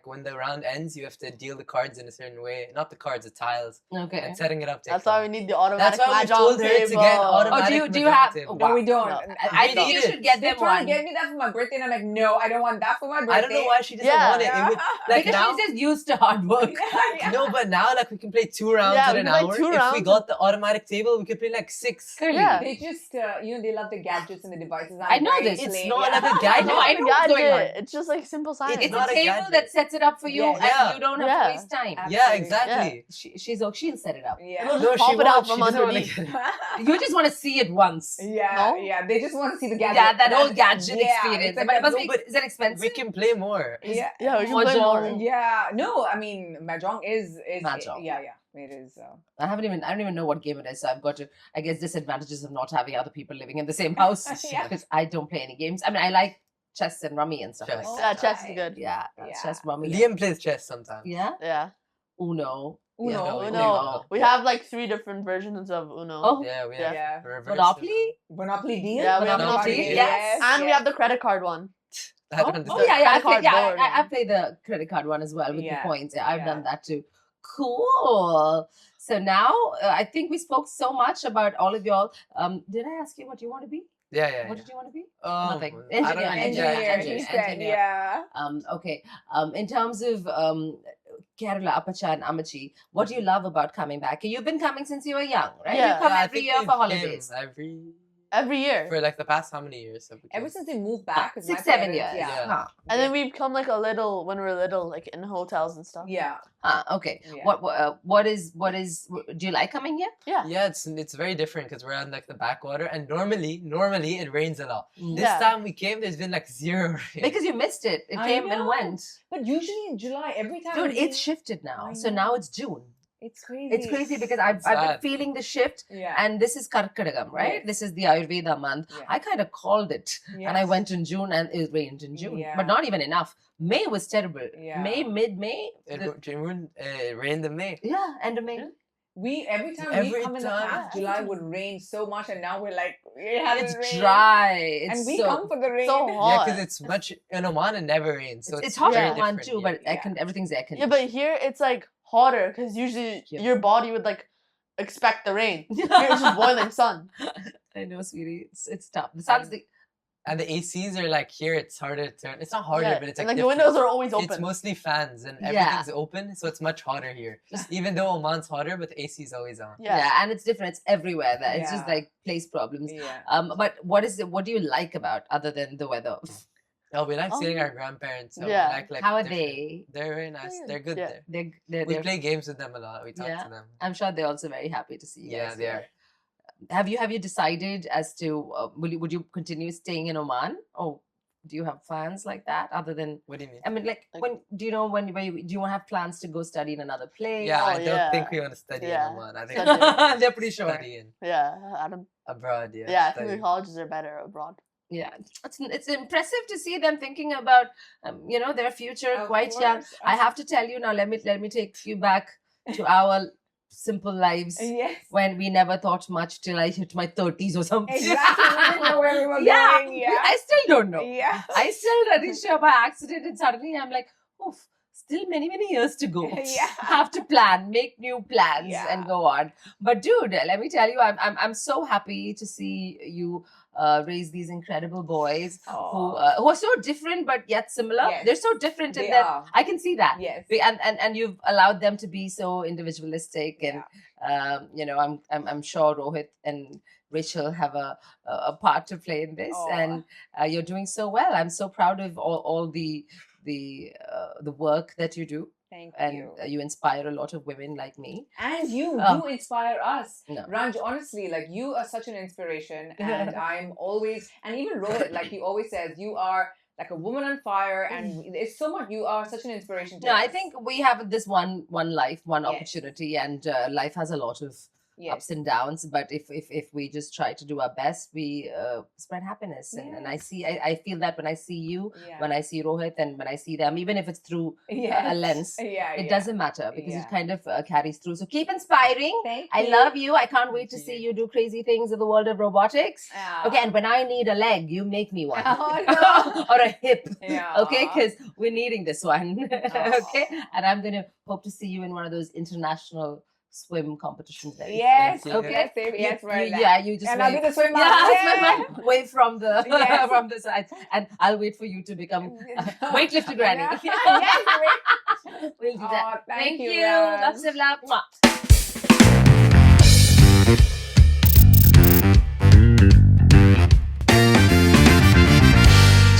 [SPEAKER 3] When the round ends, you have to deal the cards in a certain way. Not the cards, the tiles.
[SPEAKER 1] Okay.
[SPEAKER 3] And setting it up takes
[SPEAKER 4] That's why we
[SPEAKER 3] long.
[SPEAKER 4] need the automatic
[SPEAKER 3] That's why we
[SPEAKER 4] mahjong
[SPEAKER 3] told her to
[SPEAKER 4] table.
[SPEAKER 3] get
[SPEAKER 1] Oh,
[SPEAKER 3] automatic.
[SPEAKER 1] do you
[SPEAKER 3] Mahjong
[SPEAKER 1] have?
[SPEAKER 3] table.
[SPEAKER 2] No, we don't.
[SPEAKER 4] No.
[SPEAKER 1] I think you should get
[SPEAKER 2] They're
[SPEAKER 1] them
[SPEAKER 2] trying
[SPEAKER 1] one.
[SPEAKER 2] to get me that for my birthday, and I'm like, no, I don't want that for my birthday.
[SPEAKER 3] I don't know why she doesn't
[SPEAKER 4] Yeah.
[SPEAKER 3] want it. It would, like
[SPEAKER 1] Because
[SPEAKER 3] now,
[SPEAKER 1] she's just used to hard work.
[SPEAKER 2] Yeah.
[SPEAKER 3] no, but now like we can play 2 rounds
[SPEAKER 4] Yeah,
[SPEAKER 3] in
[SPEAKER 4] we
[SPEAKER 3] an
[SPEAKER 4] can play
[SPEAKER 3] hour.
[SPEAKER 4] 2
[SPEAKER 3] If we
[SPEAKER 4] rounds.
[SPEAKER 3] got the automatic table, we could play like 6.
[SPEAKER 4] Yeah.
[SPEAKER 2] They just, they love the gadgets and the devices.
[SPEAKER 1] I know this.
[SPEAKER 3] It's
[SPEAKER 2] plain,
[SPEAKER 3] not
[SPEAKER 2] yeah.
[SPEAKER 3] like a gadget.
[SPEAKER 1] I know what's going on.
[SPEAKER 4] It's just like simple science.
[SPEAKER 1] It's
[SPEAKER 3] not
[SPEAKER 1] a
[SPEAKER 3] a
[SPEAKER 1] table
[SPEAKER 3] gadget.
[SPEAKER 1] that sets it up for you,
[SPEAKER 2] Yeah.
[SPEAKER 3] Yeah.
[SPEAKER 1] and you don't have
[SPEAKER 4] Yeah.
[SPEAKER 1] to waste time.
[SPEAKER 3] Yeah,
[SPEAKER 2] Absolutely.
[SPEAKER 3] exactly.
[SPEAKER 1] She'll set it up.
[SPEAKER 2] Yeah.
[SPEAKER 4] It'll
[SPEAKER 3] No,
[SPEAKER 4] just pop
[SPEAKER 3] she
[SPEAKER 4] it out
[SPEAKER 3] won't.
[SPEAKER 4] from
[SPEAKER 3] She doesn't wanna
[SPEAKER 4] underneath.
[SPEAKER 3] get it.
[SPEAKER 1] You just want to see it once.
[SPEAKER 2] Yeah,
[SPEAKER 4] No?
[SPEAKER 2] yeah. They just want to see the gadget.
[SPEAKER 1] Yeah, that whole gadget
[SPEAKER 2] yeah,
[SPEAKER 1] experience.
[SPEAKER 2] it's like
[SPEAKER 1] But it
[SPEAKER 2] that-
[SPEAKER 1] must
[SPEAKER 3] no,
[SPEAKER 1] be,
[SPEAKER 3] but
[SPEAKER 1] is that expensive?
[SPEAKER 3] We can play more.
[SPEAKER 2] Yeah.
[SPEAKER 4] Yeah, we can play more.
[SPEAKER 1] Mahjong.
[SPEAKER 2] Yeah, no, I mean mahjong is
[SPEAKER 1] Mahjong.
[SPEAKER 2] yeah, it is.
[SPEAKER 1] I don't even know what game it is, so I've got to, I guess, disadvantages of not having other people living in the same house.
[SPEAKER 2] Yeah.
[SPEAKER 1] Because I don't play any games. I mean, I like chess and rummy and stuff
[SPEAKER 3] Chess.
[SPEAKER 1] like
[SPEAKER 4] Yeah,
[SPEAKER 1] that.
[SPEAKER 4] chess is good.
[SPEAKER 1] Yeah,
[SPEAKER 2] Yeah.
[SPEAKER 1] chess, rummy.
[SPEAKER 3] Liam plays chess sometimes.
[SPEAKER 1] Yeah?
[SPEAKER 4] Yeah.
[SPEAKER 1] Uno.
[SPEAKER 2] Uno.
[SPEAKER 3] Yeah,
[SPEAKER 4] Uno.
[SPEAKER 3] Uno.
[SPEAKER 4] We have like 3 different versions of Uno.
[SPEAKER 1] Oh,
[SPEAKER 3] Yeah, we
[SPEAKER 4] Yeah.
[SPEAKER 3] have
[SPEAKER 2] Yeah.
[SPEAKER 3] reverse
[SPEAKER 1] Monopoly?
[SPEAKER 2] Monopoly deal.
[SPEAKER 4] Yeah, we have
[SPEAKER 3] Monopoly,
[SPEAKER 4] Monopoly.
[SPEAKER 1] yes.
[SPEAKER 4] And we have the credit card one.
[SPEAKER 3] I don't
[SPEAKER 1] Oh,
[SPEAKER 3] understand.
[SPEAKER 1] yeah.
[SPEAKER 4] Credit card board
[SPEAKER 1] I
[SPEAKER 4] one.
[SPEAKER 1] played the credit card one as well with the
[SPEAKER 2] Yeah,
[SPEAKER 1] points. Yeah, I've
[SPEAKER 2] yeah.
[SPEAKER 1] done that too. Cool. So now I think we spoke so much about all of y'all. Did I ask you what you want to be?
[SPEAKER 3] Yeah.
[SPEAKER 1] What did you want to be?
[SPEAKER 3] Oh,
[SPEAKER 1] Nothing.
[SPEAKER 3] I don't
[SPEAKER 1] Engineer,
[SPEAKER 3] know.
[SPEAKER 2] Engineer, he said,
[SPEAKER 1] engineer.
[SPEAKER 2] yeah.
[SPEAKER 1] Okay. In terms of Kerala, Apacha, and Amachi, what do you love about coming back? You've been coming since you were young, right?
[SPEAKER 4] Yeah.
[SPEAKER 1] You come
[SPEAKER 3] I
[SPEAKER 1] every
[SPEAKER 3] think
[SPEAKER 1] year
[SPEAKER 3] we've
[SPEAKER 1] for
[SPEAKER 3] came
[SPEAKER 1] holidays.
[SPEAKER 4] Every year.
[SPEAKER 3] For like the past how many years have we
[SPEAKER 2] Ever
[SPEAKER 3] came?
[SPEAKER 2] since they moved back, 'cause
[SPEAKER 1] 6,
[SPEAKER 2] my
[SPEAKER 1] 7
[SPEAKER 2] parents-
[SPEAKER 1] years.
[SPEAKER 2] Yeah.
[SPEAKER 3] Yeah.
[SPEAKER 4] And then we come like a little when we're little, like in hotels and stuff.
[SPEAKER 2] Yeah.
[SPEAKER 1] Okay.
[SPEAKER 2] Yeah.
[SPEAKER 1] What is? Do you like coming here?
[SPEAKER 4] Yeah.
[SPEAKER 3] Yeah, it's very different because we're on like the backwater, and normally it rains a lot. This
[SPEAKER 4] Yeah.
[SPEAKER 3] time we came, there's been like 0 rain.
[SPEAKER 1] Because you missed it. It
[SPEAKER 2] I
[SPEAKER 1] came and
[SPEAKER 2] know.
[SPEAKER 1] went.
[SPEAKER 2] But usually in July, every time.
[SPEAKER 1] Dude,
[SPEAKER 2] we-
[SPEAKER 1] it's shifted now.
[SPEAKER 2] I
[SPEAKER 1] So
[SPEAKER 2] know.
[SPEAKER 1] now it's June.
[SPEAKER 2] It's crazy.
[SPEAKER 1] It's crazy because I've
[SPEAKER 3] Sad.
[SPEAKER 1] been feeling the shift.
[SPEAKER 2] Yeah.
[SPEAKER 1] And this is Karkadagam, right?
[SPEAKER 2] Yes.
[SPEAKER 1] This is the Ayurveda month.
[SPEAKER 2] Yeah.
[SPEAKER 1] I kind of called it. And I
[SPEAKER 2] Yes.
[SPEAKER 1] went in June and it rained in June.
[SPEAKER 2] Yeah.
[SPEAKER 1] But not even enough. May was terrible.
[SPEAKER 2] Yeah.
[SPEAKER 1] Mid-May.
[SPEAKER 3] It rained in May.
[SPEAKER 1] Yeah, end of May.
[SPEAKER 2] We every time we
[SPEAKER 3] Every
[SPEAKER 2] come in the
[SPEAKER 3] time.
[SPEAKER 2] past, July would rain so much, and now we're like, it hasn't
[SPEAKER 1] It's
[SPEAKER 2] rained.
[SPEAKER 1] dry. It's
[SPEAKER 2] And we
[SPEAKER 1] so,
[SPEAKER 2] come for the rain.
[SPEAKER 4] So
[SPEAKER 3] Yeah,
[SPEAKER 4] hot.
[SPEAKER 3] because it's much in Oman. It never rains, so
[SPEAKER 1] it's hot
[SPEAKER 3] very
[SPEAKER 1] in Oman
[SPEAKER 3] different
[SPEAKER 1] too, but
[SPEAKER 3] here.
[SPEAKER 1] everything's air
[SPEAKER 4] Yeah,
[SPEAKER 1] conditioned.
[SPEAKER 4] but here it's like hotter because usually
[SPEAKER 1] Yeah.
[SPEAKER 4] your body would like expect the rain. Here it's just boiling sun.
[SPEAKER 1] I know, sweetie. It's tough. The sun's the
[SPEAKER 3] And the ACs are like here. It's harder to turn. It's not harder,
[SPEAKER 4] Yeah,
[SPEAKER 3] but it's
[SPEAKER 4] and,
[SPEAKER 3] like
[SPEAKER 4] the
[SPEAKER 3] different.
[SPEAKER 4] windows are always
[SPEAKER 3] It's
[SPEAKER 4] open.
[SPEAKER 3] mostly fans and
[SPEAKER 1] Yeah.
[SPEAKER 3] everything's open, so it's much hotter here. Even though Oman's hotter, but the AC is always on.
[SPEAKER 4] Yeah.
[SPEAKER 1] and it's different. It's everywhere. There. It's just
[SPEAKER 2] Yeah.
[SPEAKER 1] like place problems.
[SPEAKER 2] Yeah.
[SPEAKER 1] But what do you like about other than the weather?
[SPEAKER 3] Oh, we like seeing
[SPEAKER 4] Oh.
[SPEAKER 3] our grandparents. So
[SPEAKER 4] Yeah.
[SPEAKER 3] we like
[SPEAKER 1] How are
[SPEAKER 3] different-
[SPEAKER 1] they?
[SPEAKER 3] They're very nice.
[SPEAKER 4] Yeah.
[SPEAKER 3] They're good
[SPEAKER 4] Yeah.
[SPEAKER 3] there.
[SPEAKER 1] They're
[SPEAKER 3] We play games with them a lot. We talk
[SPEAKER 1] Yeah.
[SPEAKER 3] to them.
[SPEAKER 1] I'm sure they're also very happy to see you.
[SPEAKER 3] Yeah,
[SPEAKER 1] guys
[SPEAKER 3] they
[SPEAKER 1] here.
[SPEAKER 3] are.
[SPEAKER 1] Have you decided as to would you continue staying in Oman, or do you have plans like that other than?
[SPEAKER 3] What do you mean?
[SPEAKER 1] I mean, like when do you know when do you have plans to go study in another place?
[SPEAKER 3] Yeah,
[SPEAKER 4] Oh,
[SPEAKER 3] I don't
[SPEAKER 4] yeah.
[SPEAKER 3] think we want to study
[SPEAKER 4] Yeah.
[SPEAKER 3] in Oman. I think
[SPEAKER 4] Study.
[SPEAKER 3] we want
[SPEAKER 1] They're pretty sure.
[SPEAKER 3] study in
[SPEAKER 4] Yeah, I don't.
[SPEAKER 3] abroad. Yeah.
[SPEAKER 4] Yeah, I think the
[SPEAKER 3] study.
[SPEAKER 4] colleges are better abroad.
[SPEAKER 1] Yeah, it's impressive to see them thinking about their future
[SPEAKER 2] Of
[SPEAKER 1] quite young.
[SPEAKER 2] course.
[SPEAKER 1] I have to tell you now. Let me take you back to our simple lives
[SPEAKER 2] Yes.
[SPEAKER 1] when we never thought much till I hit my 30s or something.
[SPEAKER 2] Exactly. We didn't know where we were
[SPEAKER 1] Yeah,
[SPEAKER 2] going. Yeah.
[SPEAKER 1] I still don't know.
[SPEAKER 2] Yeah.
[SPEAKER 1] I still reached here by accident, and suddenly I'm like, oof, still many years to go.
[SPEAKER 2] Yeah.
[SPEAKER 1] Have to plan, make new plans,
[SPEAKER 2] Yeah.
[SPEAKER 1] and go on. But dude, let me tell you, I'm so happy to see you raise these incredible boys who are so different but yet similar.
[SPEAKER 2] Yes.
[SPEAKER 1] They're so different in
[SPEAKER 2] They
[SPEAKER 1] that
[SPEAKER 2] are.
[SPEAKER 1] I can see that.
[SPEAKER 2] Yes.
[SPEAKER 1] And you've allowed them to be so individualistic, and I'm sure Rohit and Rachel have a part to play in this,
[SPEAKER 2] Aw.
[SPEAKER 1] and you're doing so well. I'm so proud of all the work that you do,
[SPEAKER 2] Thank
[SPEAKER 1] and
[SPEAKER 2] you.
[SPEAKER 1] you inspire a lot of women like me.
[SPEAKER 2] And you
[SPEAKER 1] Oh.
[SPEAKER 2] do inspire us.
[SPEAKER 1] No.
[SPEAKER 2] Ranj, honestly, like you are such an inspiration. And I'm always, and even Rohit, like he always says, you are like a woman on fire. And it's so much, you are such an inspiration to
[SPEAKER 1] No,
[SPEAKER 2] us.
[SPEAKER 1] I think we have this one life, one
[SPEAKER 2] Yes.
[SPEAKER 1] opportunity, and life has a lot of
[SPEAKER 2] Yes.
[SPEAKER 1] ups and downs. But if we just try to do our best, we spread happiness. And I feel that when I see you,
[SPEAKER 2] Yeah.
[SPEAKER 1] when I see Rohit, and when I see them, even if it's through
[SPEAKER 2] Yes.
[SPEAKER 1] a lens,
[SPEAKER 2] Yeah.
[SPEAKER 1] it
[SPEAKER 2] yeah.
[SPEAKER 1] doesn't matter because
[SPEAKER 2] Yeah.
[SPEAKER 1] it kind of carries through. So keep inspiring.
[SPEAKER 2] Thank
[SPEAKER 1] I
[SPEAKER 2] you.
[SPEAKER 1] love you. I can't wait to
[SPEAKER 3] Thank
[SPEAKER 1] see
[SPEAKER 3] you.
[SPEAKER 1] you do crazy things in the world of robotics. Okay, and when I need a leg, you make me one.
[SPEAKER 2] Oh, no.
[SPEAKER 1] Or a hip.
[SPEAKER 2] Yeah.
[SPEAKER 1] Okay, because we're needing this one.
[SPEAKER 2] Aw.
[SPEAKER 1] Okay, and I'm going to hope to see you in one of those international swim competitions very
[SPEAKER 2] Yes.
[SPEAKER 3] Thank you.
[SPEAKER 1] Okay.
[SPEAKER 2] Yes, baby, yes,
[SPEAKER 1] soon.
[SPEAKER 2] right.
[SPEAKER 1] Yeah, you just
[SPEAKER 2] And I'll
[SPEAKER 1] wave.
[SPEAKER 2] be the swimmer.
[SPEAKER 1] Yeah,
[SPEAKER 2] Yeah.
[SPEAKER 1] swimmer. Wave from the
[SPEAKER 2] Yes.
[SPEAKER 1] from the side, and I'll wait for you to become weightlifter granny.
[SPEAKER 2] Yes, great.
[SPEAKER 1] We'll do that.
[SPEAKER 2] Aw, thank you,
[SPEAKER 1] you.
[SPEAKER 2] Raj.
[SPEAKER 1] Lots of love. Mwah.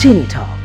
[SPEAKER 1] Genie Talks.